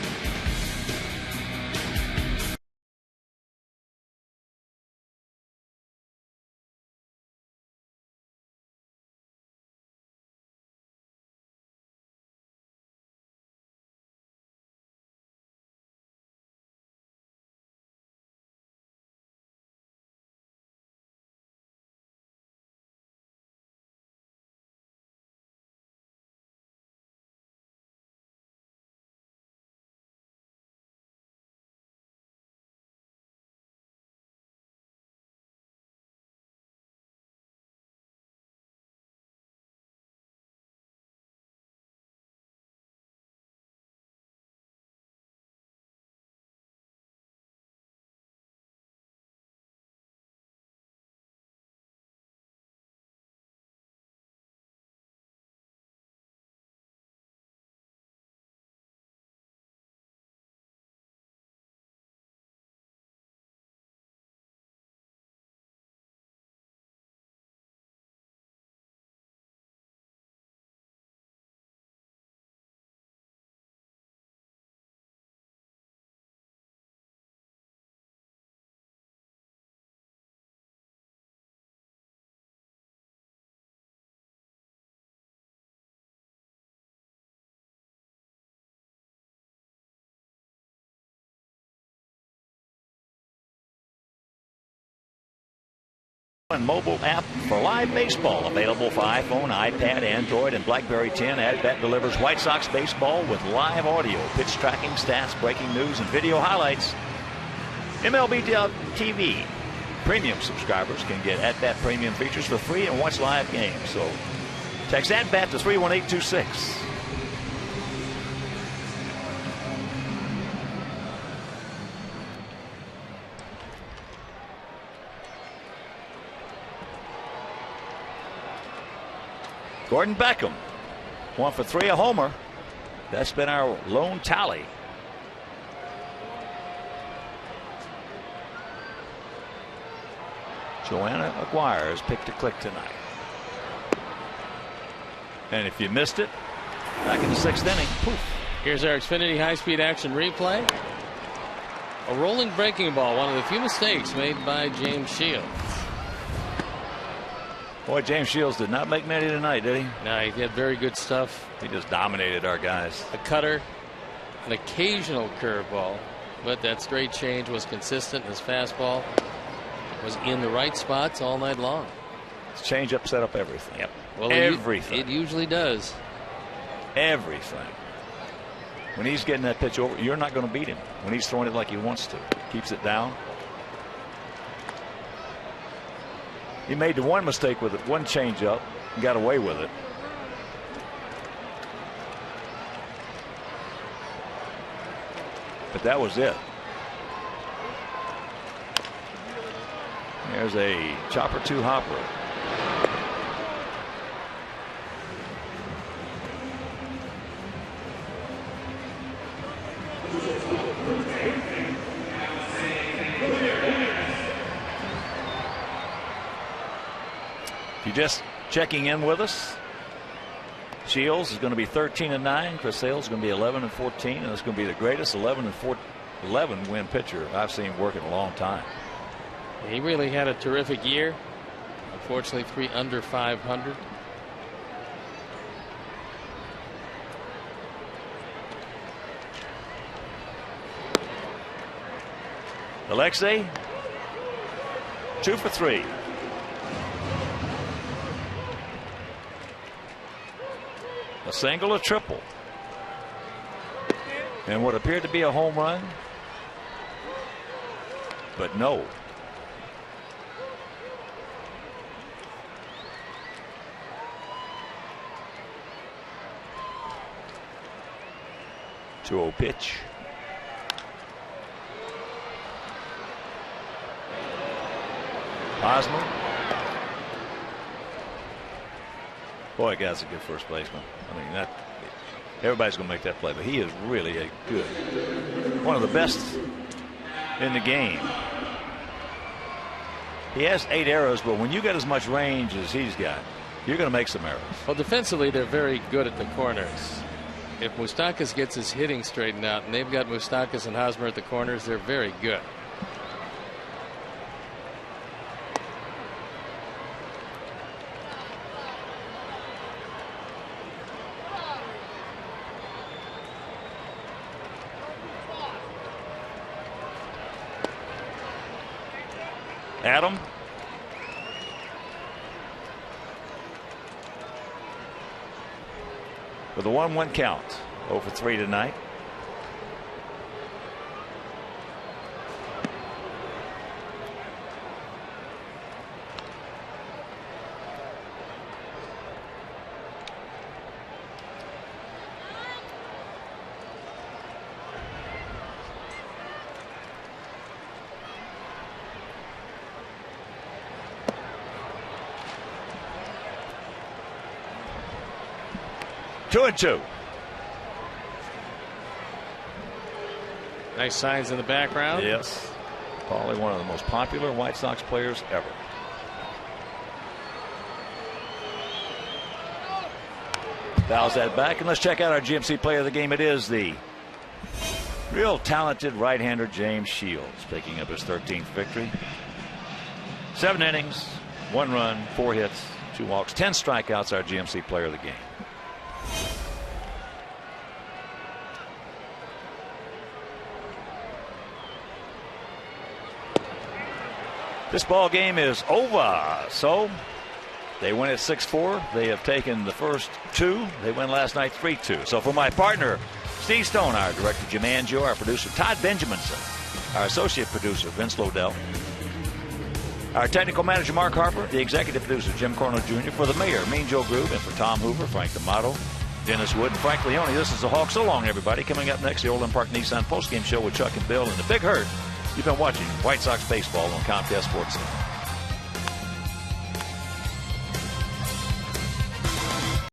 S1: Mobile app for live baseball available for iPhone, iPad, Android, and BlackBerry 10. AdBet delivers White Sox baseball with live audio, pitch tracking, stats, breaking news, and video highlights. MLB TV Premium subscribers can get At Bat Premium features for free and watch live games. So text At Bat to 31826. Gordon Beckham, 1 for 3, a homer. That's been our lone tally. Joanna Aguirre has picked a click tonight. And if you missed it, back in the 6th inning, poof.
S2: Here's our Xfinity high-speed action replay. A rolling breaking ball, one of the few mistakes made by James Shields.
S1: Boy, James Shields did not make many tonight, did he?
S2: No, he had very good stuff.
S1: He just dominated our guys.
S2: A cutter, an occasional curveball, but that straight change was consistent. His fastball was in the right spots all night long.
S1: His changeup set up everything.
S2: Yep. Well,
S1: everything.
S2: It usually does.
S1: Everything. When he's getting that pitch over, you're not going to beat him. When he's throwing it like he wants to, keeps it down. He made the one mistake with it, one changeup, and got away with it. But that was it. There's a chopper 2 hopper. If you're just checking in with us, Shields is going to be 13-9. Chris Sale's is going to be 11-14, and it's going to be the greatest 11 win pitcher I've seen work in a long time.
S2: He really had a terrific year. Unfortunately, 3 under 500.
S1: Alexei, 2 for 3. A single, a triple, and what appeared to be a home run, but no. Two-0 pitch. Hosmer. Boy, guy's a good first baseman. I mean, that everybody's going to make that play, but he is really a good, one of the best in the game. He has 8 arrows, but when you get as much range as he's got, you're going to make some errors.
S2: Well, defensively, they're very good at the corners. If Moustakas gets his hitting straightened out, and they've got Moustakas and Hosmer at the corners, they're very good.
S1: Adam. With a 1-1 count. 0 for 3 tonight. Two and two.
S2: Nice signs in the background.
S1: Yes. Probably one of the most popular White Sox players ever. Fouls that back, and let's check out our GMC player of the game. It is the real talented right-hander James Shields, picking up his 13th victory. 7 innings, 1 run, 4 hits, 2 walks, 10 strikeouts. Our GMC player of the game. This ball game is over. So they win at 6-4. They have taken the first 2. They win last night 3-2. So for my partner, Steve Stone, our director, Jim Angio, our producer, Todd Benjaminson, our associate producer, Vince Lodell, Our technical manager, Mark Harper, the executive producer, Jim Corno Jr., for the mayor, Mean Joe Groove, and for Tom Hoover, Frank D'Amato, Dennis Wood, and Frank Leone. This is the Hawk. So long, everybody. Coming up next, the Orland Park Nissan postgame show with Chuck and Bill and the Big Herd. You've been watching White Sox baseball on Comcast Sportsnet.